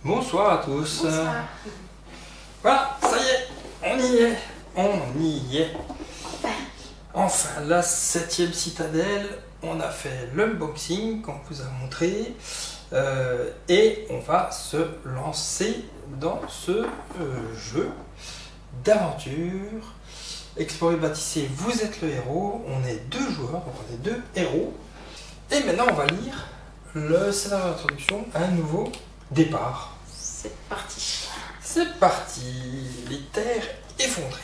Bonsoir à tous. Bonsoir. Voilà, ça y est, on y est. Enfin, la 7e citadelle, on a fait l'unboxing qu'on vous a montré et on va se lancer dans ce jeu d'aventure. Explorer, bâtissez, vous êtes le héros, on est 2 joueurs, donc on est 2 héros. Et maintenant on va lire le scénario d'introduction, un nouveau départ. C'est parti. C'est parti, les terres effondrées.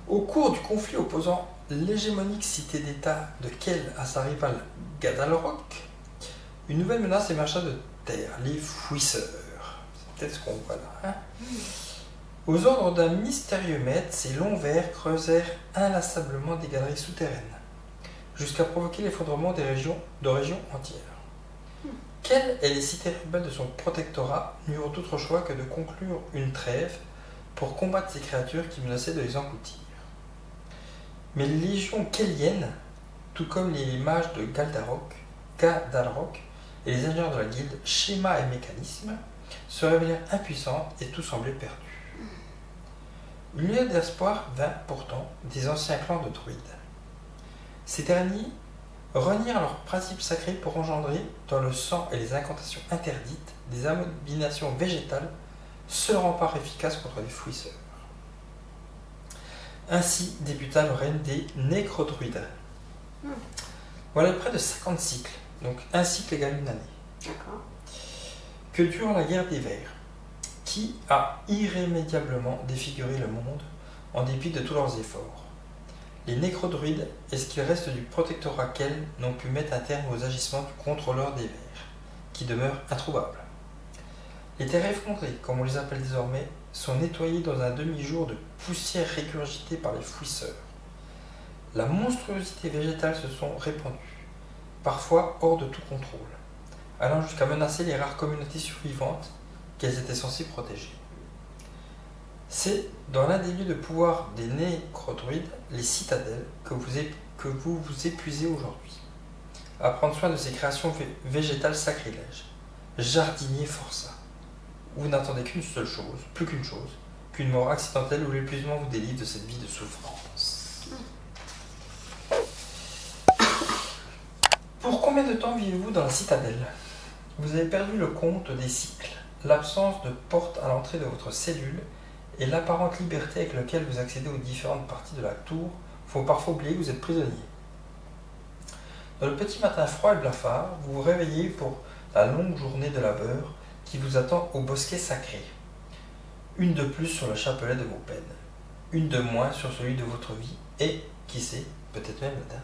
Au cours du conflit opposant l'hégémonique cité d'État de Kel à sa rivale Gadalroc, une nouvelle menace émergea de terre, les fouisseurs. C'est peut-être ce qu'on voit là. Aux ordres d'un mystérieux maître, ces longs vers creusèrent inlassablement des galeries souterraines, jusqu'à provoquer l'effondrement de régions entières. Kel et les cités rebelles de son protectorat n'eurent d'autre choix que de conclure une trêve pour combattre ces créatures qui menaçaient de les engloutir. Mais les légions kéliennes, tout comme les mages de Gadalroc et les ingénieurs de la guilde Schéma et Mécanisme, se révélèrent impuissantes et tout semblait perdu. Une lueur d'espoir vint pourtant des anciens clans de druides. Ces derniers renirent leurs principes sacrés pour engendrer dans le sang et les incantations interdites des abominations végétales, seul rempart efficace contre les fouisseurs. Ainsi débuta le règne des nécrodruides. Voilà près de 50 cycles, donc un cycle égale une année. D'accord. Que dure la guerre des vers, qui a irrémédiablement défiguré le monde en dépit de tous leurs efforts. Les nécrodruides et ce qu'il reste du protectorat Kel n'ont pu mettre un terme aux agissements du contrôleur des vers, qui demeure introuvable. Les terres effondrées, comme on les appelle désormais, sont nettoyées dans un demi-jour de poussière régurgitée par les fouisseurs. La monstruosité végétale se sont répandues, parfois hors de tout contrôle, allant jusqu'à menacer les rares communautés survivantes qu'elles étaient censées protéger. C'est dans l'un des lieux de pouvoir des nécrodruides, les citadelles, que vous vous épuisez aujourd'hui, à prendre soin de ces créations végétales sacrilèges, jardiniers forçats. Vous n'attendez qu'une seule chose, plus qu'une chose, qu'une mort accidentelle ou l'épuisement vous délivre de cette vie de souffrance. Pour combien de temps vivez-vous dans la citadelle? Vous avez perdu le compte des cycles, l'absence de porte à l'entrée de votre cellule et l'apparente liberté avec laquelle vous accédez aux différentes parties de la tour font parfois oublier que vous êtes prisonnier. Dans le petit matin froid et blafard, vous vous réveillez pour la longue journée de labeur qui vous attend au bosquet sacré. Une de plus sur le chapelet de vos peines, une de moins sur celui de votre vie et, qui sait, peut-être même la dernière.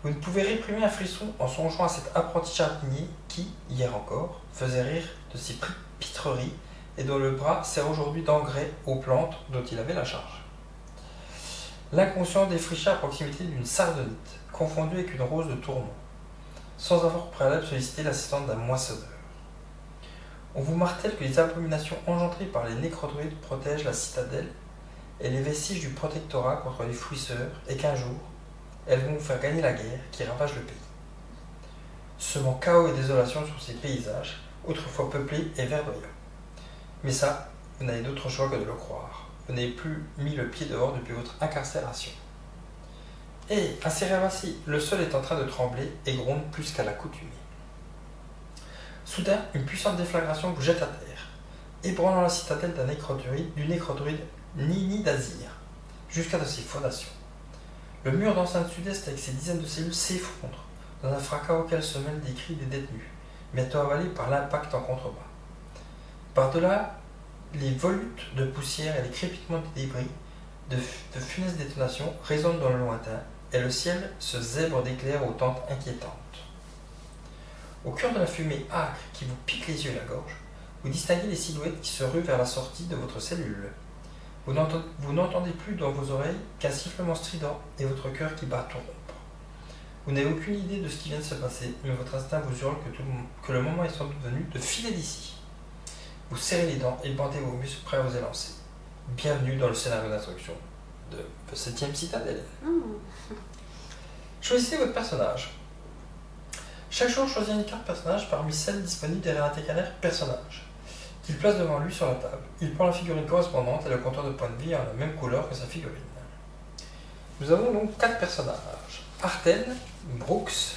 Vous ne pouvez réprimer un frisson en songeant à cet apprenti jardinier qui, hier encore, faisait rire de ses pitreries et dont le bras sert aujourd'hui d'engrais aux plantes dont il avait la charge. L'inconscient défricha à proximité d'une sardonyte, confondue avec une rose de tourment, sans avoir au préalable sollicité l'assistance d'un moissonneur. On vous martèle que les abominations engendrées par les nécrodruides protègent la citadelle et les vestiges du protectorat contre les fouisseurs et qu'un jour, elles vont vous faire gagner la guerre qui ravage le pays. Semant chaos et désolation sur ces paysages, autrefois peuplés et verdoyants. Mais ça, vous n'avez d'autre choix que de le croire. Vous n'avez plus mis le pied dehors depuis votre incarcération. Et, assez ramassé, le sol est en train de trembler et gronde plus qu'à l'accoutumée. Soudain, une puissante déflagration vous jette à terre, ébranlant la citadelle du nécrodruide Nini d'Azir, jusqu'à de ses fondations. Le mur d'enceinte sud-est avec ses dizaines de cellules s'effondre, dans un fracas auquel se mêlent des cris des détenus, bientôt avalés par l'impact en contrebas. Par-delà les volutes de poussière et les crépitements des débris, de funestes détonations résonnent dans le lointain, et le ciel se zèbre d'éclairs aux tentes inquiétantes. Au cœur de la fumée âcre qui vous pique les yeux et la gorge, vous distinguez les silhouettes qui se ruent vers la sortie de votre cellule. Vous n'entendez plus dans vos oreilles qu'un sifflement strident et votre cœur qui bat à tout rompre. Vous n'avez aucune idée de ce qui vient de se passer, mais votre instinct vous hurle que le moment est sans doute venu de filer d'ici. Vous serrez les dents et bandez vos muscles prêts à vous élancer. Bienvenue dans le scénario d'introduction de 7e citadelle. Choisissez votre personnage. Chaque jour, choisis une carte personnage parmi celles disponibles derrière un décanaire personnage, qu'il place devant lui sur la table. Il prend la figurine correspondante et le compteur de points de vie en la même couleur que sa figurine. Nous avons donc 4 personnages. Arten, Brooks,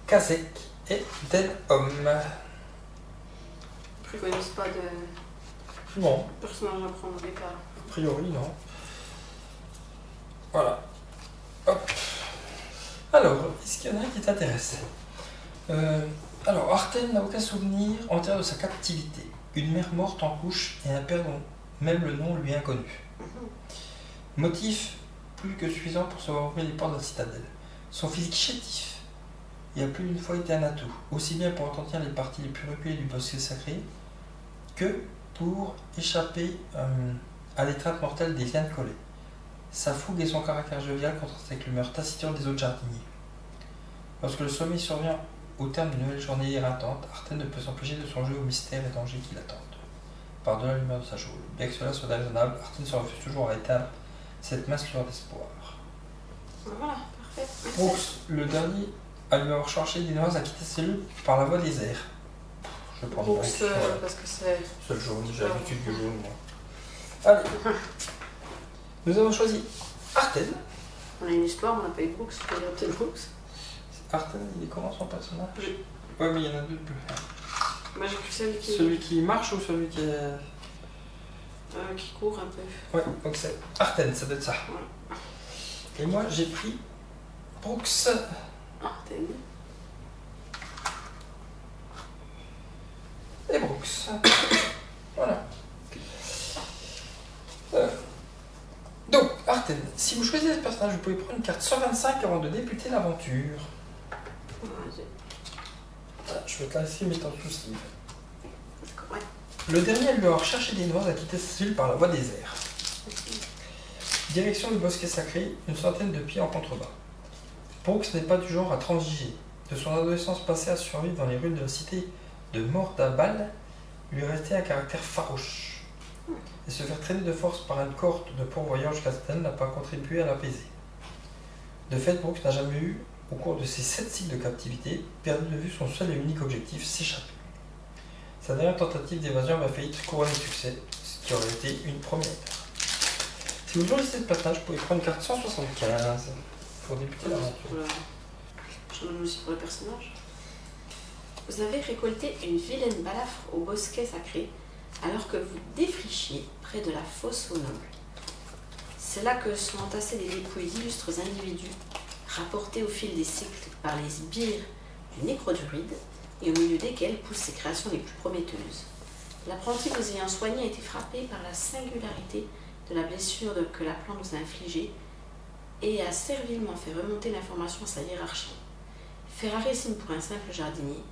Kazek et Den-Homme. Je préconise pas de Bon, personnage à prendre au départ. a priori, non. Voilà. Hop. Alors, est-ce qu'il y en a un qui t'intéresse? Alors, Arten n'a aucun souvenir entier de sa captivité. Une mère morte en couche et un père dont même le nom lui est inconnu. Motif plus que suffisant pour savoir ouvrir les portes de la citadelle. Son physique chétif y a plus d'une fois été un atout, aussi bien pour retenir les parties les plus reculées du bosquet sacré que pour échapper à l'étreinte mortelle des lianes collées. Sa fougue et son caractère jovial contrastent avec l'humeur taciturne des autres jardiniers. Lorsque le sommeil survient au terme d'une nouvelle journée éreintante, Arten ne peut s'empêcher de songer aux mystères et dangers qui l'attendent. Par-delà la lumière de sa geôle, bien que cela soit déraisonnable, Arten se refuse toujours à éteindre cette mince lueur d'espoir. Voilà, parfait. Brooks, le dernier à lui avoir cherché des noises, a quitté ses cellule par la voie des airs. Je prends Brooks, voilà. parce que c'est... C'est le jaune, j'ai l'habitude du jaune, moi. Allez. Nous avons choisi Arten. On a une histoire, on n'a pas eu Brooks, on va peut-être Brooks. Arten, il est comment son personnage? Oui. Ouais, mais il y en a deux. Moi j'ai pris celui qui... Celui qui marche ou celui qui est... qui court un peu. Ouais, donc c'est Arten, ça doit être ça. Ouais. Et moi, j'ai pris Brooks. Arten. Et Brooks. Voilà. Donc, Arten, si vous choisissez ce personnage, vous pouvez prendre une carte 125 avant de débuter l'aventure. Vas-y. Je vais te la laisser mettre en dessous livre. D'accord, ouais. Le dernier à lui avoir cherché des noises a quitté sa ville par la voie des airs. Direction du bosquet sacré, une centaine de pieds en contrebas. Brooks n'est pas du genre à transiger. De son adolescence passée à survivre dans les ruines de la cité de Mordabal, lui restait un caractère farouche. Et se faire traîner de force par une cohorte de pourvoyeurs jusqu'à Staten n'a pas contribué à l'apaiser. De fait, Brooks n'a jamais eu, au cours de ses 7 cycles de captivité, perdu de vue son seul et unique objectif, s'échapper. Sa dernière tentative d'évasion va failli couronner de succès, ce qui aurait été une première. Si vous choisissez ce personnage, vous pouvez prendre une carte 175 pour débuter l'aventure. J'en ai aussi pour le personnage. Vous avez récolté une vilaine balafre au bosquet sacré alors que vous défrichiez près de la fosse aux nobles. C'est là que sont entassées les dépouilles d'illustres individus rapportés au fil des siècles par les sbires du nécrodruide et au milieu desquels poussent ses créations les plus prometteuses. L'apprenti vous ayant soigné a été frappé par la singularité de la blessure que la plante vous a infligée et a servilement fait remonter l'information à sa hiérarchie. Fait rarissime pour un simple jardinier,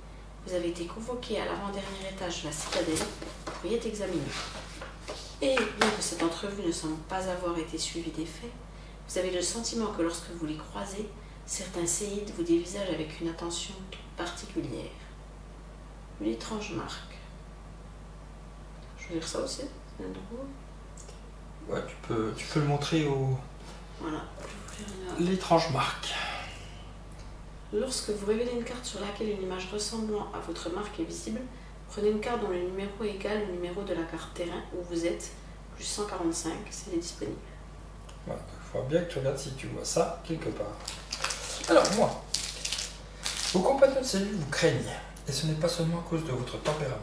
vous avez été convoqué à l'avant-dernier étage de la citadelle pour y être examiné. Et bien que cette entrevue ne semble pas avoir été suivie des faits, vous avez le sentiment que lorsque vous les croisez, certains séides vous dévisagent avec une attention particulière. Une étrange marque. Je veux dire ça aussi, c'est un drôle. Ouais, tu peux le montrer au... Voilà, je vais vous faire l'étrange marque. Lorsque vous révélez une carte sur laquelle une image ressemblant à votre marque est visible, prenez une carte dont le numéro est égal au numéro de la carte terrain où vous êtes, plus 145, si elle est disponible. Voilà, il faudra bien que tu regardes si tu vois ça quelque part. Alors moi, vos compagnons de cellule vous craignent, et ce n'est pas seulement à cause de votre tempérament.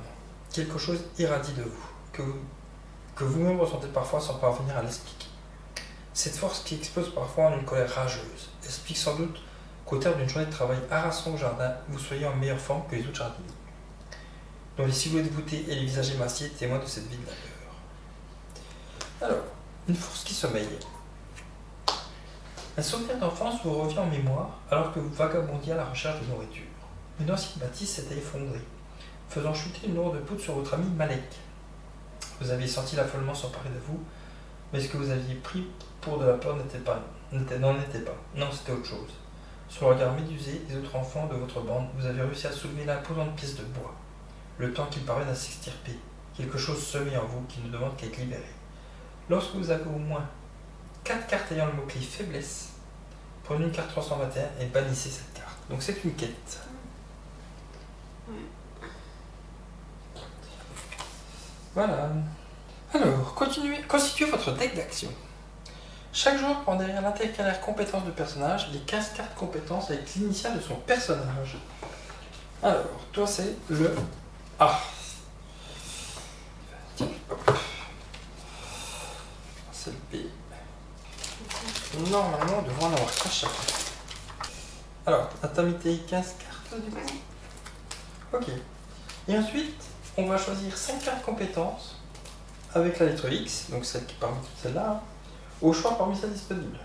Quelque chose irradie de vous, que vous-même ressentez parfois sans parvenir à l'expliquer. Cette force qui explose parfois en une colère rageuse explique sans doute qu'au terme d'une journée de travail harassant au jardin, vous soyez en meilleure forme que les autres jardiniers, dont les silhouettes voûtées et les visages émaciés témoignent de cette vie de labeur. Alors, une force qui sommeille. Un souvenir d'enfance vous revient en mémoire alors que vous vagabondiez à la recherche de nourriture. Une ancienne bâtisse s'était effondrée, faisant chuter une lourde poudre sur votre ami Malek. Vous aviez senti l'affolement s'emparer de vous, mais ce que vous aviez pris pour de la peur n'en était pas. Non, c'était autre chose. Sur le regard médusé des autres enfants de votre bande, vous avez réussi à soulever l'imposante pièce de bois, le temps qu'il parvienne à s'extirper, quelque chose semé en vous qui ne demande qu'à être libéré. Lorsque vous avez au moins 4 cartes ayant le mot-clé faiblesse, prenez une carte 321 et bannissez cette carte. Donc c'est une quête. Voilà. Alors, constituez votre deck d'action. Chaque joueur prend derrière l'intercalaire compétences de personnage les 15 cartes compétences avec l'initiale de son personnage. Alors, toi c'est le A. Tiens, hop. C'est le B. Normalement, on devrait en avoir 3 chacun. Alors, t'as mis tes 15 cartes du coup. Ok. Et ensuite, on va choisir 5 cartes compétences avec la lettre X, donc celle qui est parmi toutes celles-là, hein, au choix parmi celles disponibles.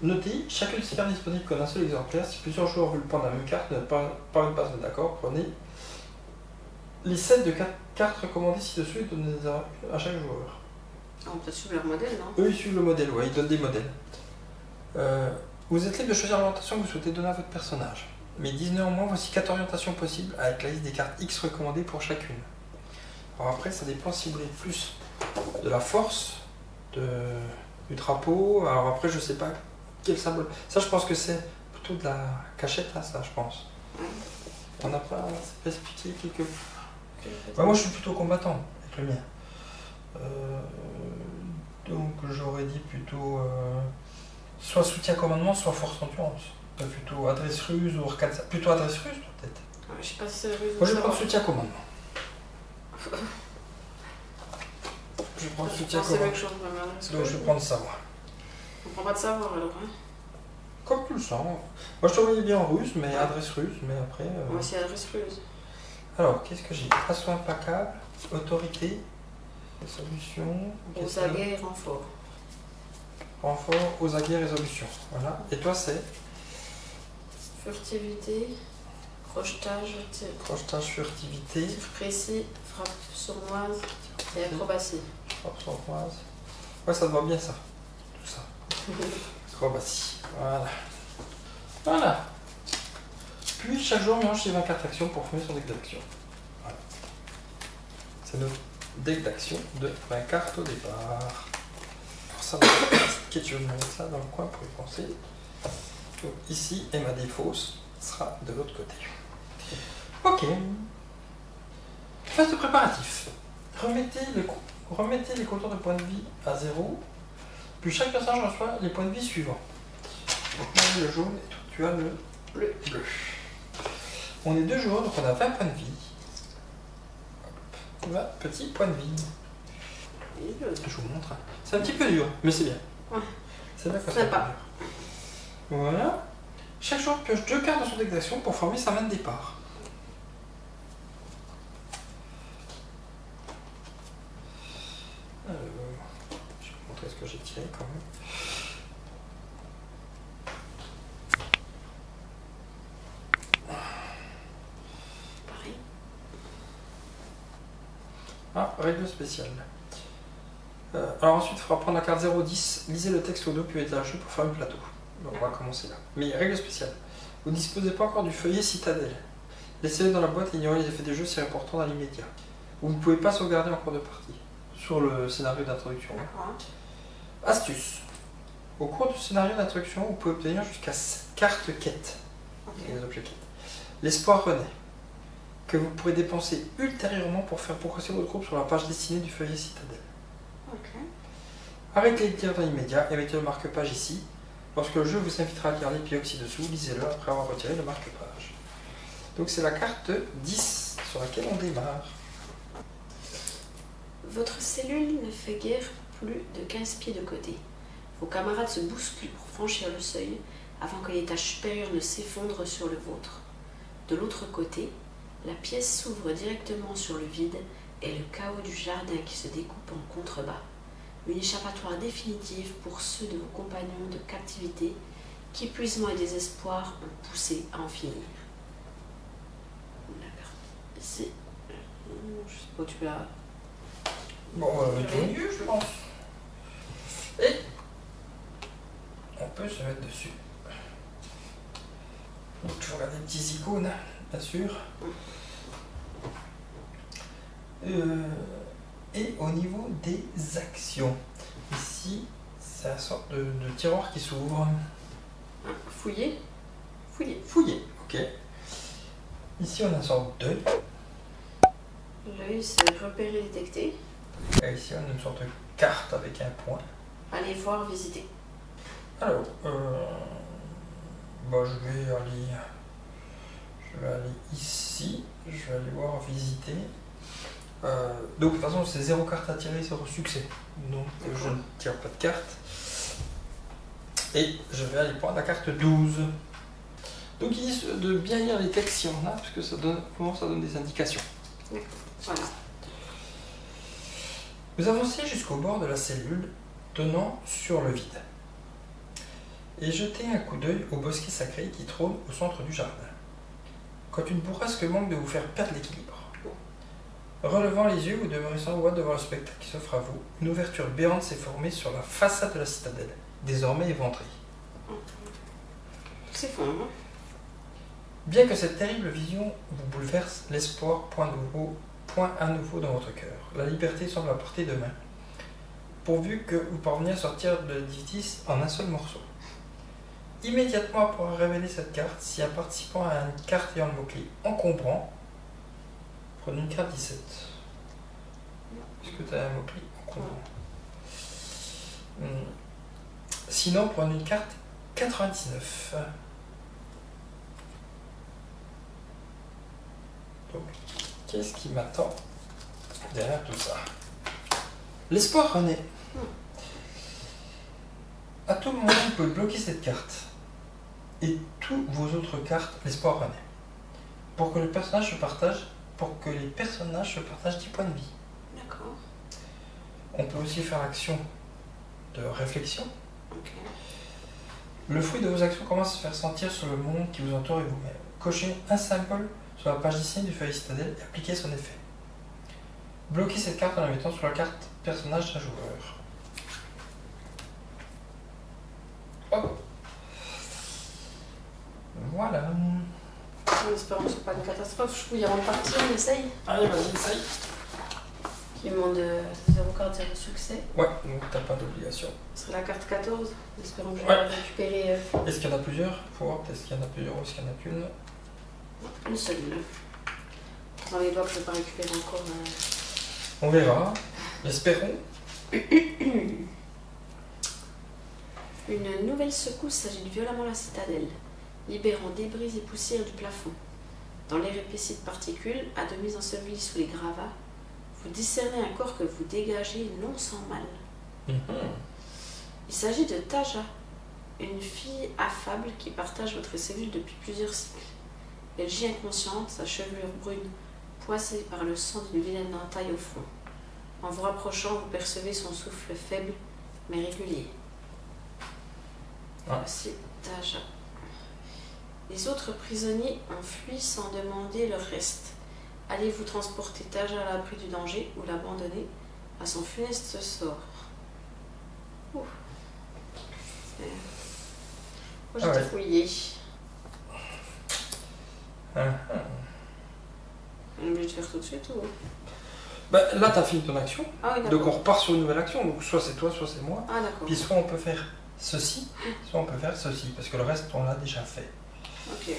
Notez, chacune de ces cartes disponible qu'un seul exemplaire. Si plusieurs joueurs veulent prendre la même carte, ne pas se mettre d'accord, prenez les sets de cartes recommandées ci-dessus et donnez-en une à chaque joueur. On peut suivre leur modèle, non? Eux, ils suivent le modèle, ouais, ils donnent des modèles. Vous êtes libre de choisir l'orientation que vous souhaitez donner à votre personnage. Mais disent néanmoins, voici 4 orientations possibles avec la liste des cartes X recommandées pour chacune. Alors après, ça dépend si vous voulez plus de la force, du drapeau. Alors après, je sais pas quel symbole. Ça, je pense que c'est plutôt de la cachette, là, ça, je pense. On n'a pas expliqué quelque... Bah, moi, je suis plutôt combattant avec le mien. Donc, j'aurais dit plutôt soit soutien commandement, soit force endurance. Plutôt adresse ruse ou arcade. Plutôt adresse ruse, peut-être. Je sais pas si c'est ruse. Moi, je prends soutien commandement. Je prends le soutien commandement. Donc, je vais prendre ça, moi. On prend pas de savoir alors, hein? Comme tu le sens. Moi, je te voyais bien en ruse, mais adresse ruse, mais après. Moi, c'est adresse ruse. Alors, qu'est-ce que j'ai? Assaut implacable, autorité, solution. Aux aguets et renfort. Renfort, aux aguets, résolution. Voilà. Et toi, c'est? Furtivité, crochetage, Crochetage, furtivité. tir précis, frappe sournoise et acrobatie. Frappe sournoise. Ouais, ça te va bien, ça. Tout ça. Acrobatie. Voilà. Voilà. Puis, chaque joueur mélange ses 20 cartes d'action pour former son deck d'action. Voilà. C'est notre deck d'action de 20 cartes au départ. Pour ça, on va mettre cette question, mettre ça dans le coin pour y penser. Donc, ici, et ma défausse sera de l'autre côté. Ok. Phase de préparatif. Remettez les compteurs de points de vie à 0. Puis chaque personnage reçoit les points de vie suivants. Donc moi j'ai le jaune et toi tu as le bleu. On est 2 joueurs, donc on a 20 points de vie. Hop. 20 petits points de vie. Je vous montre. C'est un petit peu dur, mais c'est bien. Ouais. C'est bien que c'est pas dur. Voilà. Chaque joueur pioche 2 cartes dans son deck d'action pour former sa main de départ. Je vais vous montrer ce que j'ai tiré quand même. Pareil. Ah, règle spéciale. Alors ensuite, il faudra prendre la carte 0-10, lisez le texte au dos, puis étaler pour faire un plateau. Donc on va commencer là. Mais règle spéciale. Vous ne disposez pas encore du feuillet citadelle. Laissez-le dans la boîte et ignorez les effets des jeux si importants dans l'immédiat. Vous ne pouvez pas sauvegarder en cours de partie. Sur le scénario d'introduction. Astuce. Au cours du scénario d'introduction, vous pouvez obtenir jusqu'à 7 cartes quêtes. Okay. Les objets quêtes. L'espoir renaît. Que vous pourrez dépenser ultérieurement pour faire progresser votre groupe sur la page destinée du feuillet citadelle. Okay. Arrêtez de lire dans l'immédiat et mettez le marque-page ici. Lorsque le jeu vous invitera à lire les pieds ci-dessous, lisez-le après avoir retiré le marque-page. Donc c'est la carte 10 sur laquelle on démarre. Votre cellule ne fait guère plus de 15 pieds de côté. Vos camarades se bousculent pour franchir le seuil avant que l'étage supérieur ne s'effondre sur le vôtre. De l'autre côté, la pièce s'ouvre directement sur le vide et le chaos du jardin qui se découpe en contrebas. Une échappatoire définitive pour ceux de vos compagnons de captivité qu'épuisement et désespoir ont poussé à en finir. D'accord. Ici, je sais pas où tu l'as. Bon, on va mettre au milieu, je pense. Et on peut se mettre dessus. Donc, toujours regarder les petits icônes, bien sûr. Et au niveau des actions, ici, c'est la sorte de tiroir qui s'ouvre. Fouiller. Fouiller, ok. Ici, on a une sorte d'œil. L'œil, c'est repérer, détecter. Et ici, on a une sorte de carte avec un point. Aller voir, visiter. Alors, bah, je vais aller ici. Je vais aller voir, visiter. Donc, de toute façon, c'est 0 carte à tirer, 0 succès. Donc, je ne tire pas de carte. Et je vais aller prendre la carte 12. Donc, il dit de bien lire les textes s'il y en a, parce que ça donne des indications. Voilà. Vous avancez jusqu'au bord de la cellule donnant sur le vide. Et jetez un coup d'œil au bosquet sacré qui trône au centre du jardin. Quand une bourrasque manque de vous faire perdre l'équilibre. Relevant les yeux, vous demeurez sans voix devant le spectacle qui s'offre à vous. Une ouverture béante s'est formée sur la façade de la citadelle, désormais éventrée. C'est fond, hein? Bien que cette terrible vision vous bouleverse, l'espoir point à nouveau dans votre cœur. La liberté semble à portée de main, pourvu que vous parveniez à sortir de l'édifice en un seul morceau. Immédiatement après avoir révélé cette carte, si un participant a une carte ayant le mot-clé encombrant, prenez une carte 17. Est-ce que tu as un mot-clé encombrant? Sinon, prenez une carte 99. Donc, qu'est-ce qui m'attend derrière tout ça? L'espoir renaît. À tout moment, vous pouvez bloquer cette carte. Et toutes vos autres cartes, l'espoir renaît. Pour que les personnages se partagent 10 points de vie. D'accord. On peut aussi faire l'action de réflexion. Ok. Le fruit de vos actions commence à se faire sentir sur le monde qui vous entoure et vous-même. Cochez un symbole sur la page dessinée du feuille citadelle et appliquez son effet. Bloquez cette carte en la mettant sur la carte personnage d'un joueur. Hop. Voilà. En espérant que ce n'est pas une catastrophe, je peux y avant de partir, on essaye. Allez, vas-y, essaye. Qui demande 0 carte, 0 succès. Ouais, donc t'as pas d'obligation. Ce serait la carte 14. Espérons que je vais Ouais. la récupérer. Est-ce qu'il y en a plusieurs? Faut voir peut-être qu'il y en a plusieurs ou est-ce qu'il y en a qu'une. Une seule. Dans les doigts que je ne vais pas récupérer encore. On verra. Espérons. Une nouvelle secousse agite violemment la citadelle, libérant débris et poussière du plafond. Dans l'air épaissi de particules, à demi enseveli sous les gravats, vous discernez un corps que vous dégagez non sans mal. Il s'agit de Taja, une fille affable qui partage votre cellule depuis plusieurs cycles. Elle gît inconsciente, sa chevelure brune, poissée par le sang d'une vilaine entaille au front. En vous rapprochant, vous percevez son souffle faible, mais régulier. Voici Taja. Les autres prisonniers ont fui sans demander leur reste. Allez-vous transporter Taja à l'abri du danger ou l'abandonner à son funeste sort? Ouf. Moi j'étais fouillée. On est obligé de faire tout de suite ou... Bah, là, t'as fini ton action. Ah oui, donc on repart sur une nouvelle action. Donc soit c'est toi, soit c'est moi. Ah d'accord. Puis soit on peut faire ceci, soit on peut faire ceci. Parce que le reste, on l'a déjà fait. Ok.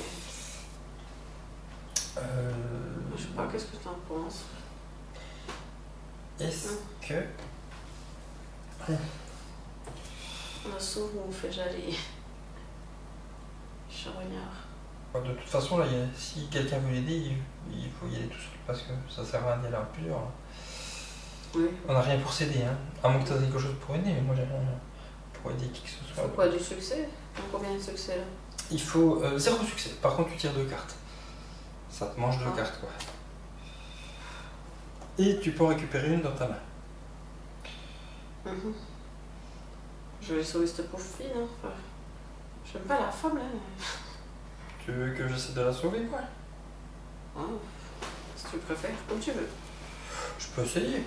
Je sais pas, qu'est-ce que tu en penses? Est-ce que... On a sauve ou on fait déjà les charognards? De toute façon, là, si quelqu'un veut l'aider, il faut y aller tout seul. Parce que ça sert à rien d'y aller à plusieurs. Là. Oui. On n'a rien pour s'aider. Hein. À moins que tu aies quelque chose pour aider. Mais moi, j'ai rien pour aider qui que ce soit. Pourquoi du succès? Combien de succès là? Il faut 0 succès. Par contre, tu tires 2 cartes. Ça te mange 2 cartes, quoi. Et tu peux en récupérer une dans ta main. Je vais sauver cette pauvre fille, non? Enfin, j'aime pas la femme, là. Tu veux que j'essaie de la sauver, quoi? Si tu préfères, comme tu veux. Je peux essayer.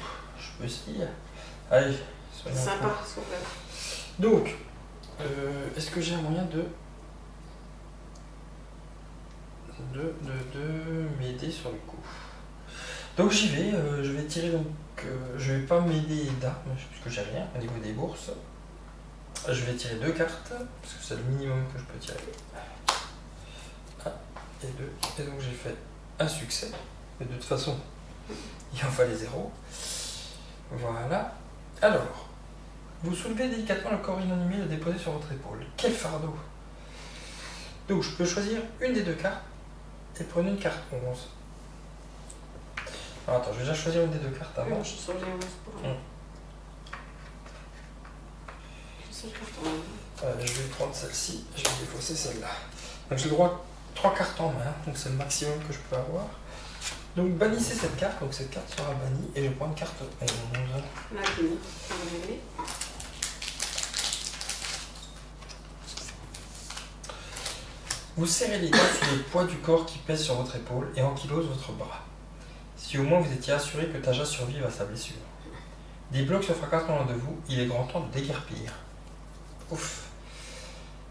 Allez, soyons sympa, fous. super. Donc, est-ce que j'ai un moyen de m'aider sur le coup? Donc j'y vais, je vais tirer donc, je vais pas m'aider d'armes puisque j'ai rien au niveau des bourses. Je vais tirer 2 cartes parce que c'est le minimum que je peux tirer. 1 et 2. Et donc j'ai fait un succès. Mais de toute façon, Il en fallait 0. Voilà. Alors, vous soulevez délicatement le corps inanimé et le déposez sur votre épaule. Quel fardeau! Donc je peux choisir une des deux cartes et prenez une carte 11. Alors, attends, je vais déjà choisir une des deux cartes avant. Je sors les 11 pour rien. Je sors le carton. Je vais prendre celle-ci, je vais défausser celle-là. Donc j'ai le droit à 3 cartes en main, donc c'est le maximum que je peux avoir. Donc bannissez cette carte, donc cette carte sera bannie et je prends une carte 11. La clé, on va régler. Vous serrez les doigts sous le poids du corps qui pèse sur votre épaule et ankylose votre bras. Si au moins vous étiez assuré que Taja survive à sa blessure. Des blocs se fracassent loin de vous, il est grand temps de déguerpir. Ouf.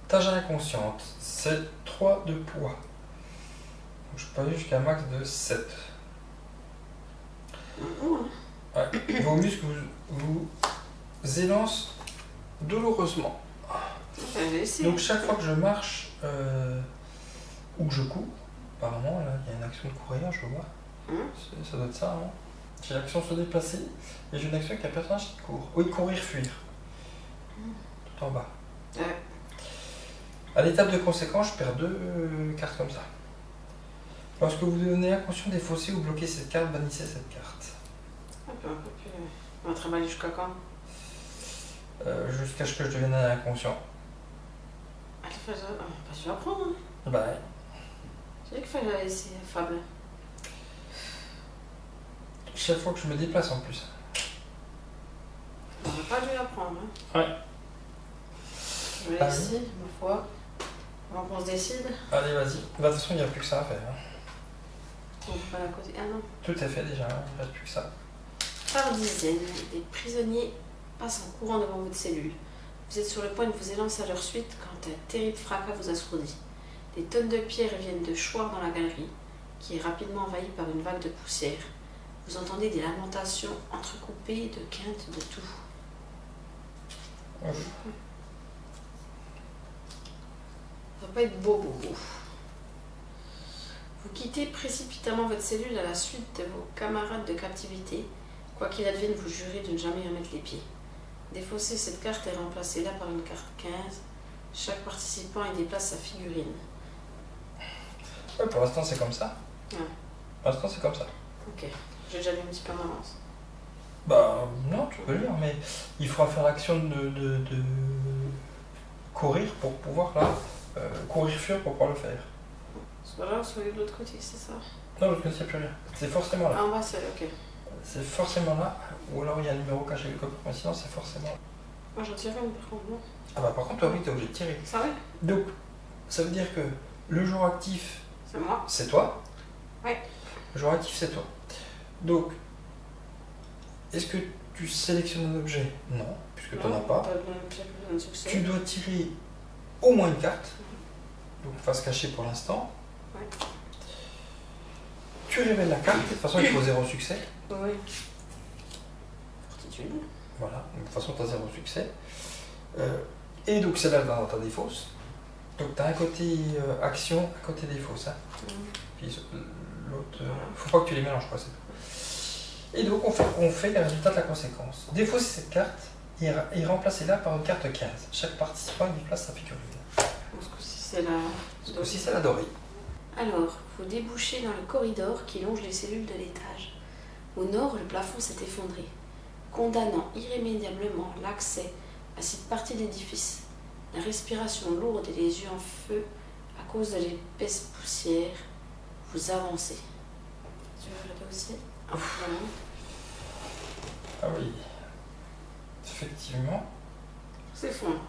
Taja inconsciente, c'est 3 de poids. Donc, je peux aller jusqu'à un max de 7. Ouais. Vos muscles vous élancent douloureusement. Donc chaque fois que je marche ou que je cours, apparemment là il y a une action de courir, je vois. Ça doit être ça, hein. J'ai l'action se déplacer et j'ai une action avec un personnage qui court. Oui, courir, fuir. Tout en bas. Ouais. À l'étape de conséquence, je perds 2 cartes comme ça. Lorsque vous devenez inconscient, défaussez ou bloquez cette carte, bannissez cette carte. On va travailler jusqu'à quand? Jusqu'à ce que je devienne inconscient. Tu vas prendre, hein? Bah ouais. J'ai dit qu'il fallait la laisser fable. Chaque fois que je me déplace en plus. On va pas dû la prendre. Hein? Ouais. Je vais laisser, ma foi. Avant qu'on se décide. Allez, vas-y. Bah, de toute façon, il n'y a plus que ça à faire. Hein. On peut pas la côté. Ah non. Tout est fait déjà, hein. Il ne reste plus que ça. Par dizaines, des prisonniers passent en courant devant votre cellule. Vous êtes sur le point de vous élancer à leur suite quand un terrible fracas vous assourdit. Des tonnes de pierres viennent de choir dans la galerie, qui est rapidement envahie par une vague de poussière. Vous entendez des lamentations entrecoupées de quintes de tout. Ouf. Ça va pas être beau, beau, beau. Vous quittez précipitamment votre cellule à la suite de vos camarades de captivité. Quoi qu'il advienne, vous jurez de ne jamais y remettre les pieds. Défaussez cette carte et remplacez-la par une carte 15. Chaque participant y déplace sa figurine. Ouais, pour l'instant, c'est comme ça. Ouais. Pour l'instant, c'est comme ça. Ok. J'ai déjà lu un petit peu en avance. Bah, non, tu peux lire, mais il faudra faire l'action de courir pour pouvoir là. Courir fuir pour pouvoir le faire. Soit là, soit de l'autre côté, c'est ça? Non, parce que c'est plus rien. C'est forcément là. Ah, en bas, c'est ok. C'est forcément là, ou alors il y a un numéro caché quelque part, mais sinon c'est forcément là. Moi j'en tire une par contre, non? Ah bah par contre toi oui t'es obligé de tirer. Ça va? Donc ça veut dire que le joueur actif C'est moi? c'est toi. Ouais. Le joueur actif c'est toi. Donc est-ce que tu sélectionnes un objet? Non, puisque tu n'en as pas. Tu dois tirer au moins une carte. Donc face cachée pour l'instant. Ouais. Tu révèles la carte, de toute façon il faut 0 succès. Oui. Fortitude. Voilà, de toute façon tu as 0 succès. Et donc celle-là dans ta défausse. Donc tu as un côté action, un côté défausse. Hein. Puis l'autre, faut pas que tu les mélanges, quoi, c'est tout. Et donc on fait les résultats de la conséquence. Défausser cette carte et remplacer-la par une carte 15. Chaque participant déplace sa figurine. Ce coup-ci c'est la... Ce coup-ci c'est la dorée. Alors, vous débouchez dans le corridor qui longe les cellules de l'étage. Au nord, le plafond s'est effondré, condamnant irrémédiablement l'accès à cette partie de l'édifice. La respiration lourde et les yeux en feu à cause de l'épaisse poussière, vous avancez. Tu veux regarder aussi? Voilà. Ah oui. Effectivement. Tout s'effondre.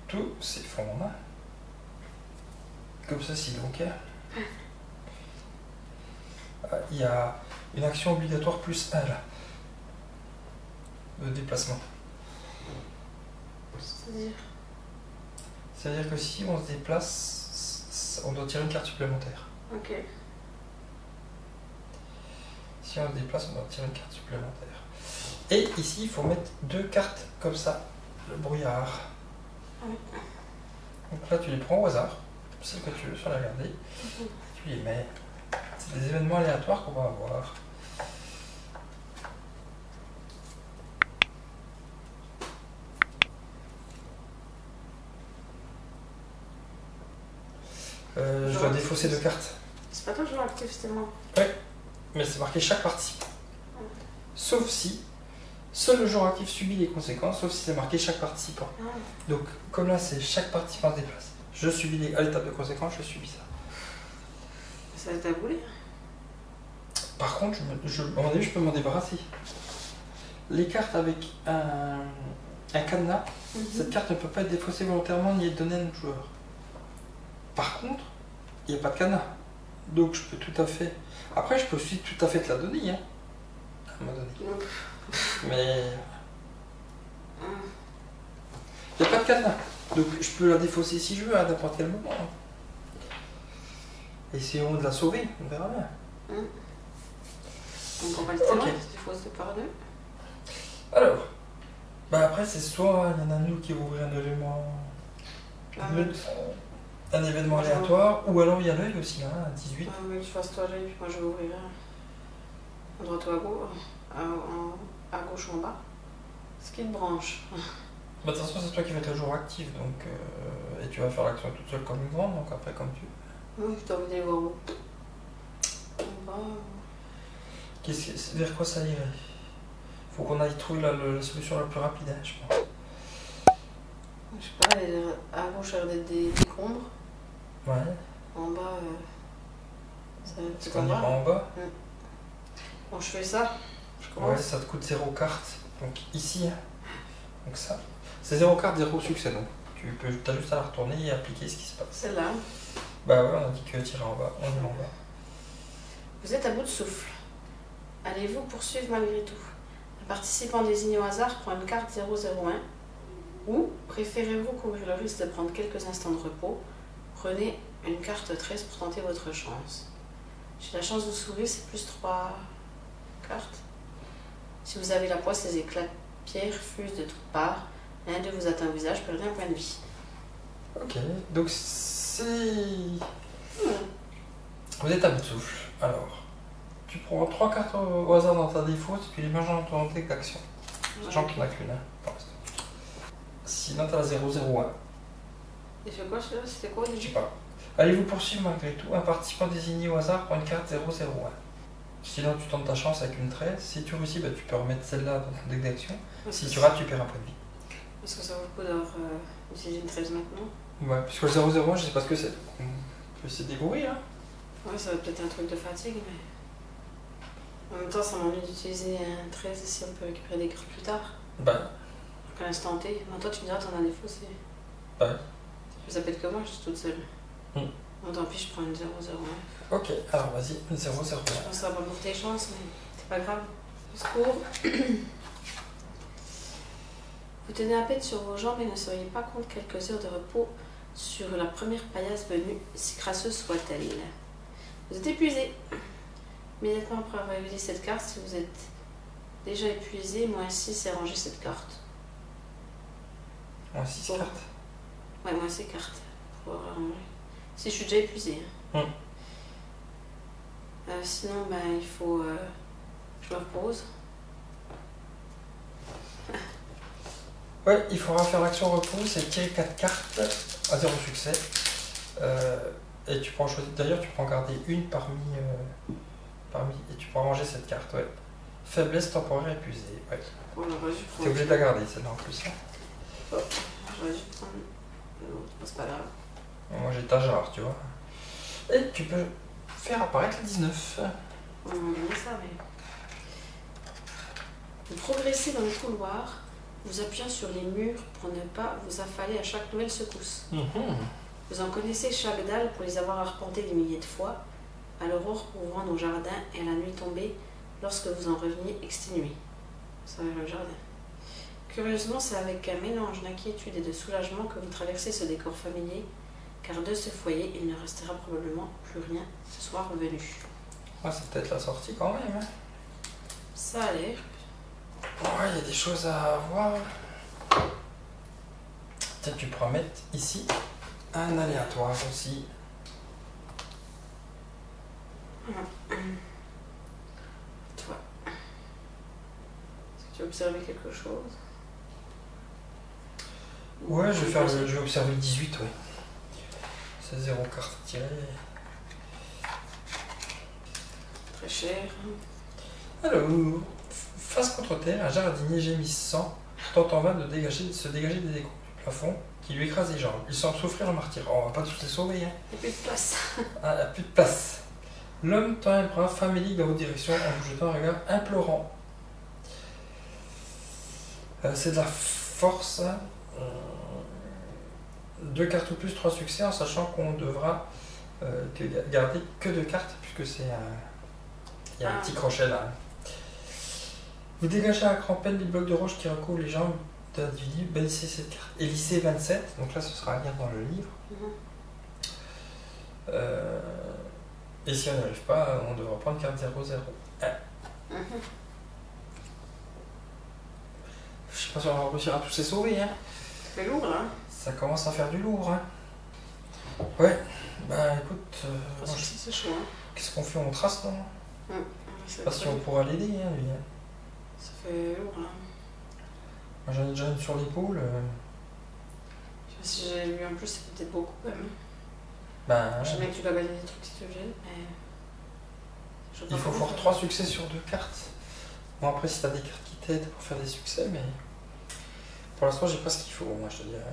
Tout s'effondre. Comme ceci donc. Il y a une action obligatoire plus 1 là. De déplacement. C'est-à-dire? C'est-à-dire que si on se déplace, on doit tirer une carte supplémentaire. Ok. Si on se déplace, on doit tirer une carte supplémentaire. Et ici, il faut mettre 2 cartes comme ça, le brouillard. Ah oui. Donc là, tu les prends au hasard, celles que tu veux sur la regarder. Tu les mets. C'est des événements aléatoires qu'on va avoir. Je dois défausser 2 cartes. C'est pas toi le joueur actif, c'était moi. Ouais, mais c'est marqué chaque participant. Sauf si seul le joueur actif subit les conséquences, sauf si c'est marqué chaque participant. Ah. Donc, comme là, c'est chaque participant se déplace. Je subis à l'étape de conséquences, je subis ça. Ça va t'abouler. Par contre, à mon avis, je peux m'en débarrasser. Les cartes avec un cadenas, cette carte ne peut pas être défaussée volontairement ni être donnée à notre joueur. Par contre, il n'y a pas de cadenas. Donc je peux tout à fait... Après, je peux aussi tout à fait te la donner, hein, à un moment donné. Mais... il n'y a pas de cadenas. Donc je peux la défausser si je veux, à n'importe quel moment. Essayons de la sauver, on verra bien. Donc on va le tirer, il faut se par 2. Alors, bah après c'est soit il y en a un nous qui va ouvrir un événement aléatoire, ou alors il y a l'œil aussi, hein, à 18. Oui, tu fasses toi l'œil, puis moi je vais ouvrir à droite ou à gauche, à gauche ou en bas. Ce qui te branche. Bah, de toute façon c'est toi qui vas être le jour actif, donc et tu vas faire l'action toute seule comme une grande, donc après comme tu veux. Oui, je dois vous aller voir où. En bas. Vers quoi ça irait? Faut qu'on aille trouver la solution la plus rapide, hein, je pense. Je sais pas, à gauche, ça a l'air d'être des décombres. Ouais. En bas, ça va Est-ce être qu'on ira en bas? Bon, je fais ça. Je commence. Ouais, ça te coûte 0 carte. Donc ici, donc ça. C'est 0 carte, 0 succès. Donc tu as juste à la retourner et appliquer ce qui se passe. Celle-là. Bah ouais, on a dit que tirer en bas. On y va en bas. Vous êtes à bout de souffle. Allez-vous poursuivre malgré tout? Un participant désigné au hasard prend une carte 001. Ou préférez-vous courir le risque de prendre quelques instants de repos? Prenez une carte 13 pour tenter votre chance. J'ai la chance de vous sourire, c'est plus 3 cartes. Si vous avez la poisse, les éclats de pierre fusent de toutes parts. L'un d'eux vous atteint le visage, perdez un point de vie. Ok, donc si vous êtes à bout de souffle, alors tu prends 3 cartes au hasard dans ta défausse et tu les manges dans ton deck d'action. Sachant qu'il n'y en a qu'une, hein, pour l'instant. Sinon, t'as la 001. Et fait quoi celui-là? C'était quoi Je sais déjà? pas. Allez-vous poursuivre malgré tout? Un participant désigné au hasard prend une carte 001. Sinon, tu tentes ta chance avec une 13. Si tu réussis, bah, tu peux remettre celle-là dans ton deck d'action. Si tu rates, tu perds un point de vie. Est-ce que ça vaut le coup d'avoir utilisé une 13 maintenant? Ouais, puisque le 001, je sais pas ce que c'est. On peut essayer de débrouiller, hein. Ouais, ça va peut-être un truc de fatigue, mais... En même temps, ça m'ennuie d'utiliser un 13 si on peut récupérer des cartes plus tard. Bah. À l'instant T. Non, toi, tu me diras, t'en as des faux, c'est... Bah. Ça peut être que moi, je suis toute seule. Bon, tant pis, je prends une 001. Ok, alors vas-y, une 001. Je pense que ça va pas pour tes chances, mais c'est pas grave. Au secours. Vous tenez à peine sur vos jambes et ne seriez pas contre quelques heures de repos sur la première paillasse venue, si crasseuse soit-elle. Vous êtes épuisé. Immédiatement après avoir révisé cette carte, si vous êtes déjà épuisé, -6 et ranger cette carte. -6 cartes. Ouais, -6 cartes. Pour ranger. Si je suis déjà épuisé. Sinon, ben, il faut... je me repose. Ouais, il faudra faire l'action repousse et tirer 4 cartes à 0 succès. Et tu peux en choisir. D'ailleurs, tu peux en garder une parmi. Et tu peux ranger cette carte, ouais. Faiblesse temporaire épuisée. Ouais. Voilà, t'es obligé de la garder celle-là en plus. Hein. Oh, j'aurais dû prendre l'autre, c'est pas grave. Moi j'ai ta jarre, tu vois. Et tu peux faire apparaître le 19. On va donner ça, mais. Vous progressez dans le couloir, vous appuyant sur les murs pour ne pas vous affaler à chaque nouvelle secousse. Vous en connaissez chaque dalle pour les avoir arpentés des milliers de fois, à l'aurore pour vous rendre au jardin et à la nuit tombée lorsque vous en reveniez exténué. Ça va le jardin. Curieusement, c'est avec un mélange d'inquiétude et de soulagement que vous traversez ce décor familier, car de ce foyer, il ne restera probablement plus rien ce soir venu. Ouais, c'est peut-être la sortie quand même. Hein. Ça a l'air. Ouais, il y a des choses à voir. Peut-être tu pourras mettre ici un aléatoire aussi. Toi. Est-ce que tu as observé quelque chose? Ouais, je vais observer le 18, ouais. C'est 0 carte tirée. Très cher. Alors, face contre terre, un jardinier gémissant tente en vain de se dégager des écrous du plafond qui lui écrasent les jambes. Il semble souffrir un martyr. Oh, on va pas tous les sauver, hein. Il n'y a plus de place. Ah, il n'y a plus de place. L'homme tend un bras famélique dans votre direction en vous jetant un regard implorant. C'est de la force. 2 cartes ou plus, 3 succès, en sachant qu'on devra garder que 2 cartes, puisque c'est un... Il y a un petit crochet là. Vous dégagez à grand-peine les blocs de roche qui recouvrent les jambes de l'individu. Bannissez cette carte. Et lissez 27, donc là ce sera à lire dans le livre. Et si on n'y arrive pas, on devra prendre carte 0, 0. Je sais pas si on va réussir à tous les sauver, hein. C'est lourd là. Ça commence à faire du lourd, hein. Ouais, bah écoute, C'est chaud, hein. qu'est-ce qu'on fait? On trace, non? Je sais pas si on pourra l'aider, hein, lui. Hein. Ça fait lourd là. Moi j'en ai déjà une sur l'épaule. Je sais pas si j'ai lu en plus, c'est peut-être beaucoup quand même. Ben, Je sais bien que tu dois gagner des trucs si tu veux, mais. Il faut faire 3 succès sur 2 cartes. Bon, après, si t'as des cartes qui t'aident pour faire des succès, mais. Pour l'instant, j'ai pas ce qu'il faut, moi je te dirais.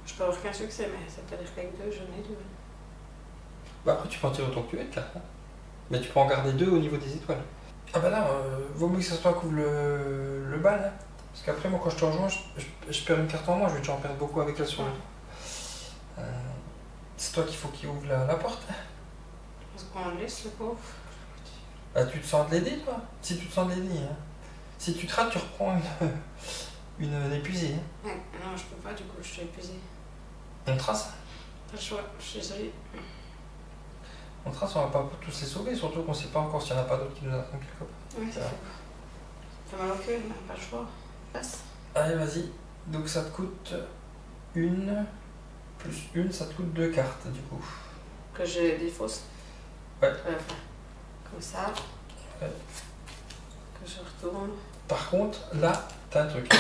Je peux avoir qu'un succès, mais ça veut pas dire qu'avec 2, j'en ai 2. Bah après, tu peux en tirer autant que tu veux de cartes. Hein. Mais tu peux en garder 2 au niveau des étoiles. Ah bah là, vaut mieux que ça soit couvre le bal. Hein. Parce qu'après, moi, quand je te rejoins, je perds une carte en moins, je vais déjà en perdre beaucoup avec elle sur le dos. C'est toi qu'il faut qu'il ouvre la porte. Parce qu'on le laisse, le pauvre. Bah, tu te sens de l'aider, toi. Si tu te sens de l'aider. Hein. Si tu te rates, tu reprends une épuisée. Hein. Ouais, non, je peux pas, du coup, je suis épuisée. On trace. Pas le choix, je suis désolée. On trace, on va pas tous les sauver, surtout qu'on sait pas encore s'il y en a pas d'autres qui nous attendent quelque part. Oui, ça fait mal au cœur, mais pas le choix. Passe. Allez, vas-y. Donc ça te coûte 1 plus 1, ça te coûte 2 cartes du coup. Que j'ai des fausses. Ouais. Comme ça. Ouais. Que je retourne. Par contre, là, t'as un truc.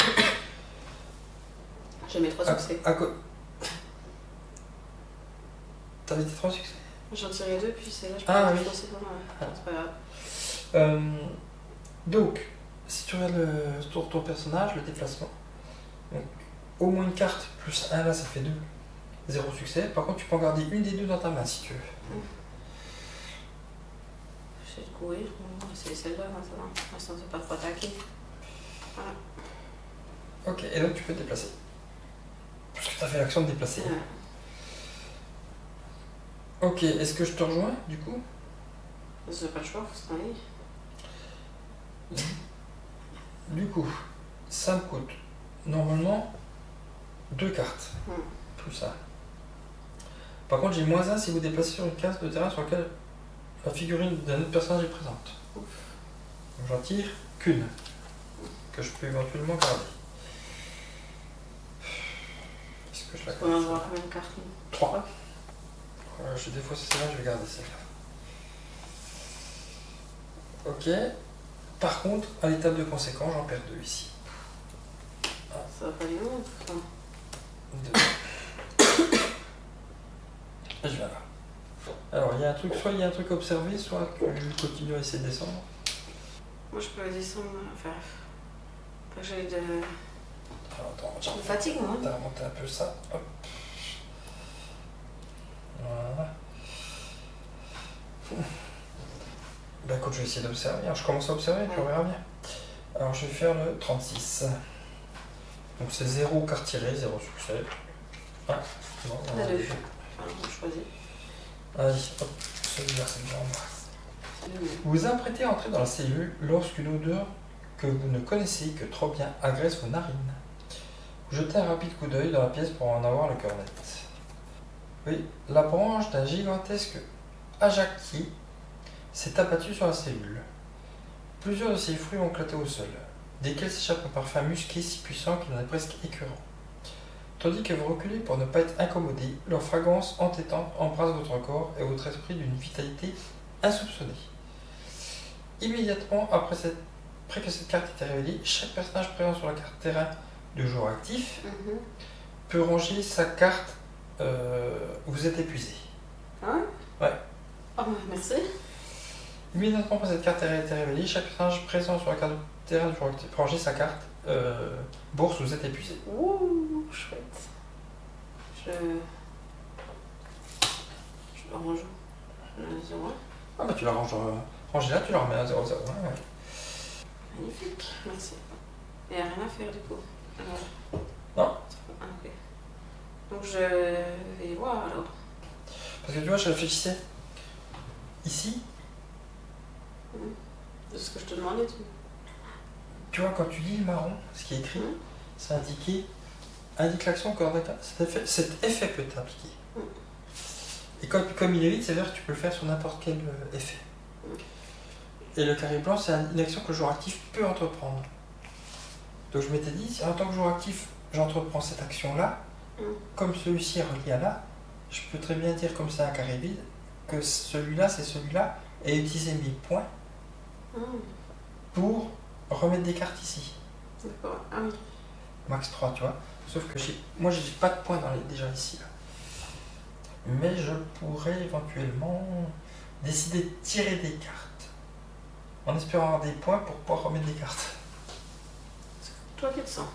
J'ai mes 3 succès. T'avais tes 3 succès? J'en tirais 2, puis c'est là, je peux oui. c'est bon, c'est pas grave. Donc, si tu regardes ton personnage, le déplacement, donc, au moins une carte plus 1 là, ça fait 2. 0 succès. Par contre, tu peux en garder une des 2 dans ta main si tu veux. J'essaie de courir, c'est celle-là, ça va. Pour l'instant, c'est pas trop attaqué. Voilà. Ok, et donc tu peux te déplacer. Parce que tu as fait l'action de déplacer. Ouais. Ok, est-ce que je te rejoins du coup? C'est pas le choix, faut se travailler. Du coup, ça me coûte normalement 2 cartes. Plus ça. Par contre, j'ai moins 1 si vous déplacez sur une case de terrain sur laquelle la figurine d'un autre personnage est présente. Donc j'en tire qu'une. Que je peux éventuellement garder. Est-ce que je la garde? On va avoir combien de cartes? 3. Je défausse celle-là, je vais garder celle-là. Ok. Par contre, à l'étape de conséquence, j'en perds 2 ici. Ça va pas aller loin, enfin. 2. Et je viens là. Alors, il y a un truc, soit il y a un truc à observer, soit tu continues à essayer de descendre. Moi, je peux descendre, enfin. Pas que j'aille de. Alors, attends, Je me fatigue, moi. On va remonter un peu ça. Hop. Voilà. Ben écoute, je vais essayer d'observer. Alors, je commence à observer, puis on verra bien. Alors, je vais faire le 36. Donc, c'est 0 carte tirée, 0 succès. Ah, non, on a 2. Enfin, on choisit. Allez, hop, celui-là, c'est le genre. Vous vous apprêtez à entrer dans la cellule lorsqu'une odeur que vous ne connaissez que trop bien agresse vos narines. Vous jetez un rapide coup d'œil dans la pièce pour en avoir le cœur net. Oui, la branche d'un gigantesque ajaki s'est abattue sur la cellule. Plusieurs de ses fruits ont éclaté au sol, desquels s'échappe un parfum musqué si puissant qu'il en est presque écœurant. Tandis que vous reculez pour ne pas être incommodé, leur fragrance entêtante embrasse votre corps et votre esprit d'une vitalité insoupçonnée. Immédiatement après que cette carte était révélée, chaque personnage présent sur la carte terrain de joueur actif peut ranger sa carte vous êtes épuisé. Ah ouais? Ouais. Oh, merci. Immédiatement après cette carte a été révélée, chaque personnage présent sur la carte de terrain du joueur actif peut ranger sa carte. Bourse, vous êtes épuisé. Ouh, chouette. Je le range. Je le 0. Ah bah tu la ranges, rangez là, tu la remets à 0,0. Ouais. Magnifique, merci. Il n'y a rien à faire du coup. Non. Ah, ok. Donc je vais voir alors. Parce que tu vois, je réfléchissais. Ici, De ce que je te demandais, tu vois, quand tu lis le marron, ce qui est écrit, c'est indique l'action que cet effet peut être appliqué. Et comme il est vide, c'est-à-dire que tu peux le faire sur n'importe quel effet. Et le carré blanc, c'est une action que le joueur actif peut entreprendre. Donc je m'étais dit, si en tant que joueur actif, j'entreprends cette action-là, comme celui-ci est relié à là, je peux très bien dire, comme c'est un carré vide, que celui-là, c'est celui-là, et utiliser mes points pour remettre des cartes ici. D'accord. Ah oui. Max 3, tu vois. Sauf que moi, j'ai pas de points déjà ici. Là. Mais je pourrais éventuellement décider de tirer des cartes. En espérant avoir des points pour pouvoir remettre des cartes. Toi qui le sens.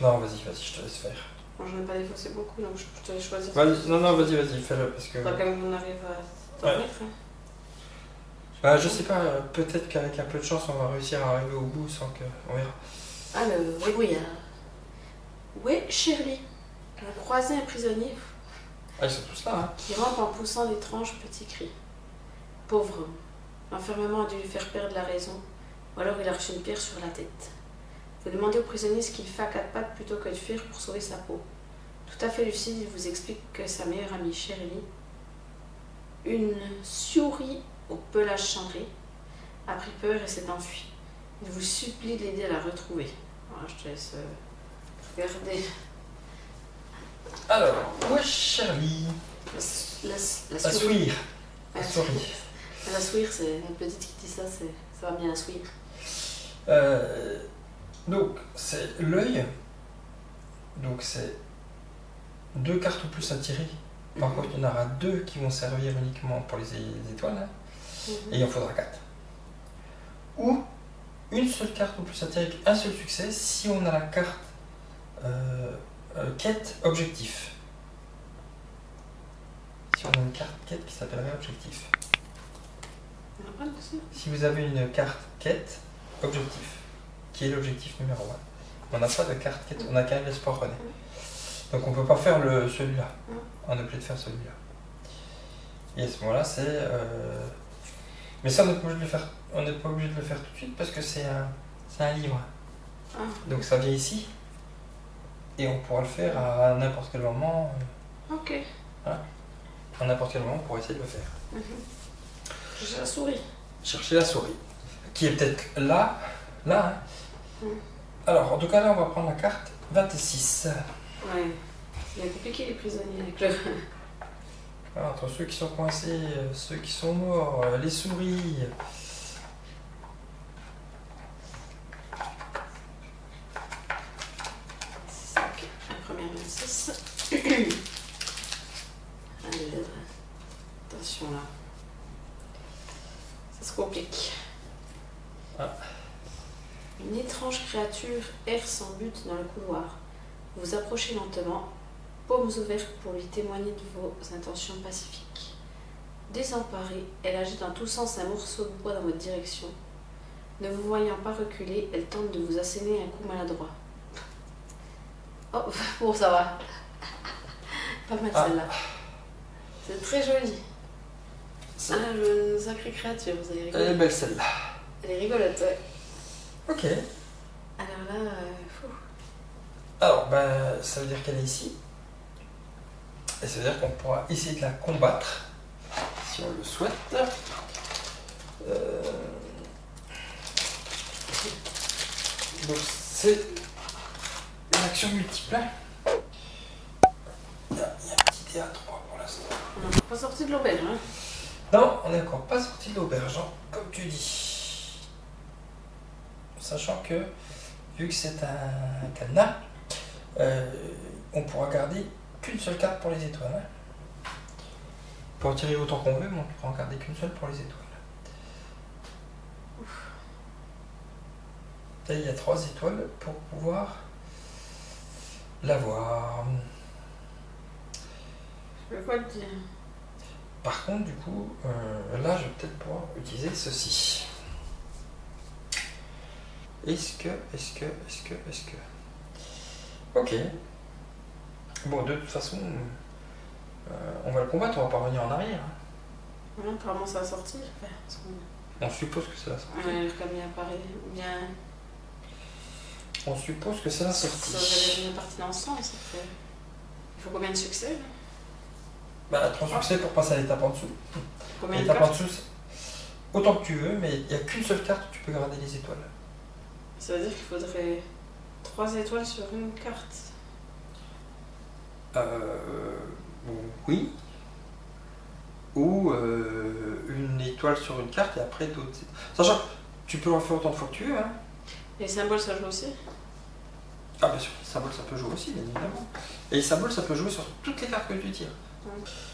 Non, vas-y, je te laisse faire. Bon, j'en ai pas défaussé beaucoup, donc je te laisse choisir. Non, vas-y, fais-le. Parce que... Faudra quand même qu'on arrive à t'en mettre. Hein. Bah, je sais pas, peut-être qu'avec un peu de chance, on va réussir à arriver au bout sans que... On verra. Alors, oui. Où est Shirley? Elle a croisé un prisonnier Ah, ils sont tous là, hein. qui rampe en poussant d'étranges petits cris. Pauvre homme. L'enfermement a dû lui faire perdre la raison, ou alors il a reçu une pierre sur la tête. Vous demandez au prisonnier ce qu'il fait à quatre pattes plutôt que de fuir pour sauver sa peau. Tout à fait lucide, il vous explique que sa meilleure amie Shirley, une souris au pelage cendré, a pris peur et s'est enfuie. Il vous supplie de l'aider à la retrouver. Voilà, je te laisse regarder. Alors, où est Shirley? La La souris. La souris. La souris, c'est une petite qui dit ça, ça va bien la souris. Donc, c'est l'œil. Donc, c'est 2 cartes ou plus à tirer. Par contre, il y en aura 2 qui vont servir uniquement pour les étoiles. Hein. Et il en faudra 4. Ou une seule carte ou plus à tirer avec un seul succès si on a la carte quête objectif. Si on a une carte quête qui s'appellerait objectif. Si vous avez une carte quête objectif, qui est l'objectif numéro 1, on n'a pas de carte quête, on n'a qu'un espoir René. Donc on ne peut pas faire celui-là. On est obligé de faire celui-là. Et à ce moment-là, c'est... Mais ça, on n'est pas obligé de le faire tout de suite parce que c'est un livre. Donc ça vient ici. Et on pourra le faire à n'importe quel moment. Ok. Voilà. À n'importe quel moment, on pourra essayer de le faire. Chercher la souris. Chercher la souris. Qui est peut-être là. Hein. Alors, en tout cas, là, on va prendre la carte 26. Ouais. C'est bien compliqué les prisonniers avec le... Alors, entre ceux qui sont coincés, ceux qui sont morts, les souris. Ok, la première 26. Allez, attention là. Ça se complique. Une étrange créature erre sans but dans le couloir. Vous vous approchez lentement, paumes ouvertes pour lui témoigner de vos intentions pacifiques. Désemparée, elle agite en tous sens un morceau de bois dans votre direction. Ne vous voyant pas reculer, elle tente de vous asséner un coup maladroit. Oh, bon, ça va. Pas mal celle-là. C'est très joli. Une sacrée créature, vous avez rigolé. Elle est belle celle-là. Elle est rigolote, ouais. Ok. Alors là, Alors, ben, ça veut dire qu'elle est ici. Et ça veut dire qu'on pourra essayer de la combattre, si on le souhaite. Donc, c'est une action multiple. Il y a un petit théâtre pour l'instant. on n'est pas sorti de l'auberge, hein. Non, on n'est encore pas sorti de l'auberge, hein, comme tu dis. Sachant que, vu que c'est un cadenas, on pourra garder qu'une seule carte pour les étoiles. Hein. On peut en tirer autant qu'on veut, mais on ne pourra en garder qu'une seule pour les étoiles. Là, il y a 3 étoiles pour pouvoir l'avoir. Je peux pas le dire. Par contre, du coup, là, je vais peut-être pouvoir utiliser ceci. Est-ce que... Ok. Bon, de toute façon, on va le combattre, on va pas revenir en arrière. Non, apparemment ça va sortir. On suppose que c'est la sortie. Ouais, comme il apparaît bien. On suppose que c'est la Ça sortie. va bien parti dans ce sens. Il faut combien de succès là? Bah, 3 succès pour passer à l'étape en dessous. Combien de L'étape en cartes? dessous, c'est autant que tu veux, mais il n'y a qu'une seule carte où tu peux garder les étoiles. Ça veut dire qu'il faudrait 3 étoiles sur une carte. Oui. Ou une étoile sur une carte et après d'autres. Sachant que tu peux en faire autant de fois que tu veux. Hein. Et les symboles, ça joue aussi? Ah, bien sûr, les symboles ça peut jouer aussi, bien évidemment. Et les symboles ça peut jouer sur toutes les cartes que tu tires. Ouais.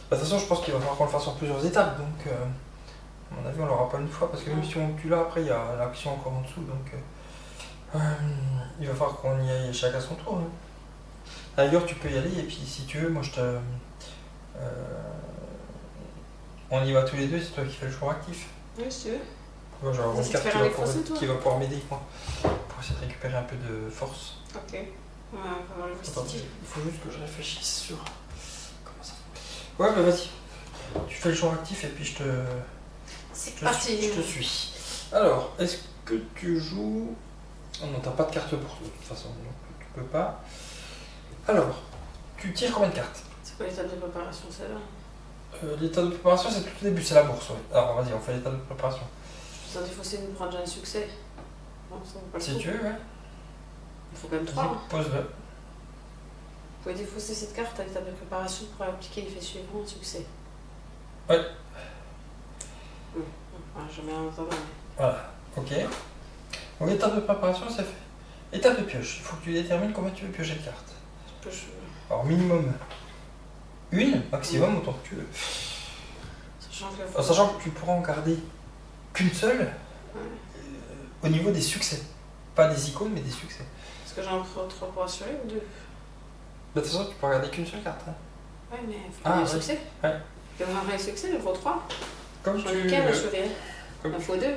Bah, de toute façon, je pense qu'il va falloir qu'on le fasse en plusieurs étapes. Donc, à mon avis, on l'aura pas une fois parce que même si on tue là, après il y a l'action encore en dessous. Donc, il va falloir qu'on y aille chacun à son tour. Hein. À la rigueur, tu peux y aller et puis si tu veux, moi je te. On y va tous les deux, c'est toi qui fais le choix actif. Oui, si tu veux. Moi, je vais avoir une Vas-y, carte faire un défaussé, toi. qui va pouvoir m'aider moi, pour essayer de récupérer un peu de force. Ok. Ouais, on va voir le Attends, vestige. il faut juste que je réfléchisse sur. Comment ça. Ouais, bah vas-y. Tu fais le choix actif et puis je C'est parti. te suis. Alors, est-ce que tu joues. Oh non, t'as pas de carte pour toi de toute façon, donc tu peux pas. Alors, tu tires combien de cartes? C'est quoi l'étape de préparation, celle-là? L'état de préparation, c'est tout au début, c'est la bourse. Ouais. Alors, vas-y, on fait l'état de préparation. Ça défausser nous prend déjà un succès. Non, ça vaut pas le Si coup. tu veux, ouais. Il faut quand même 3. Vas-y, Hein. pose-le. Vous pouvez défausser cette carte à l'étape de préparation pour appliquer l'effet suivant, un succès. Ouais. Enfin, je mets un temps. Voilà, ok. Donc, étape de préparation, c'est fait. Étape de pioche. Il faut que tu détermines combien tu veux piocher de cartes. Alors, minimum une, maximum autant que tu veux. Sachant que tu pourras en garder qu'une seule au niveau des succès. Pas des icônes, mais des succès. Est-ce que j'en prends 3 pour assurer ou 2? Bah, de toute façon, tu peux regarder qu'une seule carte. Hein. Ouais, mais il faut un succès. Ouais. Il faut un vrai succès, il faut 3. Comme J'en tu ai qu'un à veux. assurer. Comme Il faut 2.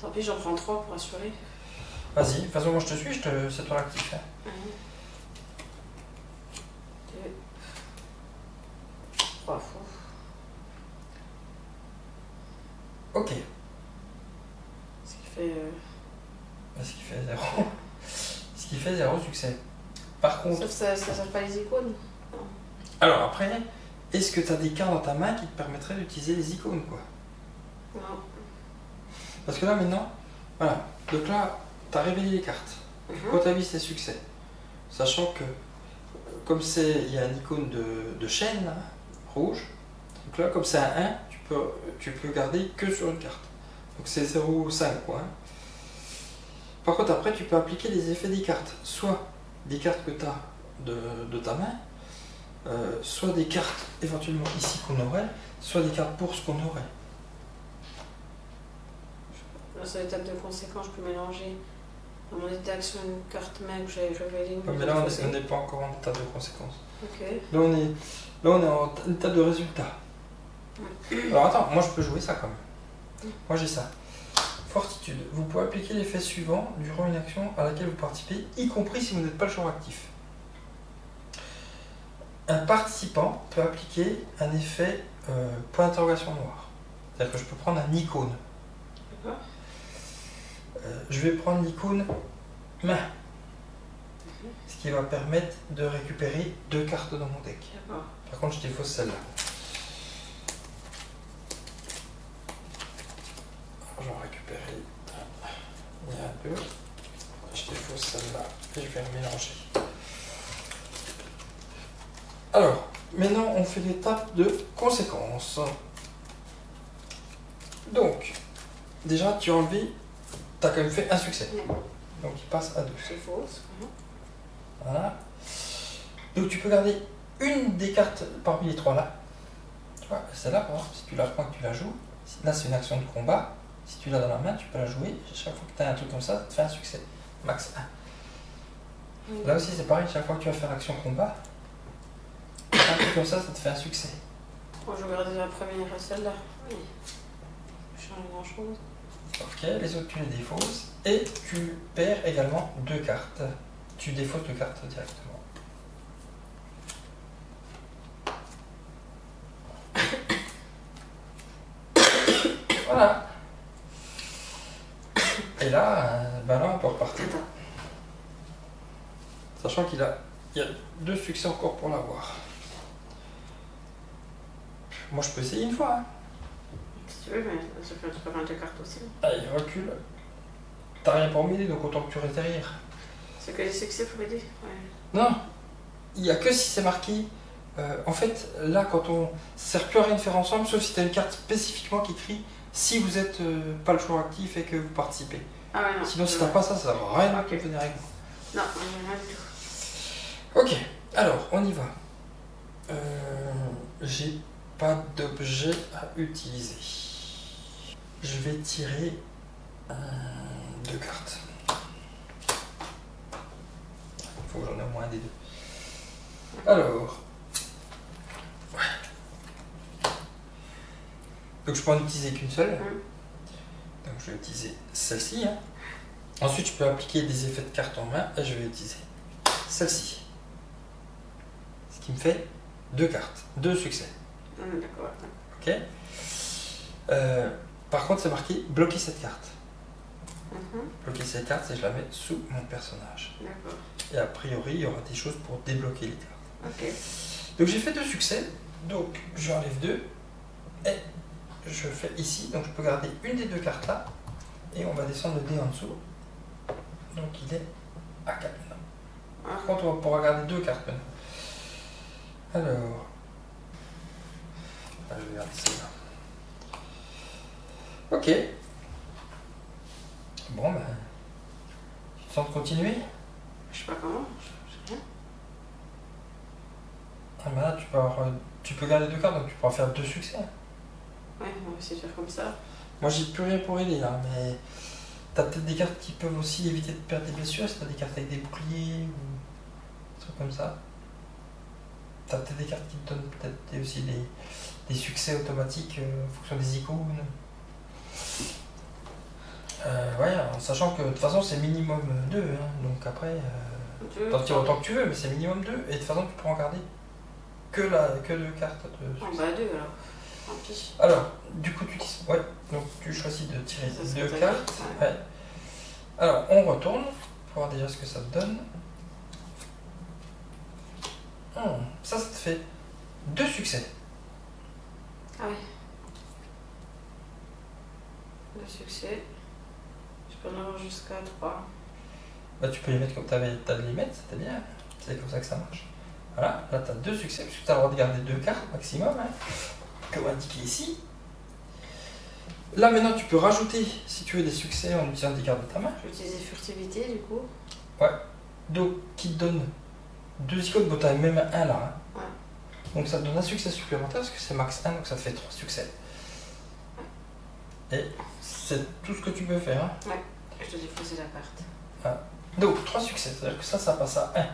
Tant pis, j'en prends 3 pour assurer. Vas-y, de toute façon, moi je te suis, c'est toi l'actif. Hein. 2. 3 fois. Ok. Ce qui fait. Ce qui fait 0. Ce qui fait 0 succès. Par contre. Sauf que ça sert pas les icônes. Non. Alors après, est-ce que tu as des cartes dans ta main qui te permettraient d'utiliser les icônes, quoi? Non. Parce que là maintenant, voilà. Donc là, tu as révélé les cartes. Quand tu as vu ces succès, sachant que comme il y a une icône de chaîne là, rouge, donc là comme c'est un 1, tu peux garder que sur une carte. Donc c'est 0,5 quoi. Hein. Par contre après tu peux appliquer les effets des cartes, soit des cartes que tu as de ta main, soit des cartes éventuellement ici qu'on aurait, soit des cartes pour ce qu'on aurait. Là, sur l'étape de conséquence, je peux mélanger dans mon état d'action une carte main que j'avais révélée. Ouais, mais là on n'est pas encore en état de conséquence. Ok. Là on est en état de résultat. Alors attends, moi je peux jouer ça quand même. Moi j'ai ça. Fortitude. Vous pouvez appliquer l'effet suivant durant une action à laquelle vous participez, y compris si vous n'êtes pas le joueur actif. Un participant peut appliquer un effet point d'interrogation noir. C'est-à-dire que je peux prendre un icône. D'accord. Je vais prendre l'icône main. Ce qui va permettre de récupérer 2 cartes dans mon deck. D'accord. Par contre, je défausse celle-là. Je vais en récupérer un. Il y a 2. Je défausse celle-là et je vais les mélanger. Alors, maintenant on fait l'étape de conséquence. Donc, déjà tu as enlevé, tu as quand même fait un succès. Ouais. Donc il passe à 2. C'est faux. Voilà. Donc tu peux garder une des cartes parmi les trois là. Tu vois, celle-là, par exemple, si tu la prends et que tu la joues, là c'est une action de combat. Si tu l'as dans la main, tu peux la jouer. Chaque fois que tu as un truc comme ça te fait un succès. Max 1. Là aussi c'est pareil, chaque fois que tu vas faire action combat, un truc comme ça te fait un succès. Bon, je vais garder la première, celle-là. Oui. Je change grand chose. Ok, les autres tu les défausses. Et tu perds également 2 cartes. Tu défausses 2 cartes directement. Voilà. Et là, ben là on peut repartir. Attends. Sachant qu'il y a 2 succès encore pour l'avoir. Moi je peux essayer une fois. Hein. Si tu veux, mais ça peut être pas mal de cartes aussi. Allez, recule. T'as rien pour m'aider, donc autant que tu restes derrière. C'est que les succès pour aider. Ouais. Non, il n'y a que si c'est marqué. En fait, là, quand on sert plus à rien de faire ensemble, sauf si tu as une carte spécifiquement qui écrit si vous êtes pas le joueur actif et que vous participez. Ah ouais, non. Sinon, si t'as pas ça, ça sert à rien de venir avec moi. Non, rien du tout. Ok, alors, on y va. J'ai pas d'objet à utiliser. Je vais tirer 2 cartes. Il faut que j'en ai au moins un des deux. Alors. Ouais. Donc je peux en utiliser qu'une seule. Donc je vais utiliser celle-ci. Hein. Ensuite je peux appliquer des effets de carte en main et je vais utiliser celle-ci. Ce qui me fait 2 cartes, 2 succès. D'accord. Ok. Par contre c'est marqué bloquer cette carte. Bloquer cette carte, c'est je la mets sous mon personnage. D'accord. Et a priori il y aura des choses pour débloquer les cartes. Ok. Donc j'ai fait 2 succès, donc j'enlève 2 et je fais ici, donc je peux garder une des 2 cartes là et on va descendre le dé en dessous, donc il est à 4 maintenant. Par contre on pourra garder 2 cartes maintenant. Alors, je vais garder celle-là. Ok. Bon ben, tu te sens de continuer? Je sais pas comment, je sais rien. Ah ben là tu peux garder 2 cartes, donc tu pourras faire 2 succès. Ouais, on va essayer de faire comme ça. Moi j'ai plus rien pour aider là, mais t'as peut-être des cartes qui peuvent aussi éviter de perdre des blessures, si t'as des cartes avec des boucliers ou des trucs comme ça. T'as peut-être des cartes qui te donnent peut-être aussi des succès automatiques en fonction des icônes. Ouais, en sachant que de toute façon c'est minimum 2, hein, donc après t'en tires autant que tu veux, mais c'est minimum 2, et de toute façon tu pourras en garder que 2 cartes de succès. Ah bah 2 alors. Tant pis. Alors, du coup donc tu choisis de tirer Ça, 2 c'est cartes. Ouais. Alors, on retourne pour voir déjà ce que ça te donne. Ça te fait 2 succès. Ah oui. 2 succès. Je peux en avoir jusqu'à 3. Bah, tu peux les mettre comme tu as de les mettre, c'était bien. C'est comme ça que ça marche. Voilà, là tu as 2 succès, parce que tu as le droit de garder 2 cartes maximum, hein, comme indiqué ici. Là maintenant tu peux rajouter, si tu veux, des succès en utilisant des cartes de ta main. Je vais utiliser furtivité du coup. Ouais, donc qui te donne 2 icônes, bon tu as même un là. Hein. Ouais. Donc ça te donne un succès supplémentaire, parce que c'est max 1, donc ça te fait 3 succès. Et c'est tout ce que tu peux faire. Hein. Ouais, je dois défausser la carte. Voilà. Donc 3 succès, c'est-à-dire que ça passe à 1.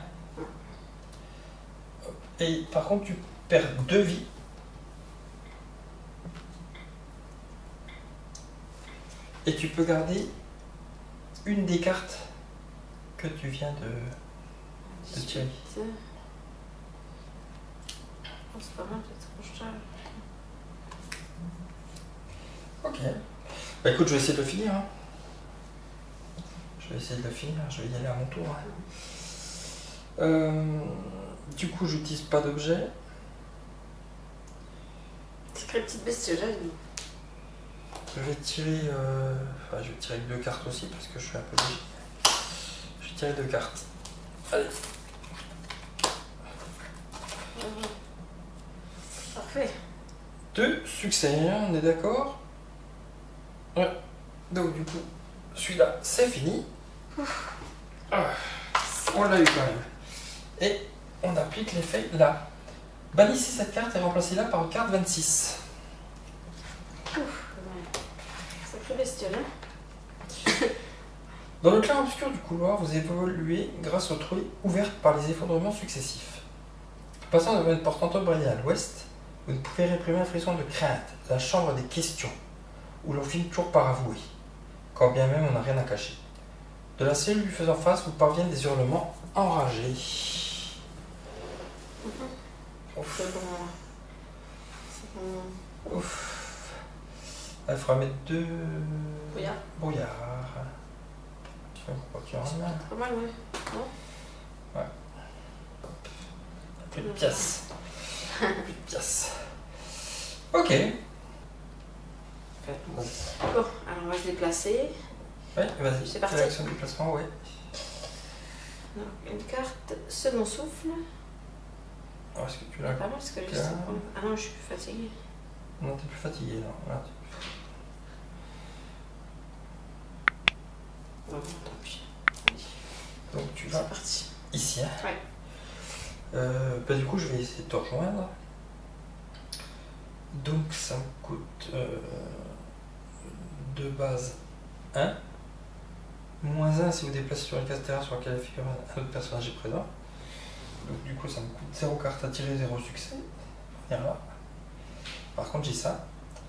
Et par contre tu perds 2 vies. Et tu peux garder une des cartes que tu viens de tirer. Oh, c'est pas mal, peut-être trop cher. Ok. Bah écoute, je vais essayer de le finir. Hein. Je vais essayer de le finir, je vais y aller à mon tour. Hein. Du coup, j'utilise pas d'objet. C'est une petite bestiole. Je vais tirer. Je vais tirer 2 cartes aussi parce que je suis un peu léger. Je vais tirer 2 cartes. Allez. Parfait. 2 succès, hein, on est d'accord? Ouais. Donc du coup, celui-là, c'est fini. Ah, on l'a eu quand même. Et on applique l'effet là. Bannissez cette carte et remplacez-la par une carte 26. Ouf, ouais. Sacré bestiole, hein. Dans le clair obscur du couloir, vous évoluez grâce aux trous ouvertes par les effondrements successifs. Passant devant une porte entourée à l'ouest, vous ne pouvez réprimer un frisson de crainte, la chambre des questions, où l'on finit toujours par avouer, quand bien même on n'a rien à cacher. De la cellule lui faisant face, vous parviennent des hurlements enragés. Ouf. C'est bon. C'est bon. Ouf. Il faudra mettre 2 Brouillard. brouillards. Je crois qu'il y en a. Pas mal, ouais. Non? Plus de pièces. Plus de pièces. Ok. Bon, alors on va se déplacer. Oui, vas-y. C'est parti. L'action de déplacement, oui. Donc, une carte second souffle. Oh, est-ce que tu Pas l'as? mal parce que je Là. sais pas. Ah non, je suis plus fatiguée. Non, t'es plus fatigué, non. Voilà. Bon, tant pis. Donc tu C'est vas parti. ici. Hein. Ouais. Bah, du coup, je vais essayer de te rejoindre. Donc ça me coûte de base 1. Moins 1 si vous déplacez sur une case terrain sur laquelle figure un autre personnage est présent. Donc du coup ça me coûte 0 carte à tirer, 0 succès. Venir là. Par contre j'ai ça.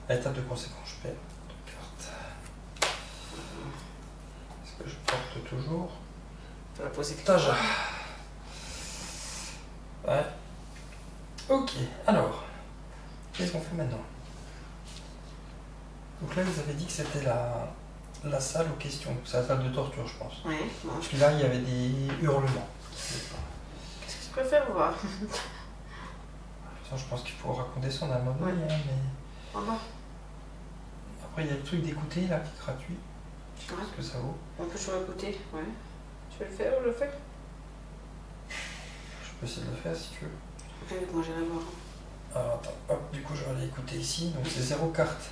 À l'étape de conséquence je perds 2 cartes. Est-ce que je porte toujours Tu vas poser quelque Taja. chose. Ouais. Ok, alors. Qu'est-ce qu'on fait maintenant? Donc là vous avez dit que c'était la salle aux questions. C'est la salle de torture je pense. Ouais, bon. Parce que là il y avait des hurlements. Qu'est-ce que tu préfères voir? De toute façon, je pense qu'il faut raconter ça, on a le mode Ouais. hein, mais En bas. après il y a le truc d'écouter là qui est gratuit. Je sais pas Ouais. ce que ça vaut. On peut toujours écouter, ouais. Tu veux le faire ou je le fais? Je peux essayer de le faire si tu veux. Ouais, moi j'irai voir. Alors attends, hop, du coup je vais aller écouter ici. Donc c'est 0 carte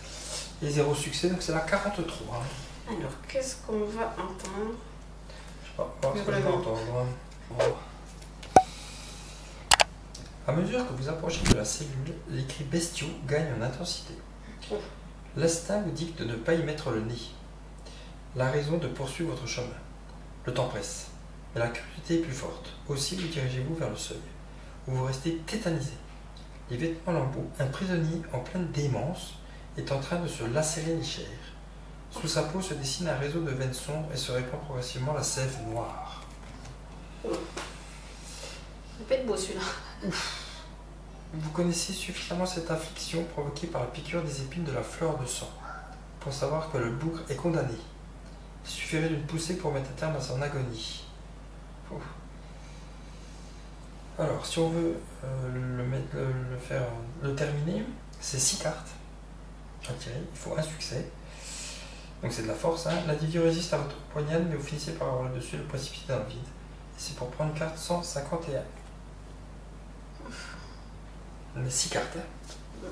et 0 succès, donc c'est la 43. Hein. Alors, qu'est-ce qu'on va entendre? Je sais pas, on va voir ce que je vais Vraiment. entendre. Hein. On va voir. À mesure que vous approchez de la cellule, les cris bestiaux gagnent en intensité. Oh. L'instinct vous dicte de ne pas y mettre le nez. La raison de poursuivre votre chemin. Le temps presse, mais la curiosité est plus forte. Aussi vous dirigez-vous vers le seuil, où vous restez tétanisé. Les vêtements lambeaux, un prisonnier en pleine démence est en train de se lacérer les chairs. Sous sa peau se dessine un réseau de veines sombres et se répand progressivement la sève noire. Ça peut être beau celui-là. Vous connaissez suffisamment cette affliction provoquée par la piqûre des épines de la fleur de sang pour savoir que le bougre est condamné. Il suffirait d'une poussée pour mettre un terme à son agonie. Ouf. Alors, si on veut le terminer, c'est 6 cartes à tirer. Il faut un succès. Donc c'est de la force. Hein. L'individu résiste à votre poignade, mais vous finissez par avoir le dessus et le précipiter dans le vide. Et c'est pour prendre une carte 151. On a 6 cartes. Hein.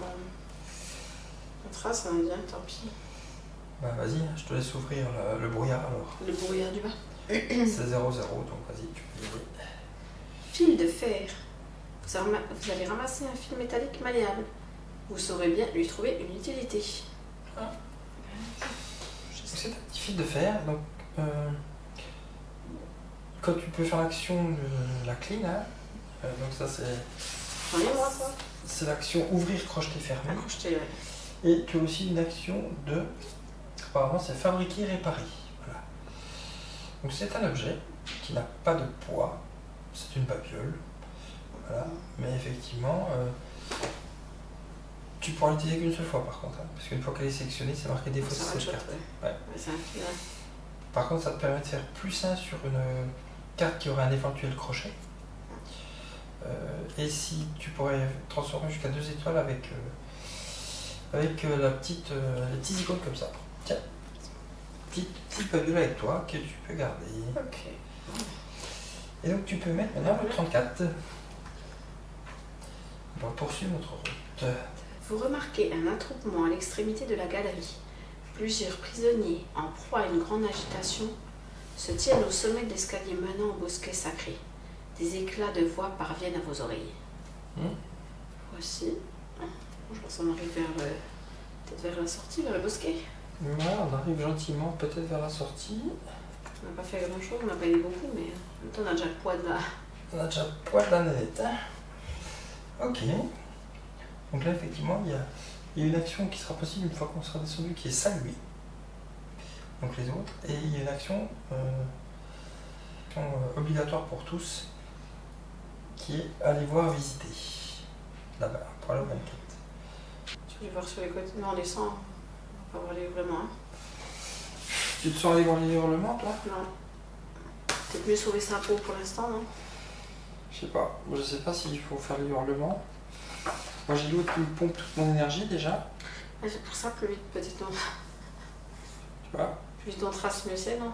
On trace un indien, tant pis. Bah vas-y, je te laisse ouvrir le brouillard alors. Le brouillard du bas. C'est 0-0, donc vas-y, tu peux y aller. Fil de fer. Vous avez ramassé un fil métallique malléable. Vous saurez bien lui trouver une utilité. Ah. C'est un petit fil de fer, donc quand tu peux faire l'action de la clean, hein, donc ça c'est... J'en ai moi, quoi. C'est l'action ouvrir, crocheter, fermer. Accrocheté, ouais. Et tu as aussi une action de... Apparemment c'est fabriquer, réparer. Voilà. Donc c'est un objet qui n'a pas de poids, c'est une babiole. Voilà. Mais effectivement, tu pourras l'utiliser qu'une seule fois par contre. Hein, parce qu'une fois qu'elle est sélectionnée, c'est marqué défaut C'est un cette shot, carte. ouais. Ouais. Ouais, c'est un fil, ouais. Par contre, ça te permet de faire +1 sur une carte qui aurait un éventuel crochet. Et si tu pourrais transformer jusqu'à 2 étoiles avec les petits icônes comme ça. Tiens, petite babiole avec toi que tu peux garder. Ok. Et donc tu peux mettre maintenant le 34. On va poursuivre notre route. Vous remarquez un attroupement à l'extrémité de la galerie. Plusieurs prisonniers, en proie à une grande agitation, se tiennent au sommet de l'escalier menant au bosquet sacré. Des éclats de voix parviennent à vos oreilles. Voici. Je pense qu'on arrive peut-être vers la sortie, vers le bosquet. Voilà, on arrive gentiment peut-être vers la sortie. On n'a pas fait grand-chose, on n'a pas aidé beaucoup, mais en même temps, on a déjà le poids de la... On a déjà le poids de la navette. Ok. Donc là, effectivement, il y a une action qui sera possible une fois qu'on sera descendu, qui est saluer. Donc les autres. Et il y a une action obligatoire pour tous, qui est aller voir visiter. Là-bas, pour aller au 24. Tu veux voir sur les côtés? Non, on descend. On va pas voir les hurlements. Hein. Tu te sens aller voir les hurlements, toi? Non. Peut-être mieux sauver sa peau pour l'instant, non? Je sais pas. Je sais pas s'il faut faire les hurlements. Moi, j'ai l'autre qui me pompe toute mon énergie déjà. Ah, c'est pour ça, plus vite, peut-être non. Tu vois? Plus vite on trace, mieux c'est, non?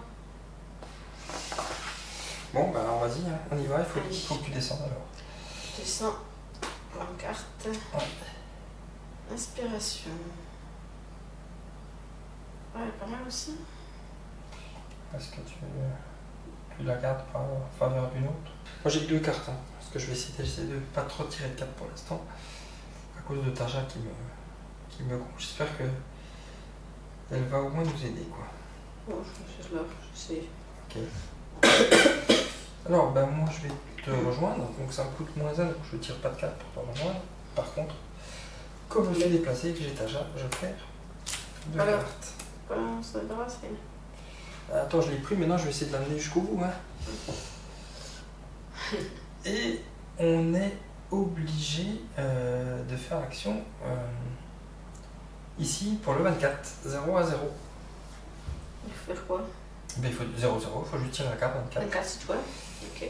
Bon, bah alors vas-y, hein. On y va. Il faut que tu descendes alors. Je descends pour une carte. Ouais. Inspiration. Ouais, pas mal aussi. Est-ce que tu la gardes par faveur d'une autre? Moi j'ai que 2 cartes, hein, parce que je vais essayer de pas trop tirer de carte pour l'instant, à cause de Taja qui me gonfle. J'espère que elle va au moins nous aider, quoi. Bon, je suis là, je sais. Ok. Alors, ben moi je vais te rejoindre, donc ça me coûte moins 1, donc je ne tire pas de carte pour te rejoindre. Par contre, comme je suis déplacé et que j'ai Taja, je perds 2 Alors. cartes. Bon, ça va, c'est... Attends, je l'ai pris, maintenant je vais essayer de l'amener jusqu'au bout. Hein. Et on est obligé de faire l'action ici pour le 24, 0 à 0. Il faut faire quoi? Ben, il faut 0-0, il faut juste tirer la carte 24. 24, c'est toi? Ok.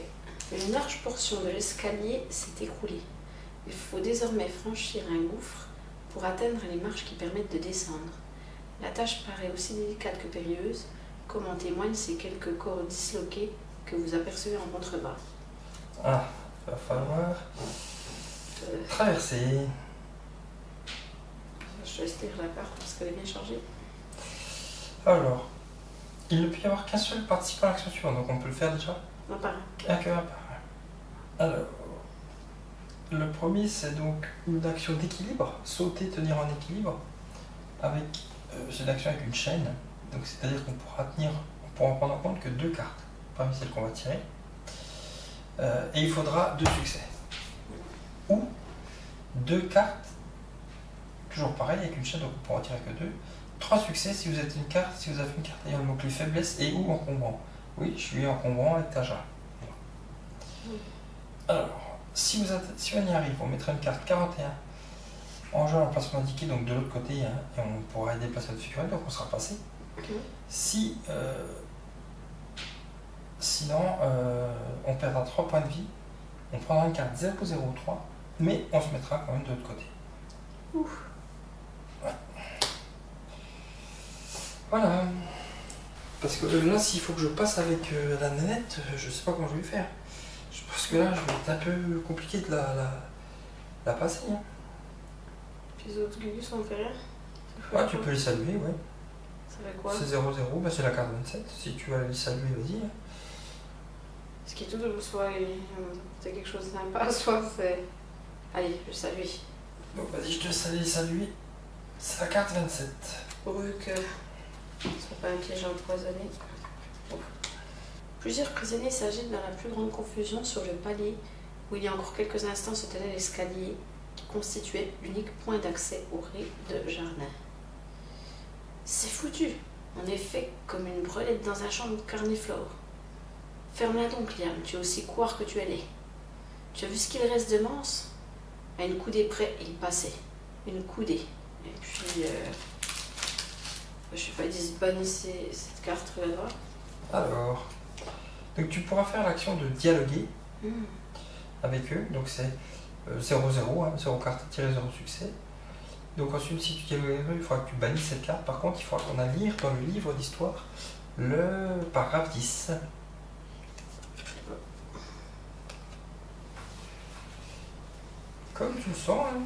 Une large portion de l'escalier s'est écroulée. Il faut désormais franchir un gouffre pour atteindre les marches qui permettent de descendre. La tâche paraît aussi délicate que périlleuse, comme en témoignent ces quelques corps disloqués que vous apercevez en contrebas. Ah, il va falloir traverser. Je te laisse lire la carte parce qu'elle est bien chargée. Alors, il ne peut y avoir qu'un seul participant à l'action suivante, donc on peut le faire déjà. Non, pas Un que un par un. Alors, le premier c'est donc une action d'équilibre, sauter, tenir en équilibre, avec c'est une action avec une chaîne, donc c'est-à-dire qu'on pourra prendre en compte que 2 cartes parmi celles qu'on va tirer, et il faudra 2 succès. Ou 2 cartes, toujours pareil avec une chaîne, donc on pourra tirer que 2. 3 succès si vous avez une carte ayant le mot-clé faiblesse et ou encombrant. Oui, je suis encombrant avec Taja. Alors, si on y arrive, on mettra une carte 41 en jeu à l'emplacement indiqué, donc de l'autre côté, hein, et on pourra y déplacer notre figurine, donc on sera passé. Si, sinon, on perdra 3 points de vie, on prendra une carte 003, mais on se mettra quand même de l'autre côté. Ouf. Ouais. Voilà. Parce que là, s'il faut que je passe avec la nénette, je sais pas comment je vais faire. Je pense que là, je vais être un peu compliqué de la passer. Hein. Puis les autres Gugus, on fait rien? Ouais, tu peux les saluer, ouais. Ça fait quoi? C'est 0-0, bah c'est la carte 27. Si tu vas les saluer, vas-y. Ce qui est tout, soit c'est quelque chose de sympa, soit c'est... Allez, je salue. Bon, vas-y, je te salue, saluer. C'est la carte 27. Pourvu que ce soit pas un piège empoisonné. Bon. Plusieurs prisonniers s'agitent dans la plus grande confusion sur le palier où il y a encore quelques instants se tenait l'escalier qui constituait l'unique point d'accès au rez-de-jardin. C'est foutu. En effet, comme une brelette dans un champ de carniflore. Ferme-la donc, Liam, tu es aussi couard que tu es laid. Tu as vu ce qu'il reste de Mance? À une coudée près, il passait. Une coudée. Et puis, je sais pas, ils disent bannissez cette carte, regarde. Alors, donc tu pourras faire l'action de dialoguer avec eux. Donc c'est 0-0, hein, 0 carte tirée 0 succès. Donc ensuite, si tu dialogues avec eux, il faudra que tu bannisses cette carte. Par contre, il faudra qu'on aille lire dans le livre d'histoire le paragraphe 10. Comme tu le sens, hein,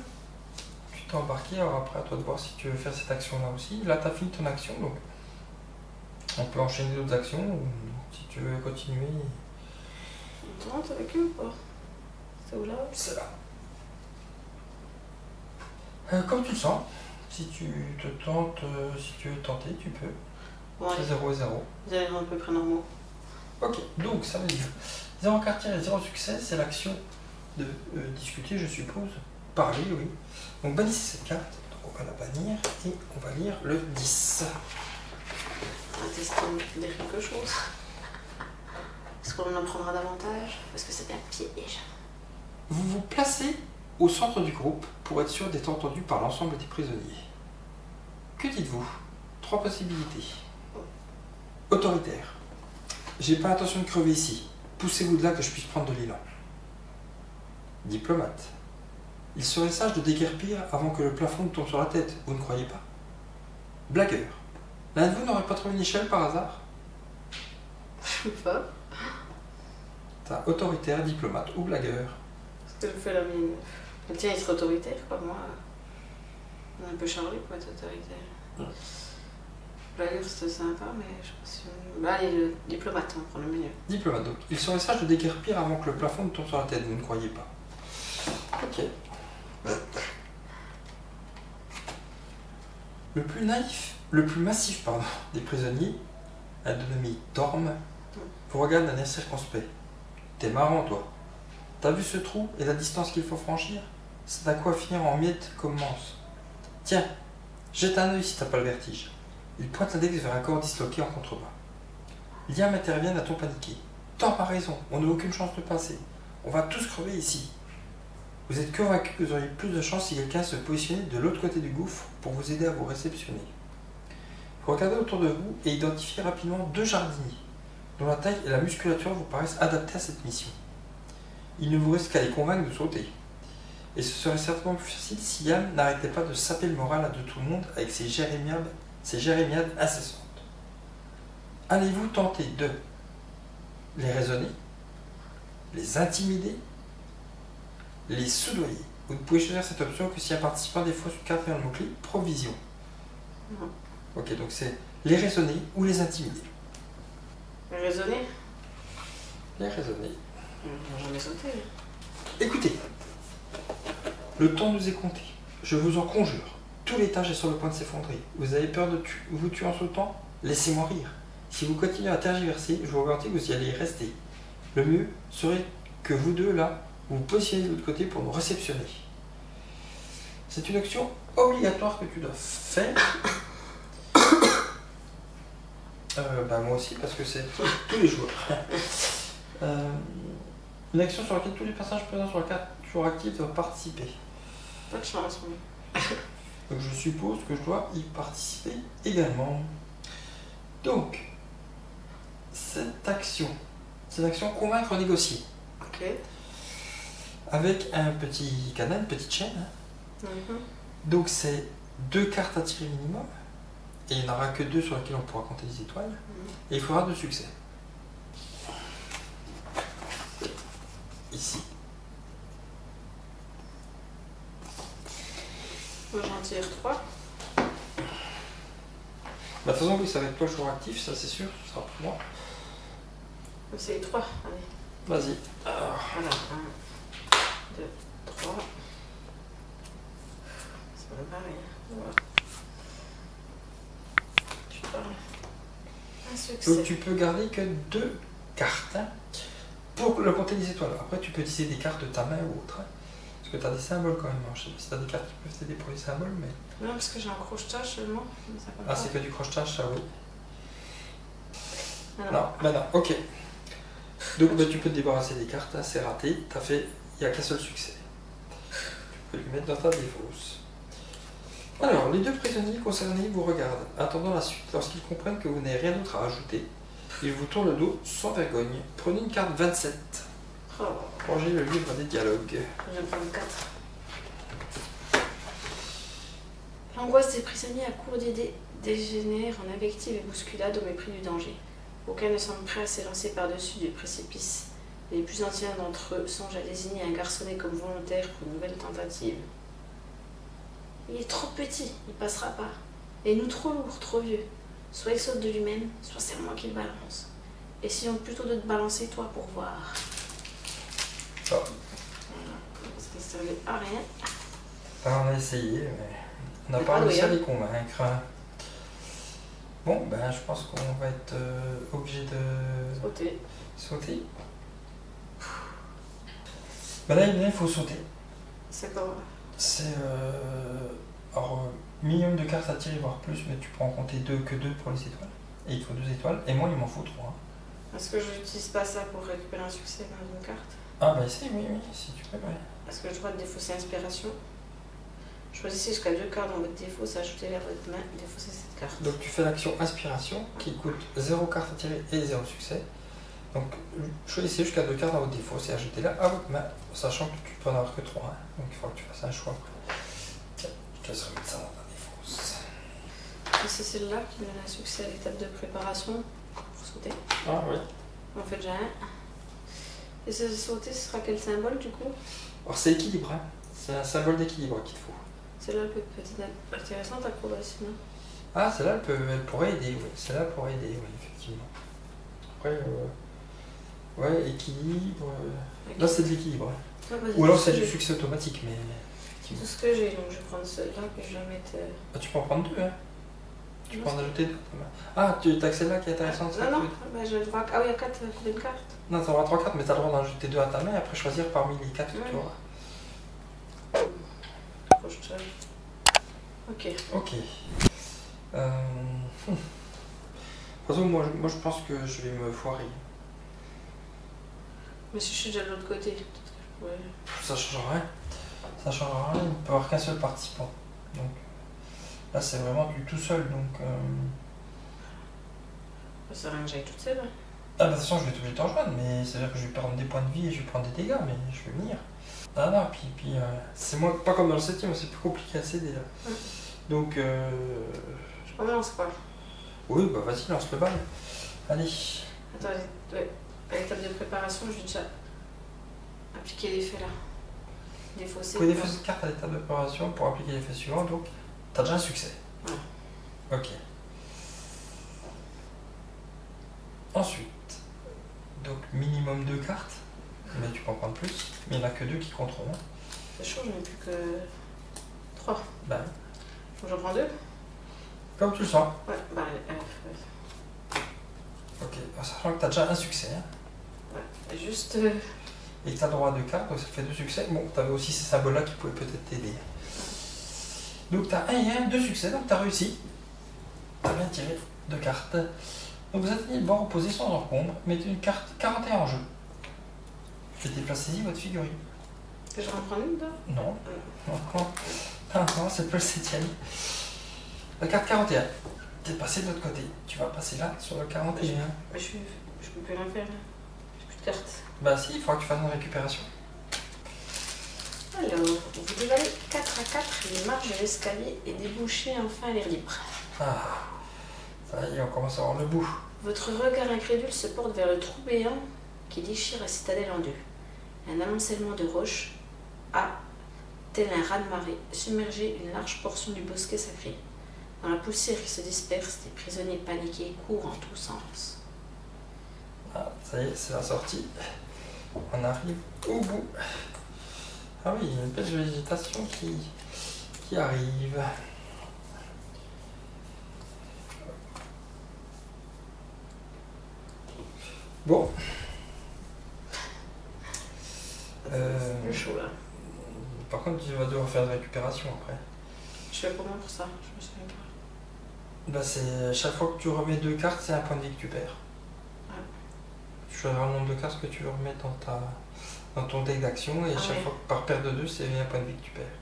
tu t'es embarqué, alors après à toi de voir si tu veux faire cette action-là aussi. Là, tu as fini ton action, donc on peut enchaîner d'autres actions, ou si tu veux continuer. On tente avec eux ou pas? C'est où là? C'est là. Comme tu le sens, si tu te tentes, si tu veux tenter, tu peux. Ouais. C'est 0 et 0. Vous allez à peu près normaux. Ok, donc ça veut dire 0 quartier et 0 succès, c'est l'action de discuter, je suppose. Parler, oui. Donc bannissez cette carte, donc on va la bannir et on va lire le 10. On va tester quelque chose. Est-ce qu'on en prendra davantage? Parce que c'est un piège. Vous vous placez au centre du groupe pour être sûr d'être entendu par l'ensemble des prisonniers. Que dites-vous? 3 possibilités. Autoritaire. J'ai pas l'intention de crever ici. Poussez-vous de là que je puisse prendre de l'élan. Diplomate. Il serait sage de déguerpir avant que le plafond ne tombe sur la tête, vous ne croyez pas? Blagueur. L'un de vous n'aurait pas trouvé une échelle par hasard? Je sais pas. T'as autoritaire, diplomate ou blagueur. Est-ce que je fais la mienne? Le tien, il serait autoritaire, quoi. Moi, on est un peu charlé pour être autoritaire. Blagueur, c'était sympa, mais je sais pas si... Bah, allez, le diplomate, on prend le mieux. Diplomate, donc. Il serait sage de déguerpir avant que le plafond ne tombe sur la tête, vous ne croyez pas? Ok. Le plus naïf, le plus massif, pardon, des prisonniers, un dénommé Torm, vous regarde d'un air circonspect. T'es marrant, toi. T'as vu ce trou et la distance qu'il faut franchir? C'est à quoi finir en miettes commence. Tiens, jette un œil si t'as pas le vertige. Il pointe l'index vers un corps disloqué en contrebas. Liam intervient à ton paniquer. Torm a raison, on n'a aucune chance de passer. On va tous crever ici. Vous êtes convaincu que vous auriez plus de chance si quelqu'un se positionnait de l'autre côté du gouffre pour vous aider à vous réceptionner. Vous regardez autour de vous et identifiez rapidement 2 jardiniers, dont la taille et la musculature vous paraissent adaptés à cette mission. Il ne vous reste qu'à les convaincre de sauter. Et ce serait certainement plus facile si Liam n'arrêtait pas de saper le moral de tout le monde avec ses jérémiades incessantes. Allez-vous tenter de les raisonner, les intimider, les soudoyer? Vous ne pouvez choisir cette option que si un participant défaut sur carte et un mot-clé provision. Non. Ok, donc c'est les raisonner ou les intimider. Raisonner? Les raisonner. On n'a jamais sauté. Écoutez, le temps nous est compté. Je vous en conjure. Tout l'étage est sur le point de s'effondrer. Vous avez peur de vous tuer en sautant? Laissez-moi rire. Si vous continuez à tergiverser, je vous garantis que vous y allez rester. Le mieux serait que vous deux, là, vous vous positionnez de l'autre côté pour nous réceptionner. C'est une action obligatoire que tu dois faire. Moi aussi, parce que c'est tous les jours. Une action sur laquelle tous les personnages présents sur la carte toujours active doivent participer. Pas de chance, oui. Donc je suppose que je dois y participer également. Donc, cette action, c'est l'action convaincre, négocier. Ok. Avec un petit cadenas, une petite chaîne. Donc c'est 2 cartes à tirer minimum. Et il n'y en aura que 2 sur lesquelles on pourra compter les étoiles. Et il faudra 2 succès. Ici. Moi j'en tire 3. De toute façon, oui, ça va être toi le joueur actif, ça c'est sûr, ce sera pour moi. C'est les 3, allez. Vas-y. Alors. Voilà, 1, 2, 3. C'est pas pareil. Voilà. Tu parles. Un succès. Donc tu peux garder que 2 cartes hein, pour le compter des étoiles. Après, tu peux utiliser des cartes de ta main ou autre. Hein, parce que tu as des symboles quand même. Hein. Je sais pas si tu as des cartes qui peuvent t'aider pour les symboles, mais. Non, parce que j'ai un crochetage seulement. Ça Ah, c'est que du crochetage, ça oui. Alors. Non, bah non, ok. Donc bah, tu peux te débarrasser des cartes, hein, c'est raté. T'as fait, il n'y a qu'un seul succès. Tu peux lui mettre dans ta défausse. Alors, les 2 prisonniers concernés vous regardent, attendant la suite. Lorsqu'ils comprennent que vous n'avez rien d'autre à ajouter, ils vous tournent le dos sans vergogne. Prenez une carte 27. Oh. Rangez le livre des dialogues. Je vais prendre 4. L'angoisse des prisonniers à court d'idées dégénère en invectives et bousculades au mépris du danger. Aucun ne semble prêt à s'élancer par-dessus du précipice. Les plus anciens d'entre eux songent à désigner un garçonnet comme volontaire pour une nouvelle tentative. Il est trop petit, il passera pas. Et nous trop lourds, trop vieux. Soit il saute de lui-même, soit c'est moi qui le balance. Essayons plutôt de te balancer toi pour voir. Ça ne servait à rien. On a essayé, mais on n'a Mais pas pas réussi à doué, les convaincre. Bon, ben je pense qu'on va être obligé de Sauter. sauter. Ben là, il faut sauter. C'est quoi? C'est alors, minimum de cartes à tirer, voire plus, mais tu peux en compter que deux pour les étoiles. Et il te faut 2 étoiles, et moi il m'en faut 3. Est-ce que je n'utilise pas ça pour récupérer un succès dans une carte? Ah bah essaye, oui, si tu peux, ouais. Est-ce que je dois défausser inspiration? Choisissez jusqu'à 2 cartes dans votre défaut, ajoutez-les à votre main, défaussez cette carte. Donc tu fais l'action inspiration qui coûte 0 carte à tirer et 0 succès. Donc choisissez jusqu'à 2 cartes dans votre défaut, c'est ajoutez-la à votre main, sachant que tu peux en avoir que 3. Hein. Donc il faut que tu fasses un choix après. Tiens, je te laisse remettre ça dans ta défausse. Et c'est celle-là qui me donne un succès à l'étape de préparation pour sauter. Ah oui. On fait déjà un. Et ce sauter, ce sera quel symbole du coup? Alors c'est équilibre, hein. C'est un symbole d'équilibre qu'il te faut. Celle-là peut être intéressante, acrobatie, non? Ah, celle-là, elle pourrait aider, oui. Celle-là pourrait aider, oui, effectivement. Après, ouais, équilibre. Là, c'est de l'équilibre. Hein. Ah, Ou alors c'est du succès automatique, mais. C'est tout ce que j'ai, donc je vais prendre celle-là que je vais mettre. Ah, tu peux en prendre 2, hein. Tu peux en ajouter 2. Ah, tu as que celle-là qui est intéressante. Non, non, bah, j'ai le droit. Ah oui, il y a 4, combien de cartes? Non, tu auras 3 cartes, mais tu as le droit d'en ajouter 2 à ta main et après choisir parmi les 4 que tu auras. Faut que je te... Ok. Ok. De toute façon, moi je pense que je vais me foirer. Mais si je suis déjà de l'autre côté, peut-être que je pourrais. Ça change rien. Ça change rien, il ne peut y avoir qu'un seul participant. Donc là, c'est vraiment du tout seul. Donc, Ça sert à rien que j'aille toute seule. Hein. ah, bah, de toute façon, je vais être obligé de t'en rejoindre, mais c'est-à-dire que je vais perdre des points de vie et je vais prendre des dégâts, mais je vais venir. Ah non, puis c'est pas comme dans le 7ème, c'est plus compliqué à céder là. Ouais. Donc, Je commence quoi? oui, bah vas-y, lance le bal. Allez. Attends, ouais. À l'étape de préparation, je vais déjà appliquer l'effet là. Défausser. Vous pouvez défausser cette carte à l'étape de préparation pour appliquer l'effet suivant, donc t'as déjà un succès. Ouais. Ok. Ensuite, donc minimum 2 cartes, mais tu peux en prendre plus, mais il n'y en a que 2 qui compteront. C'est chaud, je n'ai plus que 3. Bah, Faut que j'en prends 2? comme tu le sens. Ouais, bah Ok, en sachant que tu as déjà un succès. Hein, ouais. Juste. et que tu as le droit à 2 cartes, donc ça fait 2 succès. Bon, tu avais aussi ces symboles-là qui pouvaient peut-être t'aider. Donc tu as 1 et 1, 2 succès, donc tu as réussi. Tu as bien tiré 2 cartes. Donc vous atteignez le bord opposé sans encombre, mettez une carte 41 en jeu. Et déplacez-y votre figurine. Que je en prends une, là? Non, non, c'est pas le 7ème. La carte 41. T'es passé de l'autre côté. Tu vas passer là, sur le 41. Mais je peux plus rien faire. J'ai plus de cartes. Bah si, il faudra que tu fasses une récupération. Alors, vous dévalez 4 à 4 les marches de l'escalier et débouchez enfin à l'air libre. Ah, ça y est, on commence à voir le bout. Votre regard incrédule se porte vers le trou béant qui déchire la citadelle en deux. Un amoncellement de roches a, tel un raz-de-marée, submergé une large portion du bosquet sacré. Dans la poussière qui se disperse, des prisonniers paniqués courent en tous sens. Ah, ça y est, c'est la sortie. On arrive au bout. Ah oui, il y a une belle végétation qui arrive. Bon. C'est chaud là. Par contre, tu vas devoir faire de récupération après. Je fais comment pour ça? Je me souviens pas. Bah c'est chaque fois que tu remets 2 cartes, c'est un point de vie que tu perds. Ouais. Tu choisiras le nombre de cartes que tu veux remettre dans ton deck d'action et chaque fois par paire de 2, c'est un point de vie que tu perds.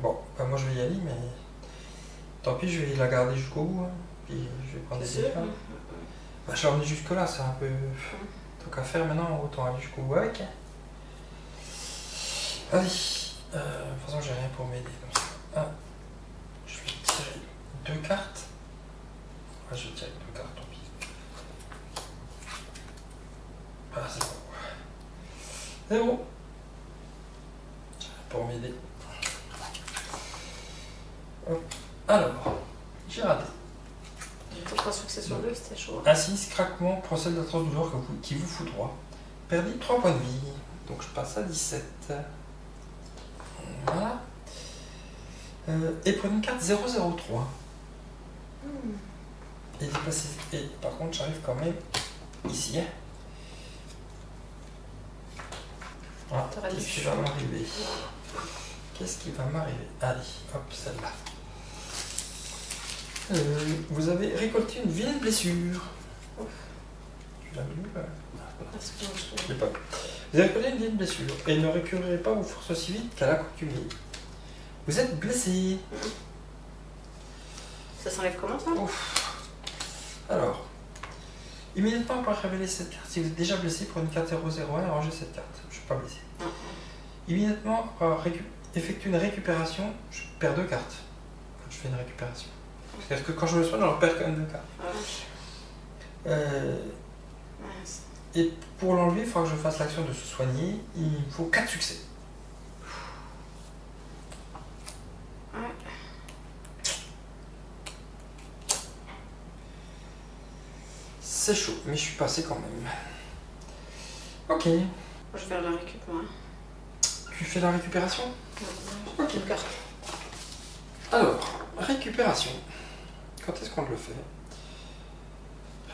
Bon, bah moi je vais y aller, mais tant pis, je vais la garder jusqu'au bout. Hein. Puis je vais prendre des dégâts. Bah, je l'ai emmené jusque là, c'est un peu. Tant qu'à faire maintenant, autant aller jusqu'au bout avec. Allez, de toute façon, j'ai rien pour m'aider. Je vais tirer 2 cartes. Ouais, je vais tirer 2 cartes, tant pis. Ah, c'est bon. C'est bon. Pour m'aider. Alors, j'ai raté. 3 succès sur 2, c'était chaud. Un sinistre craquement procède d'atroces douleurs qui vous foudroie. Perdez 3 points de vie. Donc je passe à 17. Voilà. Et prenez une carte 003. Et dépassez. Et par contre, j'arrive quand même ici. Ah, qu'est-ce qui va m'arriver? Qu'est-ce qui va m'arriver? Allez, hop, celle-là. Vous avez récolté une vilaine blessure. Tu l'as vu là? Je l'ai pas vu. Vous avez récolté une vilaine blessure et ne récupérez pas vos forces aussi vite qu'à l'accoutumée. Vous êtes blessé. Ça s'enlève comment ça? Ouf. Alors, immédiatement après révéler cette carte, si vous êtes déjà blessé, prenez une carte 001 et rangez cette carte. Je ne suis pas blessé. Immédiatement après effectuer une récupération, je perds 2 cartes quand je fais une récupération. C'est-à-dire que quand je me soigne, j'en perds quand même 2 cartes. Et pour l'enlever, il faudra que je fasse l'action de se soigner. Il me faut 4 succès. C'est chaud, mais je suis passé quand même. Ok. Je vais faire la récup, moi. Tu fais la récupération? Ok. Carte. Alors, récupération. Quand est-ce qu'on le fait?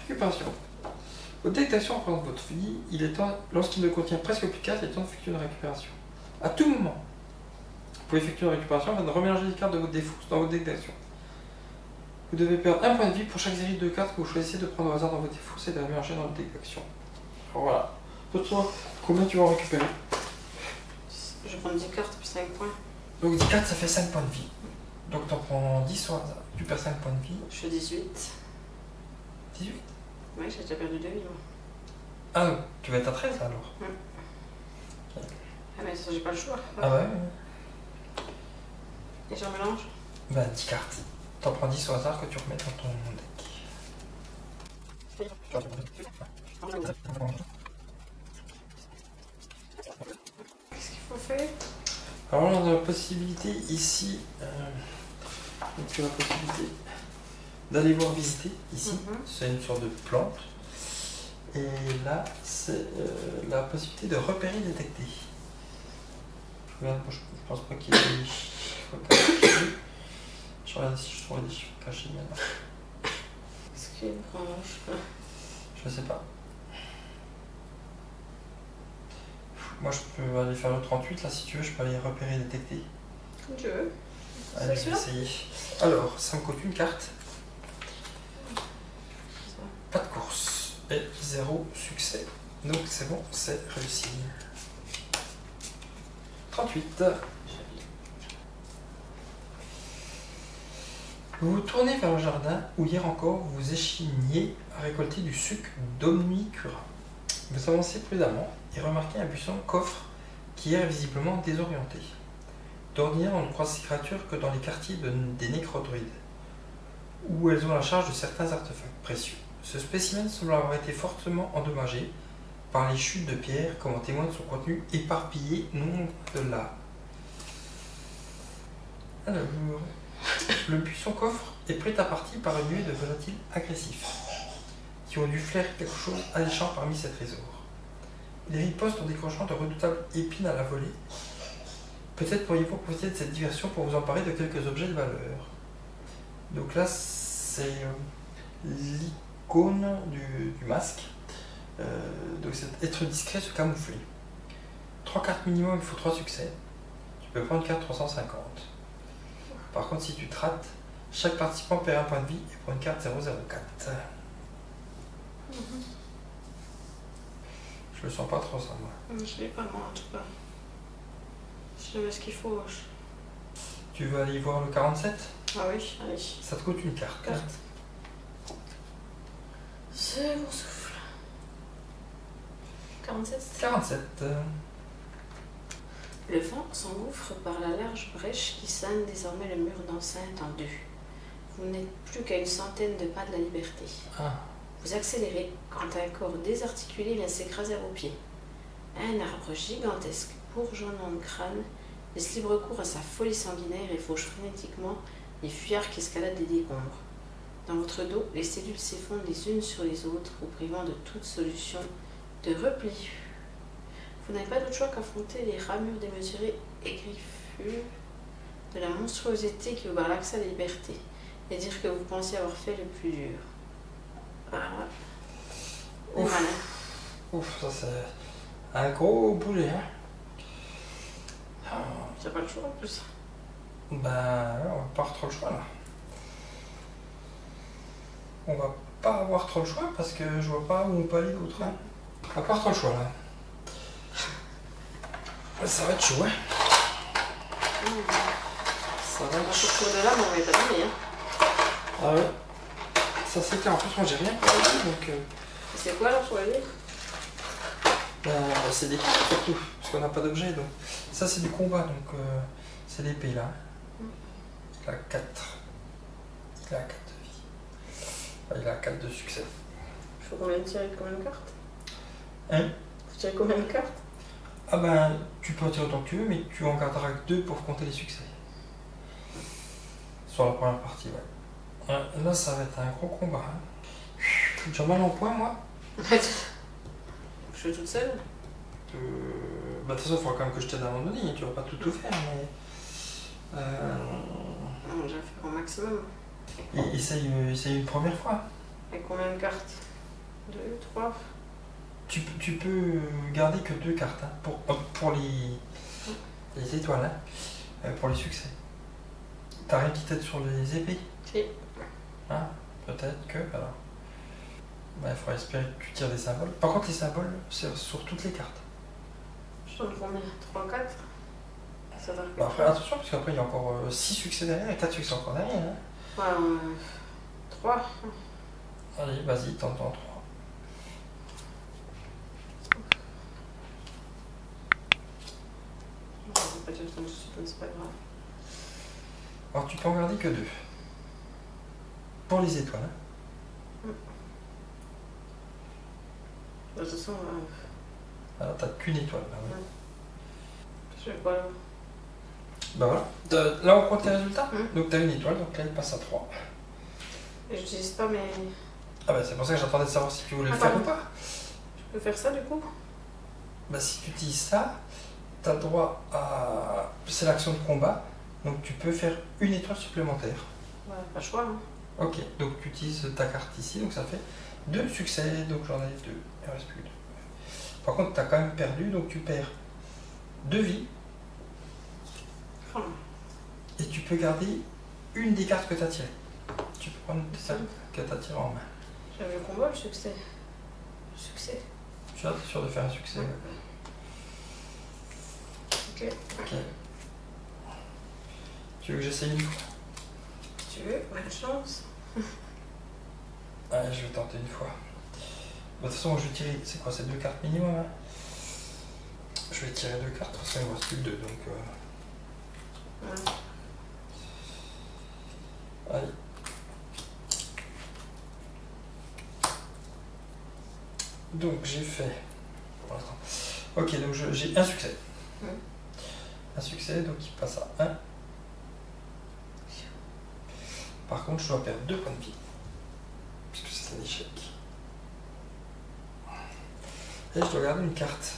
Récupération. Votre deck d'action représente votre vie. Il est temps, lorsqu'il ne contient presque plus de cartes, il est temps d'effectuer une récupération. À tout moment, vous pouvez effectuer une récupération afin de remélanger les cartes de votre défaut dans votre deck d'action. Vous devez perdre 1 point de vie pour chaque série de cartes que vous choisissez de prendre au hasard dans votre défaut, c'est de la mélanger dans le deck d'action. Alors voilà. Pour toi, combien tu vas en récupérer? Je vais prendre 10 cartes plus 5 points. Donc 10 cartes, ça fait 5 points de vie. Donc tu en prends 10 au hasard. Tu perds 5 points de vie. Je fais 18. 18? Oui, j'ai déjà perdu 2 vies. Ah non, tu vas être à 13 alors. Ah mais ça, j'ai pas le choix. Ah ouais. Et j'en mélange? Bah 10 cartes. T'en prends 10 au hasard que tu remets dans ton deck. Qu'est-ce qu'il faut faire? Alors là, on a la possibilité ici, donc tu as la possibilité d'aller voir visiter ici, c'est une sorte de plante. Et là, c'est la possibilité de repérer et détecter. Je pense pas qu'il y ait des chiffres cachés. Je regarde si je trouve des chiffres cachés maintenant. Est-ce qu'il y a une branche? Je sais pas. Moi je peux aller faire le 38 là si tu veux, je peux aller repérer et détecter. Comme tu veux. Allez, je vais essayer. Alors, ça me coûte une carte. Pas de course. Et 0 succès. Donc c'est bon, c'est réussi. 38. Vous vous tournez vers le jardin où hier encore vous échigniez à récolter du sucre d'Omnicura. Vous avancez prudemment et remarquez un buisson coffre qui est visiblement désorienté. D'ordinaire, on ne croise ces créatures que dans les quartiers des nécrodruides, où elles ont la charge de certains artefacts précieux. Ce spécimen semble avoir été fortement endommagé par les chutes de pierre, comme en témoigne son contenu éparpillé nombre de là. Alors, le buisson coffre est pris à partie par une nuée de volatiles agressifs, qui ont dû flairer quelque chose alléchant parmi ces trésors. Les ripostent en décrochant de redoutables épines à la volée. Peut-être pourriez-vous profiter de cette diversion pour vous emparer de quelques objets de valeur. Donc là, c'est l'icône du masque. Donc c'est être discret, se camoufler. 3 cartes minimum, il faut 3 succès. Tu peux prendre une carte 350. Par contre, si tu te rates, chaque participant perd 1 point de vie et prend une carte 004. Je le sens pas trop ça, moi. Je l'ai pas, moi, en tout cas. Je sais ce qu'il faut. Tu veux aller voir le 47? Ah oui, allez. Ça te coûte une carte. C'est mon souffle. 47. 47. Le vent s'engouffre par la large brèche qui scinde désormais le mur d'enceinte en deux. Vous n'êtes plus qu'à une centaine de pas de la liberté. Ah. Vous accélérez quand un corps désarticulé vient s'écraser à vos pieds. Un arbre gigantesque, bourgeonnant de crâne, laisse libre cours à sa folie sanguinaire et fauche frénétiquement les fuyards qui escaladent des décombres. Dans votre dos, les cellules s'effondrent les unes sur les autres, vous privant de toute solution de repli. Vous n'avez pas d'autre choix qu'affronter les ramures démesurées et griffues de la monstruosité qui vous barre l'accès à la liberté, et dire que vous pensiez avoir fait le plus dur. Voilà. Ouf. Voilà. Ouf, ça c'est un gros boulet, hein. J'ai pas le choix en plus. Ben, on va pas avoir trop le choix là. On va pas avoir trop le choix parce que je vois pas où on peut aller d'autre. Hein. On va pas avoir trop le choix là. Ça va être chaud, hein. Ça va On être va chaud. sortir de là, mais on va pas dormir. Hein. Ah ouais. Ça c'est clair. En plus, moi j'ai rien pour aller, donc. C'est quoi alors pour aller? C'est des cartes surtout, parce qu'on n'a pas d'objet. Donc. Ça c'est du combat, donc c'est l'épée là. Il a 4. Il a 4 de vie. Il a 4 de succès. Il faut combien tirer combien de cartes? Hein? Faut tirer combien de cartes? Ah ben, tu peux en tirer autant que tu veux, mais tu en garderas que 2 pour compter les succès. Sur la première partie, ouais. Là, ça va être un gros combat. Hein. J'ai mal en point, moi. Je suis toute seule. Bah, de toute façon, il faudra quand même que je t'aide à un moment donné. Tu vas pas tout faire, mais. On va faire au maximum. Essaye une première fois. Avec combien de cartes? 2, 3. Tu peux garder que 2 cartes hein, pour les étoiles, hein, pour les succès. T'as rien qui t'aide sur les épées? Si. Hein, peut-être que, alors. Bah, il faudra espérer que tu tires des symboles. Par contre, les symboles, c'est sur toutes les cartes. Je donne combien? 3, 4? Ça doit Bah, après, attention, parce qu'après, il y a encore 6 succès derrière et 4 succès encore derrière. Hein. Ouais, 3. Allez, vas-y, tente en 3. Je ne pas dire que je suis c'est pas grave. Alors, tu peux en garder que 2. Pour les étoiles. Hein. De toute façon, Alors, t'as qu'une étoile. Bah, ouais. je vais pas là. Bah voilà. Là, on compte les résultats. Hum. Donc, t'as une étoile, donc là, il passe à 3. Et j'utilise pas mes. Ah bah, c'est pour ça que j'attendais de savoir si tu voulais le Ah, faire pardon. ou pas. Je peux faire ça du coup? Bah, si tu utilises ça, tu as le droit à. C'est l'action de combat, donc tu peux faire une étoile supplémentaire. Ouais, pas le choix. Hein. Ok, donc tu utilises ta carte ici, donc ça fait 2 succès, donc j'en ai 2. Il ne reste plus que 2. Par contre, tu as quand même perdu, donc tu perds 2 vies Oh. et tu peux garder une des cartes que tu as tirées. Tu peux prendre celle que tu as tirée en main. J'avais le combat, le succès. Le succès. Tu es sûr de faire un succès. Ouais. Ouais. Ok. Ok. Tu veux que j'essaye une fois? Si tu veux, bonne chance. Allez, je vais tenter une fois. De toute façon, je vais tirer, c'est quoi, c'est 2 cartes minimum hein. Je vais tirer 2 cartes, parce qu'il ne me reste plus que 2, donc... Ouais. Allez. Donc, j'ai fait... Pour l'instant. Ok, donc j'ai un succès. Ouais. Un succès, donc il passe à 1. Par contre, je dois perdre 2 points de vie. Puisque c'est un échec. Et je dois garder une carte.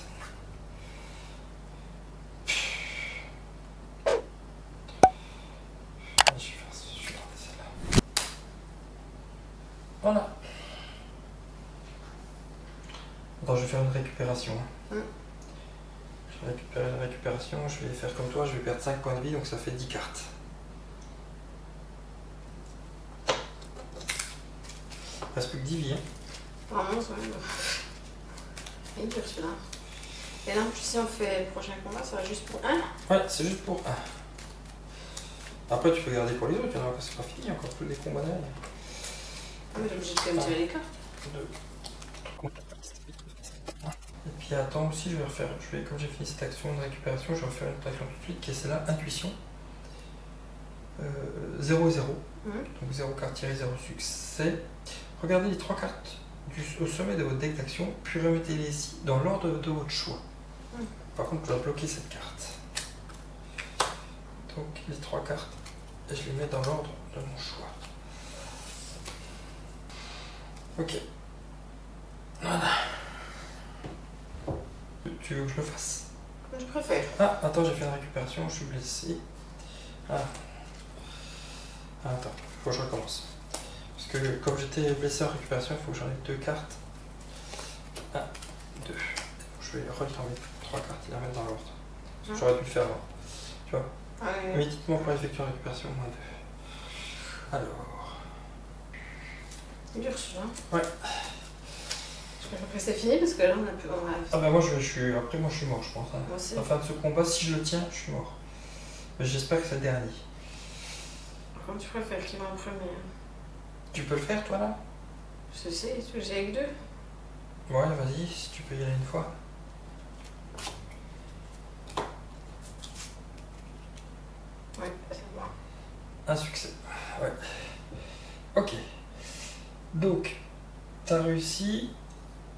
Allez, je vais garder celle-là. Voilà. Attends, je vais faire une récupération. Mm. Je vais récupérer la récupération. Je vais faire comme toi, je vais perdre 5 points de vie, donc ça fait 10 cartes. Il reste plus que 10 vies. Hein. Vraiment, ça va. Il est dur celui-là. Et là, si on fait le prochain combat, ça va juste pour 1. Ouais, c'est juste pour 1. Après, tu peux garder pour les autres, il y en a encore, c'est pas fini, encore plus des combats derrière. Ah, mais j'ai obligé de quand même tirer les cartes. 2. Et puis attends aussi, je vais refaire, comme j'ai fini cette action de récupération, je vais refaire une autre action tout de suite qui est celle-là, intuition. 0 et 0. Donc 0 carte tirée, 0 succès. Regardez les 3 cartes au sommet de votre deck d'action, puis remettez-les ici dans l'ordre de votre choix. Par contre, je dois bloquer cette carte. Donc les 3 cartes, et je les mets dans l'ordre de mon choix. Ok. Voilà. Tu veux que je le fasse? Je préfère. Ah, attends, j'ai fait une récupération, je suis blessé. Ah. Ah, attends, faut que je recommence. Parce que comme j'étais blessé en récupération, il faut que j'enlève 2 cartes. 1, 2. Je vais relire mes 3 cartes et les remettre dans l'ordre. J'aurais pu le faire avant. Tu vois? Immédiatement pour effectuer la récupération, moins 2. Alors. C'est dur celui-là. Ouais. Après c'est fini parce que là on a plus. Ah bah moi je suis. Après moi je suis mort je pense. Hein. Moi aussi. À la fin de ce combat, si je le tiens, je suis mort. Mais j'espère que c'est le dernier. Comme tu préfères qu'il va en premier. Tu peux le faire toi là? Je sais, j'ai avec 2. Ouais vas-y, si tu peux y aller une fois. Ouais, c'est bon. Un succès. Ouais. Ok. Donc, t'as réussi.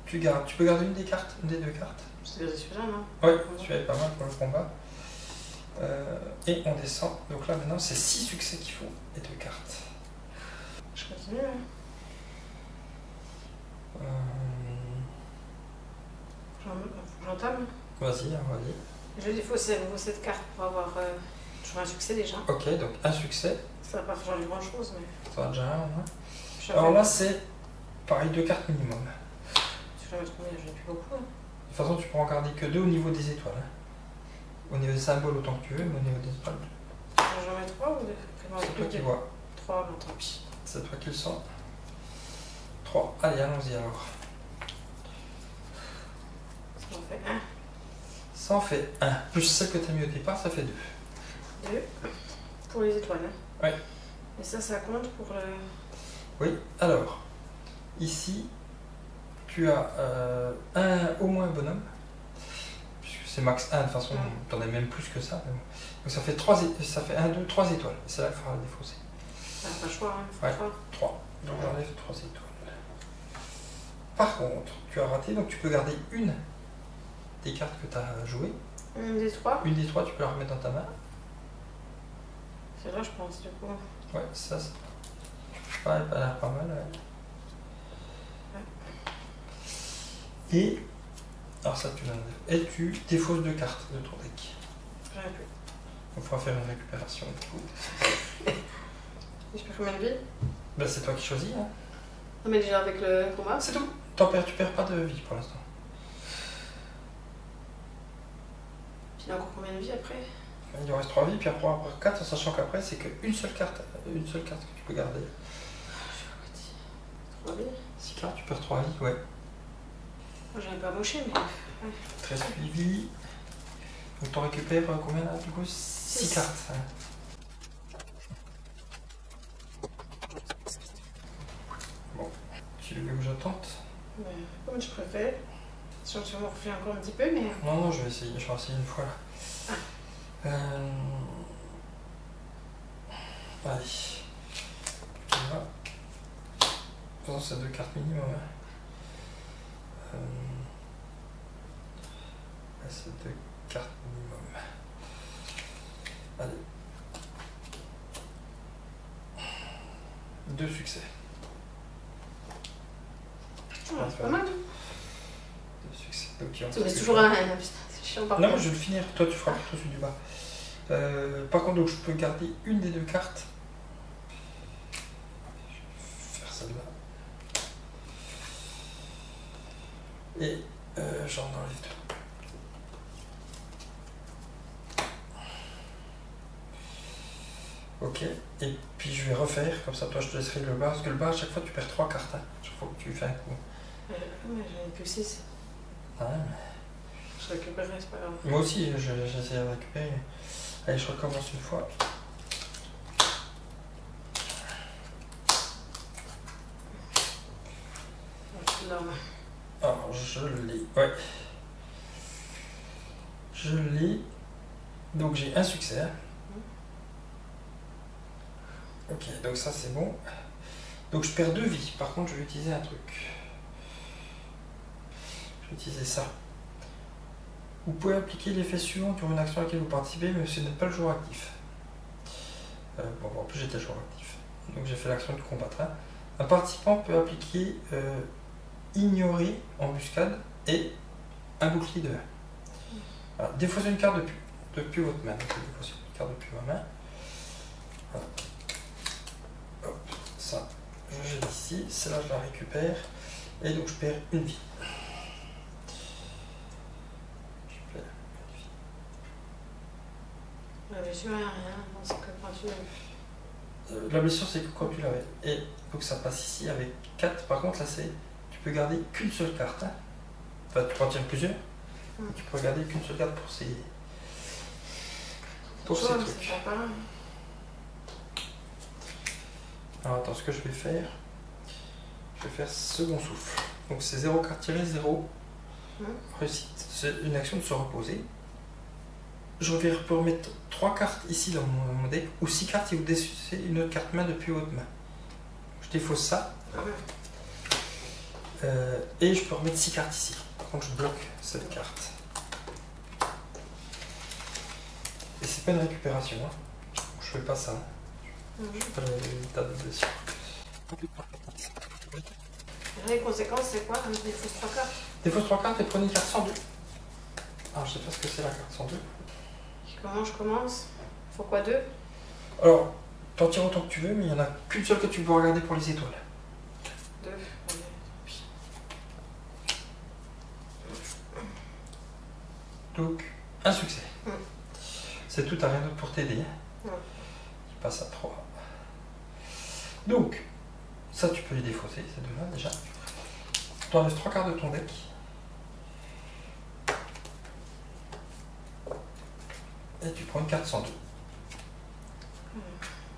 Tu gardes. Tu peux garder une des cartes, une des 2 cartes. Je t'ai gardé celui-là, non? Ouais, celui-là est pas mal pour le combat. Et on descend. Donc là maintenant c'est 6 succès qu'il faut et 2 cartes. Je continue, hein. J'entame. Vas-y, hein, vas-y. Je dis faut cette carte pour avoir toujours un succès déjà. Ok, donc un succès. Ça va pas changer grand chose, mais. Ça va déjà un, hein. Alors là c'est pareil, 2 cartes minimum. Si je vais mettre combien? J'en ai plus beaucoup. Hein. De toute façon tu peux en garder que 2 au niveau des étoiles. Hein. Au niveau des symboles autant que tu veux, mais au niveau des étoiles. J'en mets 3 ou 2? C'est toi qui vois. 3, bon tant pis. C'est toi qui le sens. 3. Allez, allons-y alors. Ça en fait 1. Ça en fait 1. Plus celle que tu as mis au départ, ça fait 2. 2 pour les étoiles. Hein. Ouais. Et ça compte pour le. Oui, alors, ici, tu as au moins un bonhomme. Puisque c'est max 1, de toute façon, tu en as même plus que ça. Mais bon. Donc ça fait 1, 2, 3 étoiles. C'est là qu'il faudra le défausser. Ah, pas le choix, hein. Ouais, 3. Donc j'enlève 3 étoiles. Par contre, tu as raté, donc tu peux garder une des cartes que tu as jouées. Une des 3? Une des 3, tu peux la remettre dans ta main. C'est là, je pense, du coup. Ouais, ça, c'est. Ouais, elle a l'air pas mal. Ouais. Et. Alors ça, tu l'as. Et tu défausses 2 cartes de ton deck. J'en ai plus. On pourra faire une récupération. Je perds combien de vie? Ben, c'est toi qui choisis. Hein. Non, mais déjà avec le combat? C'est tout. Tu perds pas de vie pour l'instant. Puis il y a encore combien de vie après? Il en reste 3 vies, puis après 4, sachant qu'après, c'est qu'une seule carte que tu peux garder. 3 vies? 6 cartes, tu perds 3 vies, ouais. Moi, j'avais pas moché, mais. Ouais. Très suivi. Donc, t'en récupères combien là, du coup? 6 cartes. Hein. Bon, tu veux que je tente? Comme je préfère. Je vais me refaire encore un petit peu, mais. Non, je vais essayer une fois là. Allez. On va. De toute façon, c'est 2 cartes minimum. Hein. C'est 2 cartes minimum. Allez. 2 succès. C'est pas mal. 2 succès. C'est toujours un. C'est chiant par Non, contre. je vais le finir. Toi, tu feras plutôt celui du bas. Par contre, donc, je peux garder une des 2 cartes. Je vais faire celle-là. Et j'en enlève 2. Ok, et puis je vais refaire, comme ça toi je te laisserai le bas, parce que le bas à chaque fois tu perds 3 cartes, hein, chaque fois que tu fais un coup. Mais j'en ai plus 6. Ah, Je récupérerai, c'est pas grave. moi aussi j'essaie de récupérer. Allez, je recommence une fois. Alors je l'ai, ouais. Je l'ai. Donc j'ai un succès. Hein. Ok, donc ça c'est bon. Donc je perds 2 vies. Par contre, je vais utiliser un truc. Je vais utiliser ça. Vous pouvez appliquer l'effet suivant sur une action à laquelle vous participez, mais ce n'est pas le joueur actif. Bon, en plus j'étais le joueur actif. Donc j'ai fait l'action de combattre. Hein. Un participant peut appliquer ignorer embuscade et un bouclier de 1. Voilà. Défausser une carte depuis votre main. Donc, défausser une carte depuis ma main. Voilà. Hop, ça, je jette ici. Celle-là, je la récupère. Et donc, je perds une vie. La blessure, rien. Non, c'est que quand tu la blessure, c'est que quand tu l'avais. Et donc, ça passe ici avec 4. Par contre, là, tu peux garder qu'une seule carte. Hein. Enfin, tu peux en tirer plusieurs. Tu peux garder qu'une seule carte pour ces trucs. Alors, attends, ce que je vais faire second souffle. Donc, c'est 0 carte tirée, 0 réussite. C'est une action de se reposer. Je peux remettre 3 cartes ici dans mon deck, ou 6 cartes si vous défaussez une autre carte main depuis votre main. Je défausse ça. Et je peux remettre 6 cartes ici. Par contre, je bloque cette carte. Et c'est pas une récupération. Hein. Je fais pas ça. Je fais pas l'état de blessure. Les conséquences, c'est quoi? Défausse 3 cartes. Défausse 3 cartes et prenez une carte 102. Alors, je sais pas ce que c'est la carte 102. Comment je commence? Faut quoi, 2? Alors, t'en tires autant que tu veux, mais il n'y en a qu'une seule que tu peux regarder pour les étoiles. 2. Donc, un succès. C'est tout, t'as rien d'autre pour t'aider. Tu passes à 3. Donc, ça tu peux les défausser, ces deux-là déjà. Tu enlèves 3 cartes de ton deck. Et tu prends une carte 102.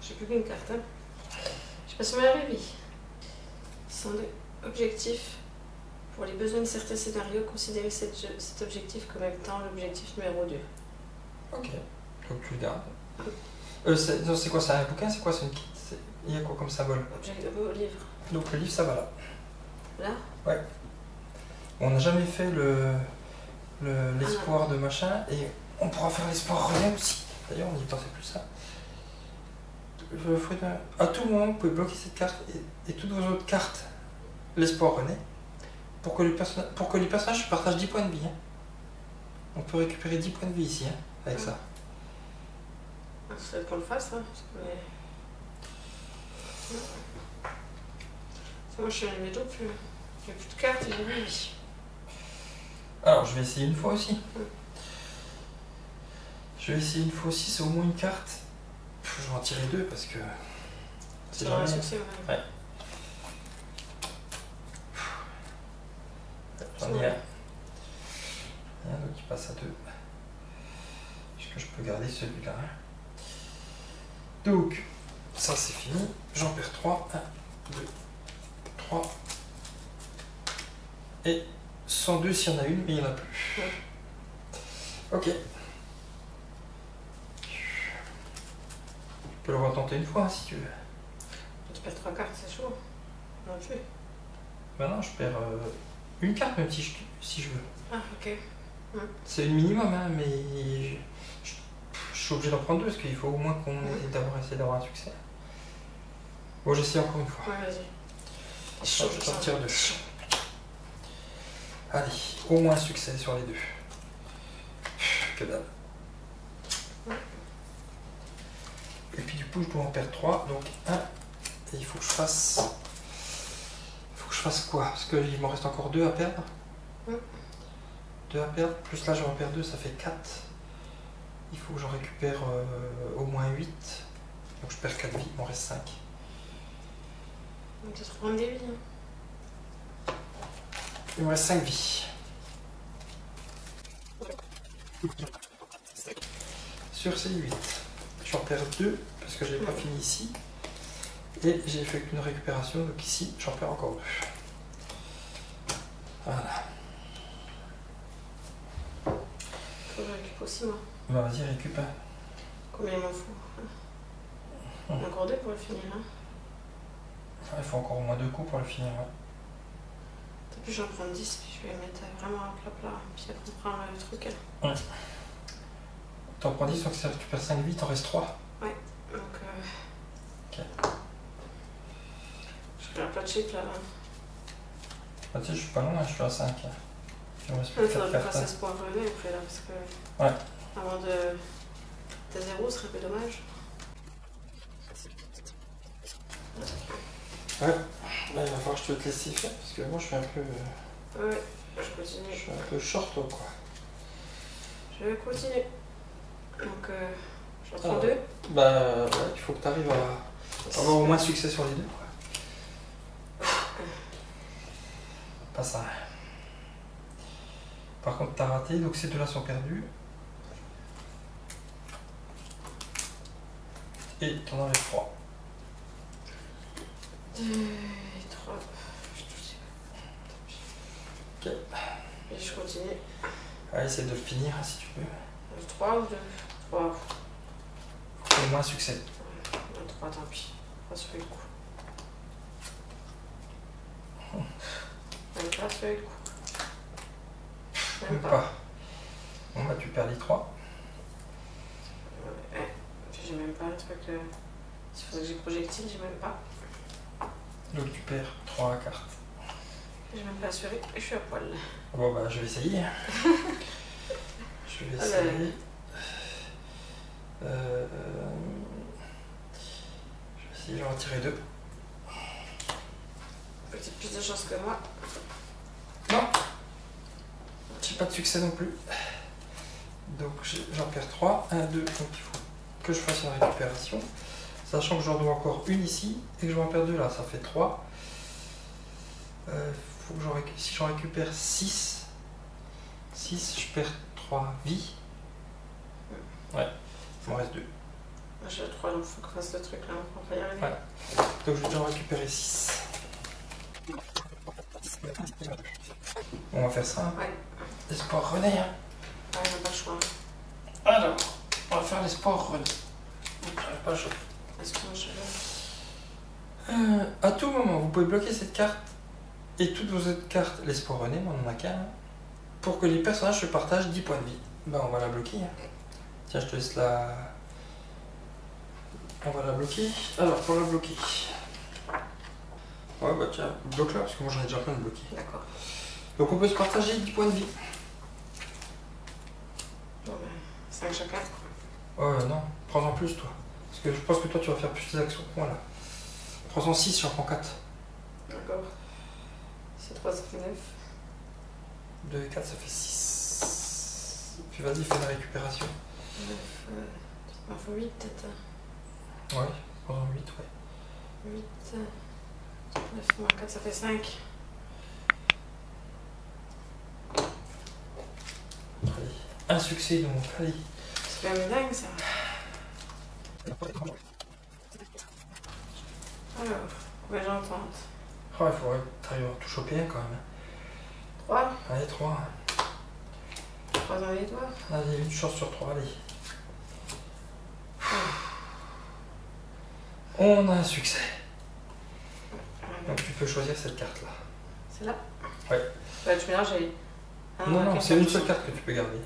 J'ai plus qu'une carte. Hein. Je passe ma vie. 102. Objectif. Pour les besoins de certains scénarios, considérez cet objectif comme étant l'objectif numéro 2. Ok. Donc tu le gardes. C'est quoi? C'est un bouquin? C'est quoi? C'est une kit? Il y a quoi comme symbole? Livre. Donc le livre, ça va là. Là? Ouais. On n'a jamais fait l'espoir de machin et on pourra faire l'espoir René aussi. D'ailleurs, on n'y pensait plus ça. À tout moment, vous pouvez bloquer cette carte et toutes vos autres cartes, l'espoir René, pour que les personnages partagent 10 points de vie. Hein. On peut récupérer 10 points de vie ici, hein, avec ça. Ça va qu'on le fasse, hein. Moi, je suis à la méthode, il n'y a plus de cartes et j'ai plus de vie. Alors, je vais essayer une fois aussi. C'est au moins une carte. Je vais en tirer 2 parce que... C'est jamais un succès, ouais. J'en ai un. Donc il passe à 2. Est-ce que je peux garder celui-là? Donc, ça c'est fini. J'en perds 3. 1, 2, 3. Et 102 s'il y en a une, mais il n'y en a plus. Ok. Tu peux le retenter une fois hein, si tu veux. Tu perds 3 cartes, c'est chaud. Non plus. Ben non, je perds une carte même si je veux. Ah, ok. C'est le minimum, hein, mais je suis obligé d'en prendre 2 parce qu'il faut au moins qu'on essaie d'avoir un succès. Bon, j'essaie encore une fois. Ouais, vas-y. Je t'en tire 2. Allez, au moins un succès sur les 2. Que dalle. Et puis du coup, je dois en perdre 3, donc 1. Et il faut que je fasse... quoi? Parce qu'il m'en reste encore 2 à perdre. 2 à perdre, plus là j'en perds 2, ça fait 4. Il faut que j'en récupère au moins 8. Donc je perds 4 vies, il m'en reste 5. Donc tu te reprends des vies. Hein. Il me reste 5 vies. Sur ces 8, j'en perds 2 parce que je n'ai pas fini ici. Et j'ai fait qu'une récupération, donc ici j'en perds encore 2. Voilà. Faut que je récupère aussi moi. Bah vas-y, récupère. Combien il m'en faut? Encore 2 pour le finir là. Il faut encore au moins 2 coups pour le finir. Ouais. Puis j'en prends 10, puis je vais mettre vraiment à plat, puis après on prend le truc. Ouais. T'en prends 10, donc si tu récupères 5 vies, t'en restes 3. Ouais, donc Ok. Je fais un plat de chip là. Ah, tu sais, je suis pas loin, je suis à 5. Il me reste Il plus que faudrait 4 que je cartes. fasse 16 points relevés après là, parce que. Ouais. Avant de. T'as 0, ce serait un peu dommage. Ouais. Là, il va falloir que je te laisse faire parce que moi je suis un peu. Ouais, je continue. Je suis un peu short quoi. Je vais continuer. Donc, je suis en 32. Bah, ouais, il faut que tu arrives à avoir au moins succès sur les deux. Quoi. Pas ça. Par contre, t'as raté, donc ces deux-là sont perdus. Et t'en enlèves 3. 2 et 3. Ok. Et je continue. Allez, essaie de le finir si tu peux. 3 ou 2 3. Faut au moins succès. 3, tant pis. 3 sur le coup. 24 sur le coup. Même pas. Bon, bah tu perds les 3. Ouais. J'ai même pas le truc. S'il faudrait que j'ai projectile, j'ai même pas. Donc tu perds 3 cartes. J'ai même pas assuré et je suis à poil. Bon, bah je vais essayer. Je vais essayer. Je vais essayer, je vais en tirer 2. Peut-être plus de chance que moi. Non, j'ai pas de succès non plus. Donc j'en perds 3. 1, 2, donc il faut que je fasse une récupération. Sachant que j'en dois encore une ici et que je vais en perdre 2 là, ça fait 3. Faut que si j'en récupère 6, je perds 3 vies. Ouais, il m'en reste 2. J'ai 3, donc il faut qu'on fasse le truc là, on va y arriver. Ouais. Donc je vais déjà en récupérer 6. On va faire ça. Ouais. L'espoir René. Hein. Ouais, on n'a pas le choix. Alors, on va faire l'espoir René. Donc j'arrive pas à choper. Est-ce que je À tout moment, vous pouvez bloquer cette carte et toutes vos autres cartes, l'espoir René, mais on en a qu'un, hein, pour que les personnages se partagent 10 points de vie. Bah on va la bloquer. Hein. Tiens, je te laisse la... On va la bloquer. Alors, pour la bloquer... Ouais, bah tiens, bloque-la, parce que moi j'en ai déjà plein de bloqués. D'accord. Donc on peut se partager 10 points de vie. Bon, ben, 5 chacun. Ouais, non, prends-en plus toi. Parce que je pense que toi tu vas faire plus d'actions que moi là. Prends-en 6, j'en prends 4. D'accord. C'est 3, ça fait 9. 2 et 4, ça fait 6. Puis vas-y, fais la récupération. 9, il faut 8 peut-être. Ouais, prends-en 8, ouais. 8, 9 moins 4, ça fait 5. Allez. Un succès donc, allez. C'est quand même dingue ça. Alors, combien j'en tente? Oh, il faudrait que tu arrives à tout choper un quand même. 3. Allez, 3. 3 dans les doigts. Allez, une chance sur 3, allez. On a un succès. Donc tu peux choisir cette carte-là. C'est là? Ouais. Bah, tu mélanges les... Ah, Non, non, ok, c'est une seule carte que tu peux garder.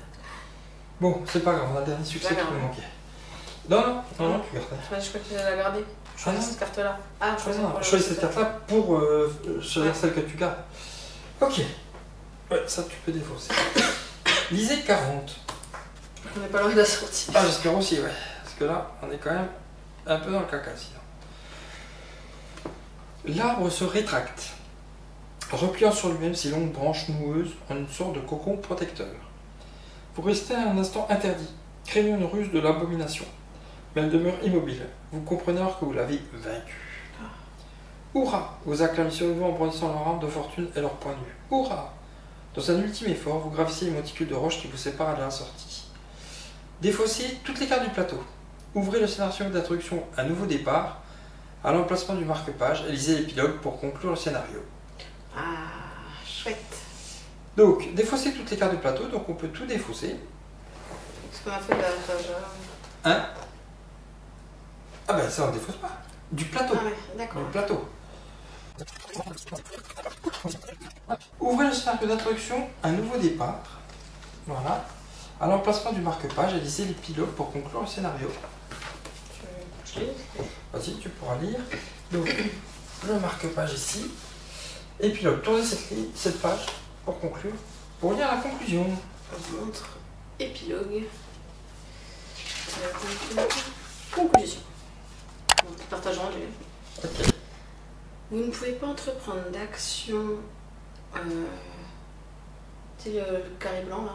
Bon, c'est pas grave, on a le dernier succès qui nous manquait. Non, non, non, non, tu gardes. Je crois que tu la garder. Je choisis cette carte-là. Ah, je choisis cette carte-là pour choisir celle que tu gardes. Ok. Ouais, ça tu peux défausser. Lisez 40. On n'est pas loin de la sortie. Ah, j'espère aussi, ouais. Parce que là, on est quand même un peu dans le caca, sinon. L'arbre se rétracte, repliant sur lui-même ses longues branches noueuses en une sorte de cocon protecteur. Vous restez un instant interdit, craignant une ruse de l'abomination. Mais elle demeure immobile. Vous comprenez alors que vous l'avez vaincue. Hourra! Vous acclamez sur vous en brandissant leur arme de fortune et leur poing nu. Hourra! Dans un ultime effort, vous gravissez les monticules de roches qui vous séparent de la sortie. Défaussez toutes les cartes du plateau. Ouvrez le scénario d'introduction à nouveau départ, à l'emplacement du marque-page, et lisez l'épilogue pour conclure le scénario. Ah, chouette. Donc, défaussez toutes les cartes du plateau, donc on peut tout défausser. Ce qu'on a fait de la page. Hein? Ah ben ça on défausse pas. Du plateau. Ah ouais, d'accord. Du plateau. Ouvrez le scénario d'introduction, un nouveau départ. Voilà. À l'emplacement du marque-page, et lisez l'épilogue pour conclure le scénario. Je lis. Vas-y, tu pourras lire. Donc, le marque-page ici. Et puis là, tournez cette page pour conclure, pour lire la conclusion. On vous montre épilogue. Conclusion. Bon, partage rendu. Ok. Vous ne pouvez pas entreprendre d'action. C'est le carré blanc là,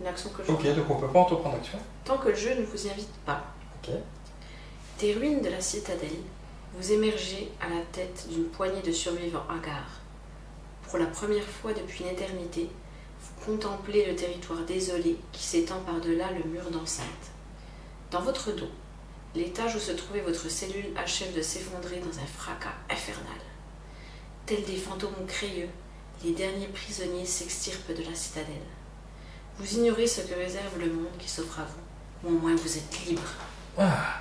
une action que je Ok, donc on peut pas entreprendre d'action. tant que le jeu ne vous invite pas. Ok. Des ruines de la citadelle, vous émergez à la tête d'une poignée de survivants hagards. Pour la première fois depuis une éternité, vous contemplez le territoire désolé qui s'étend par-delà le mur d'enceinte. Dans votre dos, l'étage où se trouvait votre cellule achève de s'effondrer dans un fracas infernal. Tels des fantômes crayeux, les derniers prisonniers s'extirpent de la citadelle. Vous ignorez ce que réserve le monde qui s'offre à vous, ou au moins vous êtes libre. Ah.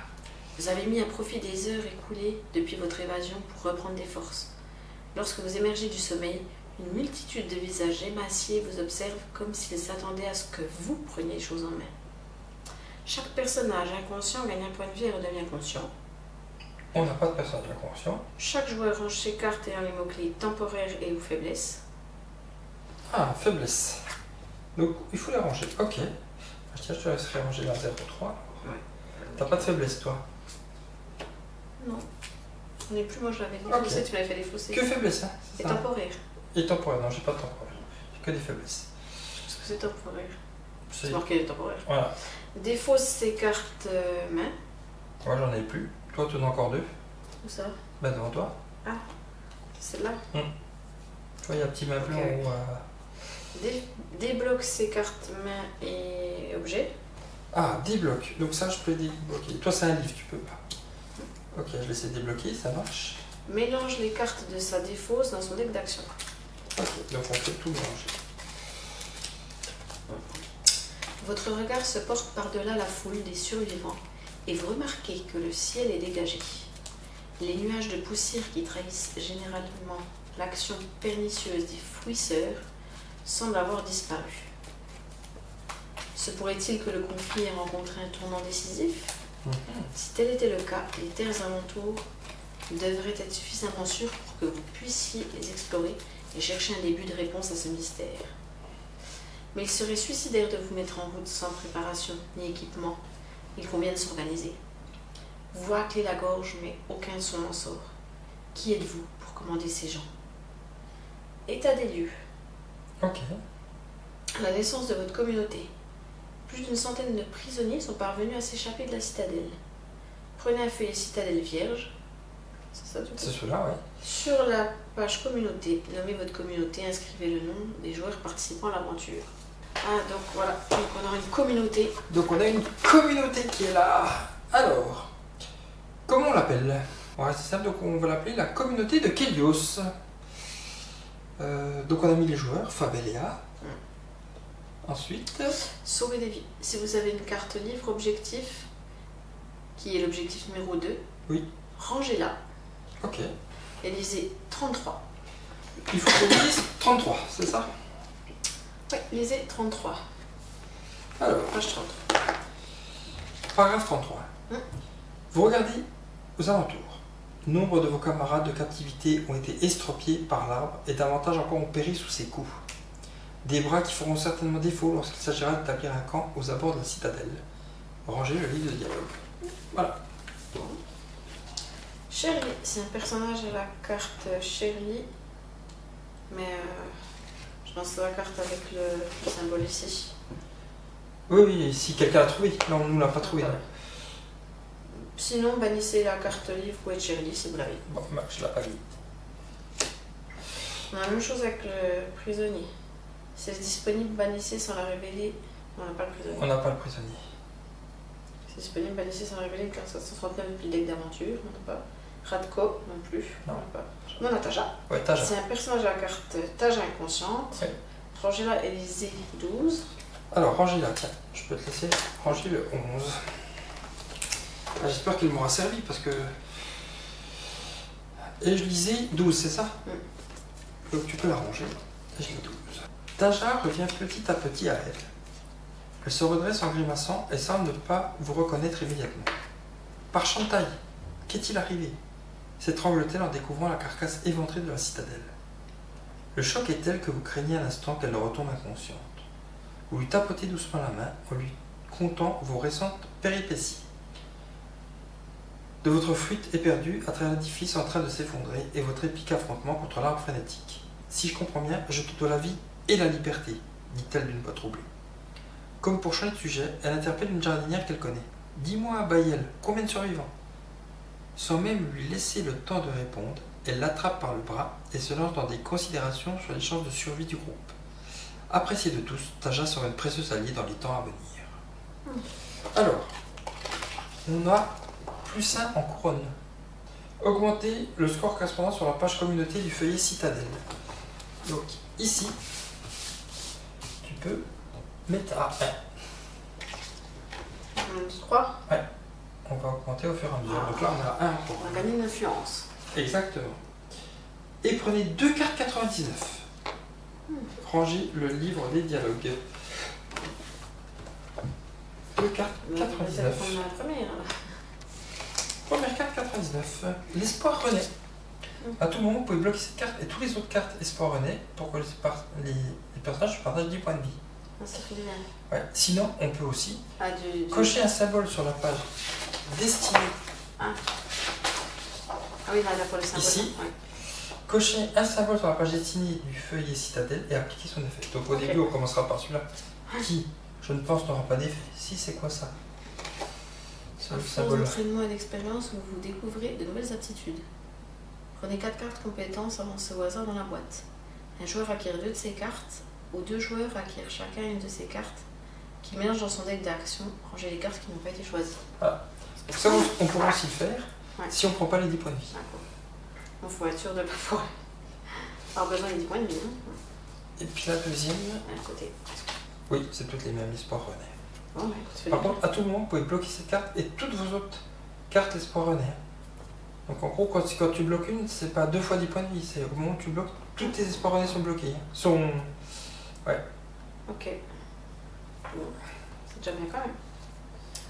Vous avez mis à profit des heures écoulées depuis votre évasion pour reprendre des forces. Lorsque vous émergez du sommeil, une multitude de visages émaciés vous observent comme s'ils s'attendaient à ce que vous preniez les choses en main. Chaque personnage inconscient gagne un point de vie et redevient conscient. On n'a pas de personnage inconscient. Chaque joueur range ses cartes ayant les mots-clés temporaire et ou faiblesse. Ah, faiblesse. Donc il faut les ranger. Ok. Tiens, je te laisserai ranger la 0,3. Ouais. T'as pas de faiblesse, toi? Non. On n'est plus, moi je l'avais dit. Ok. Je sais, tu m'avais fait défausser. Que faiblesse, hein? Et C'est ça. temporaire. Et temporaire, non, j'ai pas de temporaire. J'ai que des faiblesses. Parce que c'est temporaire. C'est- C'est marqué temporaire. Voilà. Défausse ses cartes main. Moi, j'en ai plus. Toi, tu en as encore 2. Où ça? Ben, devant toi. C'est celle-là. Tu vois, il y a un petit meuble Ok. en haut. Débloque ses cartes main et objets. Ah, débloque. Donc ça, je peux débloquer. Toi, c'est un livre, tu peux pas. Ok, je vais essayer de débloquer, ça marche. Mélange les cartes de sa défausse dans son deck d'action. Ok, donc on peut tout mélanger. Votre regard se porte par-delà la foule des survivants et vous remarquez que le ciel est dégagé. Les nuages de poussière qui trahissent généralement l'action pernicieuse des fouisseurs semblent avoir disparu. Se pourrait-il que le conflit ait rencontré un tournant décisif? Si tel était le cas, les terres alentours devraient être suffisamment sûres pour que vous puissiez les explorer et chercher un début de réponse à ce mystère. Mais il serait suicidaire de vous mettre en route sans préparation ni équipement. Il convient de s'organiser. Voix clé la gorge, mais aucun son n'en sort. Qui êtes-vous pour commander ces gens? État des lieux. Ok. La naissance de votre communauté. Plus d'une centaine de prisonniers sont parvenus à s'échapper de la citadelle. Prenez un feuillet citadelle vierge. C'est ça, du coup? C'est ceux-là, ouais. Sur la page communauté, nommez votre communauté, inscrivez le nom des joueurs participant à l'aventure. Ah, donc voilà, donc on aura une communauté. Donc on a une communauté qui est là. Alors, comment on l'appelle? Ouais, c'est simple, donc on va l'appeler la communauté de Kélios. Donc on a mis les joueurs, Fabelia. Ensuite, Sauver des vies. Si vous avez une carte livre objectif, qui est l'objectif numéro 2, oui, rangez-la ok. et lisez 33. Il faut qu'on lise 33, c'est ça? Oui, lisez 33. Alors, Page 33. paragraphe 33. Vous regardez aux alentours. Nombre de vos camarades de captivité ont été estropiés par l'arbre et davantage encore ont péri sous ses coups. Des bras qui feront certainement défaut lorsqu'il s'agira d'établir un camp aux abords de la citadelle. Rangez le livre de dialogue. Voilà. Shirley, c'est un personnage à la carte Shirley, mais je pense que c'est la carte avec le symbole ici. Oui, oui, si quelqu'un l'a trouvé. Là, on ne l'a pas trouvé. Ah, sinon, bannissez la carte livre ou Shirley si vous l'avez. Bon, bah, je ne l'ai pas mis. On a la même chose avec le prisonnier. Si c'est disponible, bannissez sans la révéler. On n'a pas le prisonnier. On n'a pas le prisonnier. C'est disponible, bannissez sans la révéler une carte 739 depuis le deck d'aventure. On n'a pas. Radko non plus. Non. On n'a pas. Non, on a Taja. Ouais, Taja. C'est un personnage à la carte Taja inconsciente. Ouais. Rangez-la Élysée 12. Alors, rangez là, tiens. Je peux te laisser ranger le 11. Ah, j'espère qu'il m'aura servi parce que. Et je lisais 12, c'est ça? Donc tu peux la ranger. Et je lis 12. Taja revient petit à petit à elle. Elle se redresse en grimaçant et semble ne pas vous reconnaître immédiatement. Par Chantaille, qu'est-il arrivé? s'étrangle-t-elle en découvrant la carcasse éventrée de la citadelle. Le choc est tel que vous craignez un instant qu'elle ne retombe inconsciente. Vous lui tapotez doucement la main en lui contant vos récentes péripéties. De votre fuite éperdue à travers l'édifice en train de s'effondrer et votre épique affrontement contre l'arbre frénétique. Si je comprends bien, je te dois la vie et la liberté, dit-elle d'une voix troublée. Comme pour changer de sujet, elle interpelle une jardinière qu'elle connaît. Dis-moi, Baïel, combien de survivants? Sans même lui laisser le temps de répondre, elle l'attrape par le bras et se lance dans des considérations sur les chances de survie du groupe. Appréciée de tous, Taja sera une précieuse alliée dans les temps à venir. Alors, on a +1 en couronne. Augmenter le score correspondant sur la page communauté du feuillet Citadelle. Donc, ici, tu peux mettre à 1. 3. Ouais. On va augmenter au fur et à mesure. Donc là, on a 1 en couronne. On va gagner une influence. Exactement. Et prenez 2 cartes 99. Rangez le livre des dialogues. 2 cartes 99. On a la première. Première carte 99. L'espoir renaît. À tout moment, vous pouvez bloquer cette carte et toutes les autres cartes espoir renaît pour que les personnages partagent 10 points de vie. Ça fait bien. Ouais. Sinon, on peut aussi cocher un symbole sur la page destinée. Ah oui, là, pour le symbole. Ici. Ouais. Cocher un symbole sur la page destinée du feuillet Citadelle et appliquer son effet. Donc au début, on commencera par celui-là. Qui, je ne pense, n'aura pas d'effet. Si, c'est quoi ça? Un fond d'entraînement et d'expérience où vous découvrez de nouvelles aptitudes. Prenez 4 cartes compétences avancées au hasard dans la boîte. Un joueur acquiert 2 de ces cartes, ou 2 joueurs acquièrent chacun une de ces cartes qui mélange dans son deck d'action. Rangez les cartes qui n'ont pas été choisies. Voilà. Ça, on pourra aussi le faire si on ne prend pas les 10 points de vie. Il faut être sûr de ne pas foirer. Alors besoin des 10 points de vie. Et puis la deuxième. À côté. Oui, c'est toutes les mêmes, l'espoir renaît. Bon, par contre, à tout moment, vous pouvez bloquer cette carte et toutes vos autres cartes l'espoir renaît. Donc en gros, quand tu bloques une, c'est pas 2 fois 10 points de vie, c'est au moment où tu bloques, tous tes espoirs renaît sont bloqués. Ouais. Ok. Bon. C'est déjà bien quand même.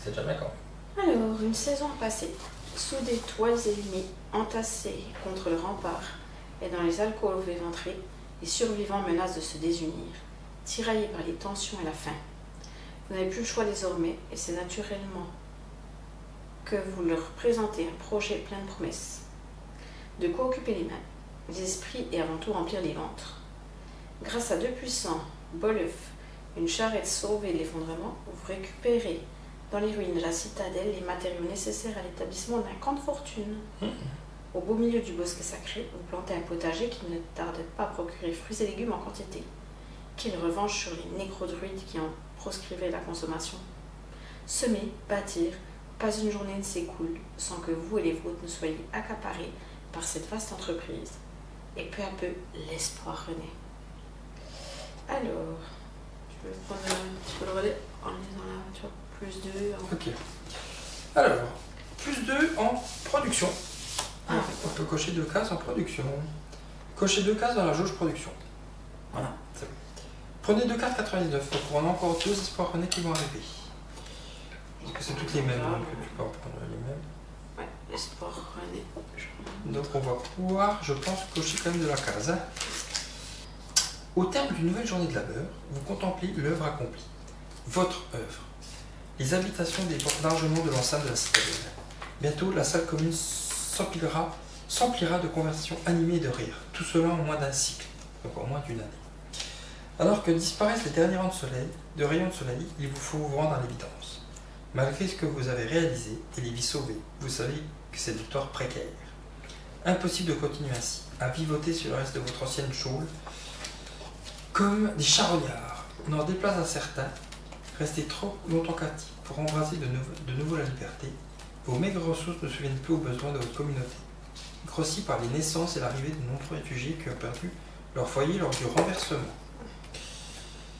C'est déjà bien quand même. Alors, une saison a passé. Sous des toiles élimées, entassées contre le rempart et dans les alcôves éventrées, les survivants menacent de se désunir, tiraillés par les tensions et la faim. Vous n'avez plus le choix désormais, et c'est naturellement que vous leur présentez un projet plein de promesses. De quoi occuper les mains, les esprits et avant tout remplir les ventres. Grâce à 2 puissants boleufs, une charrette sauvée de l'effondrement, vous récupérez dans les ruines de la citadelle les matériaux nécessaires à l'établissement d'un camp de fortune. Au beau milieu du bosquet sacré, vous plantez un potager qui ne tarde pas à procurer fruits et légumes en quantité. Quelle revanche sur les nécrodruides qui en proscrivaient la consommation. Semer, bâtir, pas une journée ne s'écoule sans que vous et les vôtres ne soyez accaparés par cette vaste entreprise. Et peu à peu, l'espoir renaît. Alors, tu veux prendre un petit peu le relais en lisant là, tu vois, +2 en... Ok. Alors, +2 en production. Ah. On peut cocher 2 cases en production. Cocher 2 cases dans la jauge production. Voilà, c'est bon. Prenez 2 cartes 99, donc on a encore 2 espoirs renés qui vont arriver. Parce que c'est toutes les mêmes, donc tu peux en prendre les mêmes. Ouais, l'espoir renaît. Donc on va pouvoir, je pense, cocher quand même de la case. Au terme d'une nouvelle journée de labeur, vous contemplez l'œuvre accomplie. Votre œuvre. Les habitations débordent largement de l'enceinte de la citadelle. Bientôt, la salle commune s'emplira de conversations animées et de rires. Tout cela en moins d'un cycle, donc en moins d'une année. Alors que disparaissent les derniers rayons de soleil, il vous faut vous rendre à l'évidence. Malgré ce que vous avez réalisé et les vies sauvées, vous savez que c'est une victoire précaire. Impossible de continuer ainsi, à vivoter sur le reste de votre ancienne chôle, comme des charognards. N'en déplace à certains, restez trop longtemps captifs pour embrasser de nouveau la liberté. Vos maigres ressources ne souviennent plus aux besoins de votre communauté, grossis par les naissances et l'arrivée de nombreux réfugiés qui ont perdu leur foyer lors du renversement.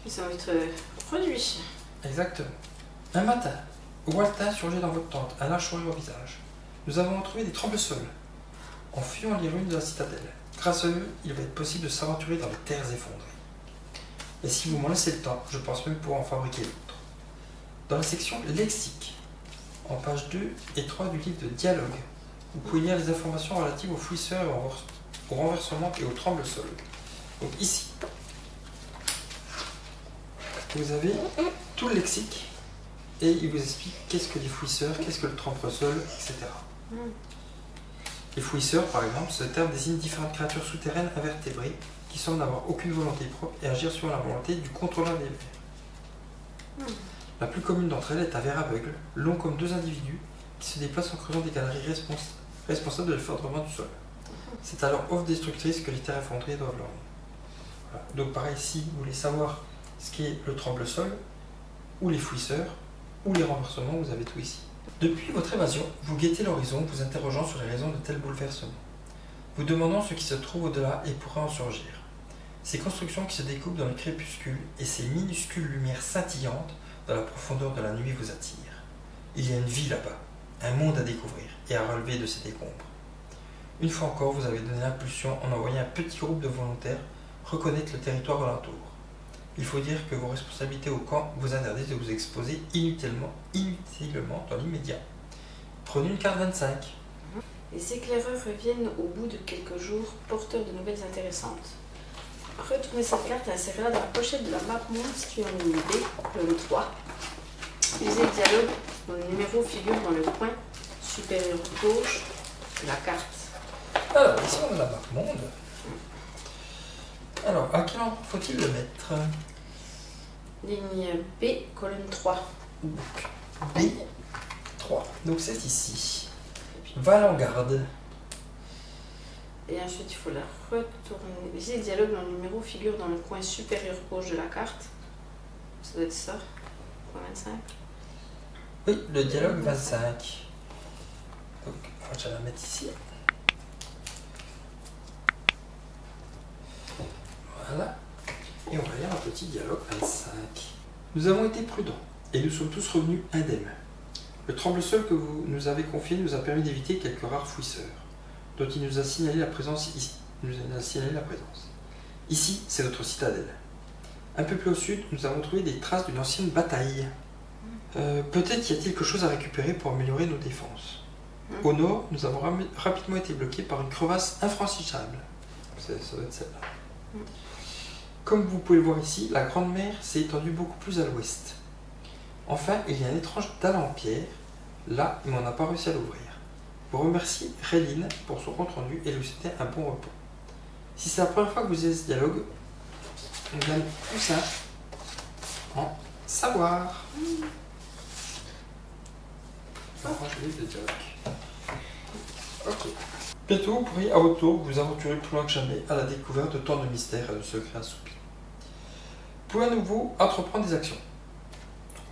Ils ont être produits. Exactement. Un matin, Walter surgit dans votre tente, un large sourire au visage. Nous avons trouvé des tremble-sols en fuyant les ruines de la citadelle. Grâce à eux, il va être possible de s'aventurer dans les terres effondrées. Et si vous m'en laissez le temps, je pense même pouvoir en fabriquer d'autres. Dans la section lexique, en page 2 et 3 du livre de dialogue, vous pouvez lire les informations relatives aux fouisseurs, au renversement et au tremble-sol. Donc ici, vous avez tout le lexique et il vous explique qu'est-ce que les fouisseurs, qu'est-ce que le tremble-sol, etc. Les fouisseurs, par exemple, ce terme désigne différentes créatures souterraines invertébrées qui semblent n'avoir aucune volonté propre et agir sur la volonté du contrôleur des vers. La plus commune d'entre elles est un ver aveugle, long comme deux individus, qui se déplacent en creusant des galeries responsables de l'effondrement du sol. C'est à leur offre destructrice que les terres effondrées doivent leur nom. Voilà. Donc pareil, si vous voulez savoir ce qu'est le tremble-sol, ou les fouisseurs, ou les renversements, vous avez tout ici. Depuis votre évasion, vous guettez l'horizon, vous interrogeant sur les raisons de tels bouleversements. Vous demandant ce qui se trouve au-delà et pourrait en surgir. Ces constructions qui se découpent dans le crépuscule et ces minuscules lumières scintillantes dans la profondeur de la nuit vous attirent. Il y a une vie là-bas, un monde à découvrir et à relever de ces décombres. Une fois encore, vous avez donné l'impulsion en envoyant un petit groupe de volontaires reconnaître le territoire alentour. Il faut dire que vos responsabilités au camp vous interdisent de vous exposer inutilement dans l'immédiat. Prenez une carte 25. Les éclaireurs reviennent au bout de quelques jours, porteurs de nouvelles intéressantes. Retournez cette carte et insérez-la dans la pochette de la map monde située en ligne B, colonne 3. Utilisez le dialogue dont le numéro figure dans le coin supérieur gauche de la carte. Alors, ici on a la map monde. Alors, à quel endroit faut-il le mettre? Ligne B, colonne 3. B3. Donc c'est ici. Val-en-Garde. Et ensuite, il faut la retourner. Ici, le dialogue dans le numéro figure dans le coin supérieur gauche de la carte. Ça doit être ça. Point 25. Oui, le dialogue 25. Donc, on va déjà la mettre ici. Voilà. Et on va lire un petit dialogue 25. Nous avons été prudents et nous sommes tous revenus indemnes. Le tremble-sol que vous nous avez confié nous a permis d'éviter quelques rares fouisseurs, dont il nous a signalé la présence ici. Ici, c'est notre citadelle. Un peu plus au sud, nous avons trouvé des traces d'une ancienne bataille. Peut-être y a-t-il quelque chose à récupérer pour améliorer nos défenses. Au nord, nous avons rapidement été bloqués par une crevasse infranchissable. Ça doit être celle-là. Comme vous pouvez le voir ici, la Grande Mer s'est étendue beaucoup plus à l'ouest. Enfin, il y a un étrange dalle en pierre, là, mais on n'a pas réussi à l'ouvrir. Vous remercie Réline pour son compte rendu et lui souhaitez un bon repos. Si c'est la première fois que vous avez ce dialogue, on gagne tout ça en savoir. Ok. Bientôt, vous pourrez à votre tour vous aventurer plus loin que jamais à la découverte de tant de mystères et de secrets assoupis. Vous pouvez à nouveau entreprendre des actions.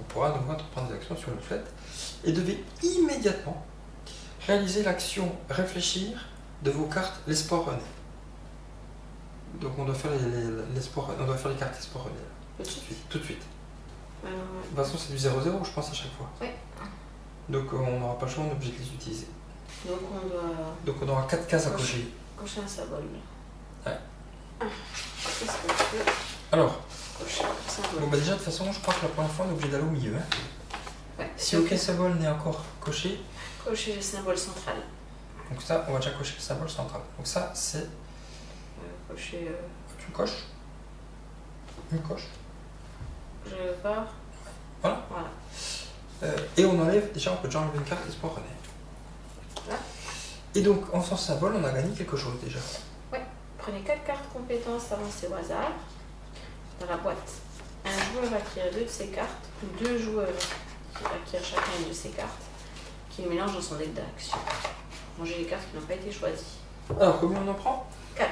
On pourra à nouveau entreprendre des actions si vous le faites. Et devez immédiatement réaliser l'action réfléchir de vos cartes l'espoir rené. Donc on doit faire on doit faire les cartes espoir rené. Tout de suite. De toute façon c'est du 0-0 je pense à chaque fois. Oui. Donc on n'aura pas le choix, on est obligé de les utiliser. Donc on aura 4 cases à cocher. Cocher un symbole. Ouais. Qu'est-ce qu'on peut Alors, cocher un symbole. bon, bah déjà de toute façon je crois que la première fois on est obligé d'aller au milieu. Hein. Ouais. Si aucun symbole n'est encore coché. Cocher le symbole central. Donc ça, on va déjà cocher le symbole central. Donc ça c'est... Cocher... Tu coches. Une coche. Je pars. Voilà. Et on enlève, déjà on peut déjà enlever une carte espoir rené. Là. Et donc en faisant ce symbole on a gagné quelque chose déjà. Ouais. Prenez 4 cartes compétences avancées au hasard. Dans la boîte, un joueur acquiert 2 de ses cartes, ou 2 joueurs qui acquièrent chacun une de ses cartes, qu'il mélange dans son deck d'action. Rangez les cartes qui n'ont pas été choisies. Alors combien on en prend? 4.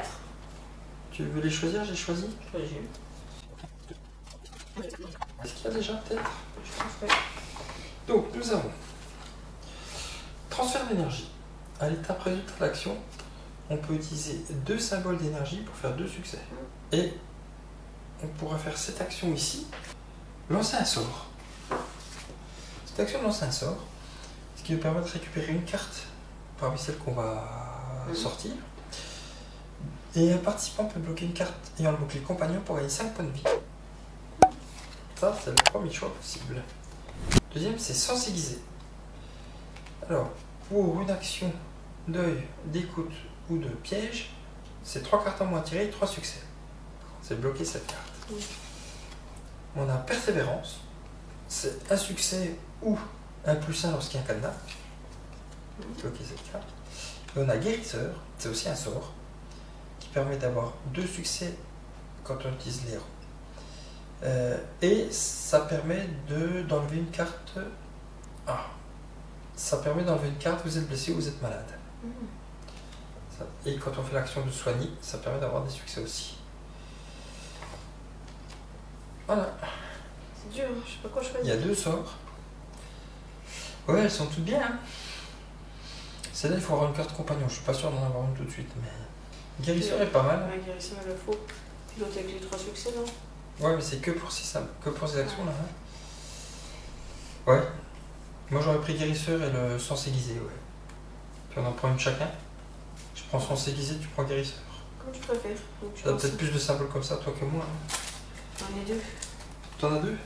Tu veux les choisir? J'ai choisi. Choisis. Est-ce qu'il y a déjà peut-être? Je pense que... Donc nous avons transfert d'énergie. À l'étape résultat de l'action, on peut utiliser 2 symboles d'énergie pour faire 2 succès. Et on pourra faire cette action ici, lancer un sort. Cette action de lancer un sort, ce qui nous permet de récupérer une carte parmi celles qu'on va sortir. Et un participant peut bloquer une carte ayant le bouclier compagnon pour gagner 5 points de vie. Ça, c'est le premier choix possible. Deuxième, c'est sensibiliser. Alors, pour une action d'œil, d'écoute ou de piège, c'est 3 cartes en moins tirées, 3 succès. C'est bloqué cette carte. Oui. On a persévérance, c'est un succès ou un +1 lorsqu'il y a un cadenas. Bloqué cette carte. Et on a guérisseur, c'est aussi un sort qui permet d'avoir 2 succès quand on utilise les héros. Et ça permet d'enlever une carte. Ah, ça permet d'enlever une carte, vous êtes blessé ou vous êtes malade. Et quand on fait l'action de soigner, ça permet d'avoir des succès aussi. Voilà. C'est dur, je sais pas quoi choisir. Il y a 2 sorts. Ouais, elles sont toutes bien. Hein. Celle-là, il faut avoir une carte compagnon. Je suis pas sûr d'en avoir une tout de suite. Mais guérisseur est pas mal. Ouais, guérisseur, il le faut. L'autre avec les 3 succès, non? Ouais, mais c'est que pour ces actions là. Hein. Ouais. Moi j'aurais pris guérisseur et le sens aiguisé, ouais. Puis on en prend une chacun. Je prends sens aiguisé, tu prends guérisseur. Comme tu préfères. Tu as peut-être plus de symboles comme ça, toi que moi. Hein. J'en ai 2. T'en as 2? Ouais.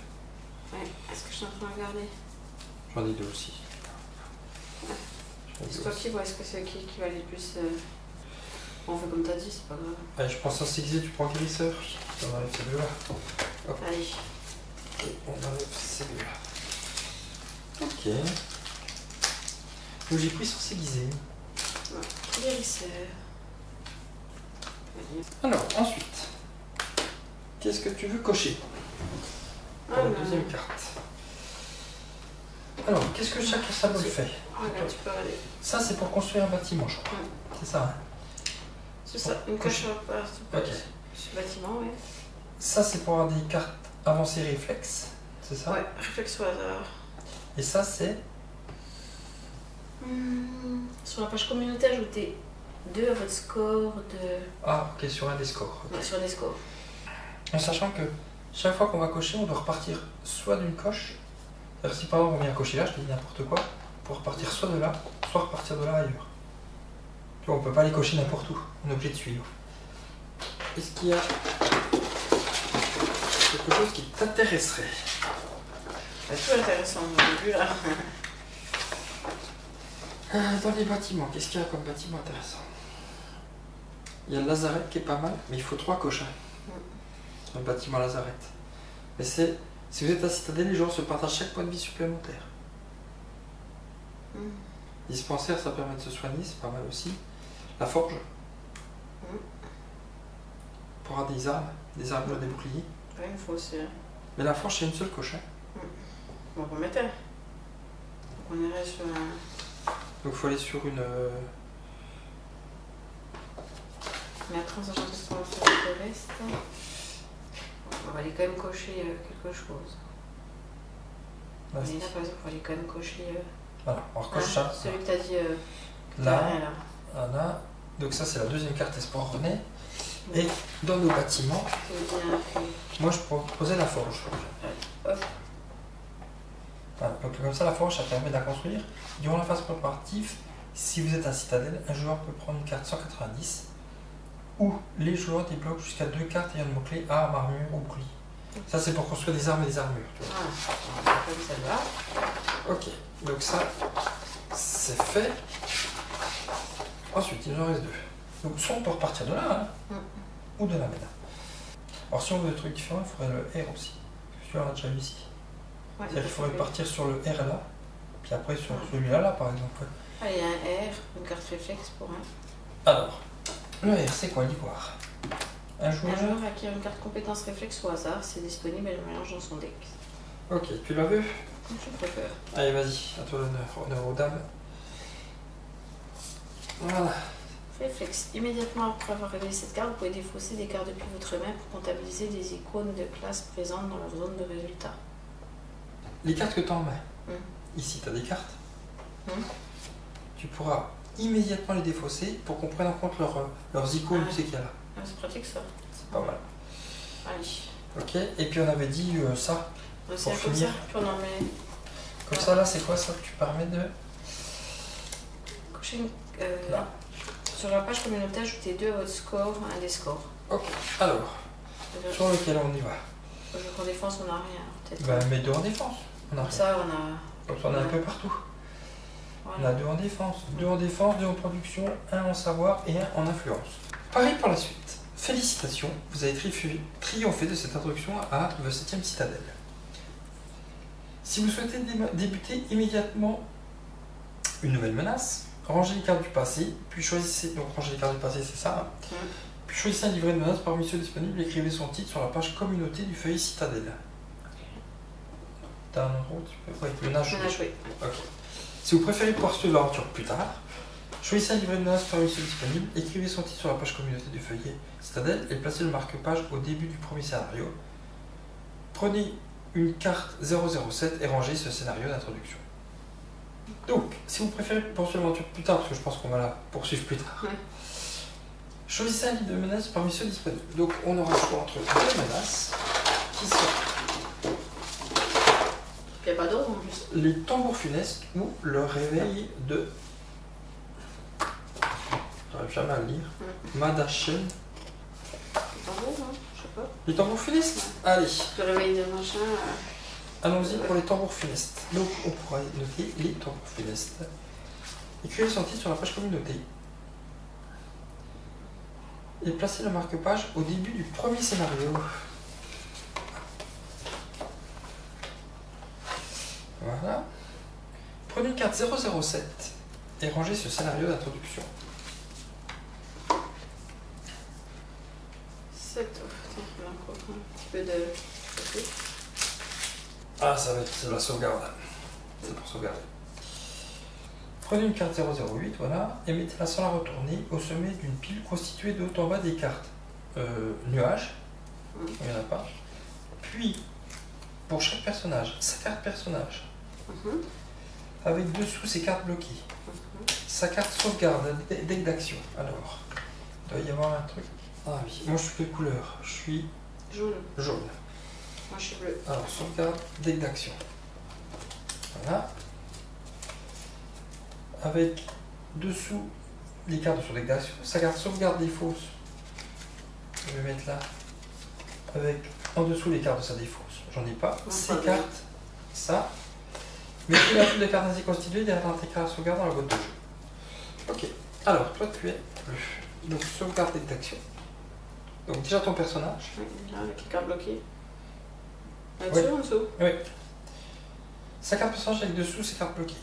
Est-ce que je suis en train de regarder? J'en ai 2 aussi. C'est toi qui vois, est-ce que c'est qui va aller le plus On fait comme t'as dit, c'est pas grave. Allez, je prends sens aiguisé, tu prends guérisseur. On enlève ces deux-là. Hop. Allez. Et on enlève ces deux-là. Ok. Donc j'ai pris sens aiguisé. Ouais. Guérisseur. Alors, ensuite, qu'est-ce que tu veux cocher pour la deuxième carte? Alors, qu'est-ce que chaque symbole fait? Regarde, tu peux aller. Ça, c'est pour construire un bâtiment, je crois. Ouais. C'est ça, hein? C'est ça, une coche sur Ok. ce bâtiment, ouais. Ça, c'est pour avoir des cartes avancées réflexes, c'est ça? Ouais, réflexe au hasard. Et ça, c'est... Sur la page communautaire, ajoutez 2 à votre score de... Ah, ok, sur un des scores. Okay. Ouais, sur les scores. En sachant que chaque fois qu'on va cocher, on doit repartir soit d'une coche, c'est-à-dire si par exemple on vient cocher là, je te dis n'importe quoi, pour repartir soit de là, soit repartir de là ailleurs. Tu vois, on peut pas les cocher n'importe où, on est obligé de suivre. Est-ce qu'il y a quelque chose qui t'intéresserait? C'est tout intéressant, on a vu là. Dans les bâtiments, qu'est-ce qu'il y a comme bâtiment intéressant? Il y a le lazaret qui est pas mal, mais il faut 3 coches. Sur le bâtiment lazaret. Mais c'est... Si vous êtes à Citadelle, les joueurs se partagent chaque point de vie supplémentaire. Dispensaire, ça permet de se soigner, c'est pas mal aussi. La forge. Pour avoir des armes, des boucliers. Ouais, il faut aussi. Mais la forge, c'est une seule coche. Hein. Bon, on mettait. Donc on irait sur un... Donc il faut aller sur une... Mais après, en sachant que ce qu'on va faire avec le reste, on va aller quand même cocher quelque chose. Là, mais là, par exemple, on va aller quand même cocher... Voilà, on recoche ça. Celui que t'as dit... là, là. Donc ça, c'est la deuxième carte Espoir René. Et dans nos bâtiments, moi je proposais la forge. Hop. Voilà, donc comme ça, la forge, ça permet de la construire. Durant la phase préparative, si vous êtes à Citadelle, un joueur peut prendre une carte 190 ou les joueurs débloquent jusqu'à 2 cartes ayant le mot-clé arme, armure ou bouclier. Ça, c'est pour construire des armes et des armures. Voilà, comme celle-là. Ok, donc ça, c'est fait. Ensuite, il nous en reste 2. Donc, soit on peut repartir de là, hein, ou de là maintenant. Alors, si on veut des trucs différents, il faudrait le R aussi. Celui-là, on l'a déjà vu ici. Ouais, C'est-à-dire qu'il faudrait partir sur le R là, puis après sur celui-là, là, par exemple. Ah, il y a un R, une carte réflexe pour un. Alors, le R, c'est quoi l'ivoire? Un joueur acquiert une carte compétence réflexe au hasard, c'est disponible et le mélange dans son deck. Ok, tu l'as vu? Comme je préfère. Allez, vas-y, à toi l'honneur, honneur aux dames. Voilà. Réflexe. Immédiatement après avoir révélé cette carte, vous pouvez défausser des cartes depuis votre main pour comptabiliser des icônes de classe présentes dans leur zone de résultat. Les cartes que tu as en main, ici tu as des cartes, tu pourras immédiatement les défausser pour qu'on prenne en compte leurs icônes, tu sais qu'il y a là. Ah, c'est pratique ça. C'est pas mal. Allez. Ok, et puis on avait dit ça, pour finir. Comme ça, puis on en met... Comme ça, là, c'est quoi ça que tu permets de... Cocher une... là. Sur la page communautaire, ajoutez 2 à votre score, un des scores. Ok, alors, sur lequel on y va? En défense, on n'a rien, peut-être. Ben, mais 2 en défense. On a ça, on a... Donc on a un peu partout. On a 2 en défense, 2 en défense, 2 en production, 1 en savoir et 1 en influence. Pareil par la suite. Félicitations, vous avez triomphé de cette introduction à The 7ème citadelle. Si vous souhaitez débuter immédiatement une nouvelle menace, rangez les cartes du passé, puis choisissez, donc rangez les cartes du passé, c'est ça, hein. Puis choisissez un livret de menace parmi ceux disponibles, écrivez son titre sur la page communauté du feuillet citadelle. T'as un endroit où tu peux... Oui, menace jouée. Ok. Si vous préférez poursuivre l'aventure plus tard, choisissez un livret de menace parmi ceux disponibles, écrivez son titre sur la page communauté du feuillet citadelle et placez le marque-page au début du premier scénario. Prenez une carte 007 et rangez ce scénario d'introduction. Donc, si vous préférez poursuivre l'aventure plus tard, parce que je pense qu'on va la poursuivre plus tard, choisissez un livre de menaces parmi ceux disponibles. Donc, on aura le choix entre 2 menaces qui sont... Il n'y a pas d'ordre en plus. Les tambours funestes ou le réveil de... J'arrive jamais à le lire. Madachen. Les tambours, hein, je sais pas. Les tambours funestes. Allez. Le réveil de machin. Allons-y pour les tambours funestes. Donc, on pourra noter les tambours funestes. Écrivez son titre sur la page communauté. Et placez le marque-page au début du premier scénario. Voilà. Prenez une carte 007 et rangez ce scénario d'introduction. 7. Oh, putain, un petit peu de... Ah, ça va être de la sauvegarde. C'est pour sauvegarder. Prenez une carte 008, voilà, et mettez-la sans la retourner au sommet d'une pile constituée de haut en bas des cartes. Nuages, il n'y en a pas. Puis, pour chaque personnage, sa carte personnage, avec dessous ses cartes bloquées. Sa carte sauvegarde, deck d'action. Alors, il doit y avoir un truc. Ah oui, moi je suis quelle couleur? Je suis jaune. Jaune. Moi je suis bleu. Alors, sauvegarde, deck d'action. Voilà. Avec dessous les cartes sur deck d'action, sa carte sauvegarde des fausses. Je vais mettre là. Avec en dessous les cartes de sa défausse. J'en ai pas. Ces cartes, ça. Mettez la pile de cartes ainsi constituée derrière l'intégral à sauvegarde dans la boîte de jeu. Ok. Alors, toi tu es bleu. Donc sauvegarde deck d'action. Donc déjà ton personnage. Oui, là avec les cartes bloquées. Là-dessus ou en dessous? Oui. Sa carte personnage avec dessous ses cartes bloquées.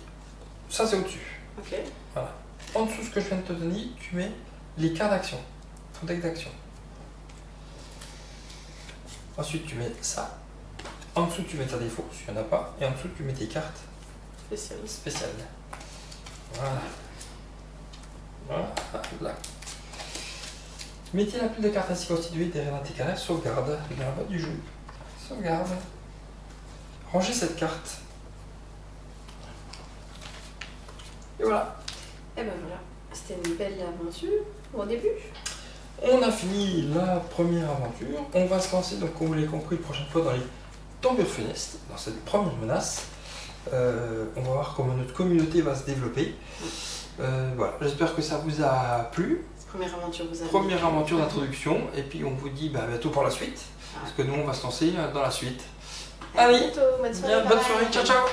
Ça c'est au-dessus. Ok. Voilà. En dessous ce que je viens de te donner, tu mets les cartes d'action. Ton deck d'action. Ensuite tu mets ça. En dessous tu mets ta défausse, il n'y en a pas. Et en dessous tu mets tes cartes spéciales. Voilà. Voilà. Mettez la pile de cartes ainsi constituée derrière l'intégral, sauvegarde dans la boîte du jeu. Sauvegarde. Rangez cette carte. Et voilà. Et ben voilà. C'était une belle aventure au début. On a fini la première aventure. On va se lancer, donc comme vous l'avez compris, la prochaine fois dans les tambours funestes, dans cette première menace. On va voir comment notre communauté va se développer. Voilà, j'espère que ça vous a plu. Première aventure, vous avez Première aventure d'introduction. Et puis on vous dit à bientôt pour la suite. Parce que nous, on va se lancer dans la suite. Allez, bonne soirée. bonne soirée, ciao ciao.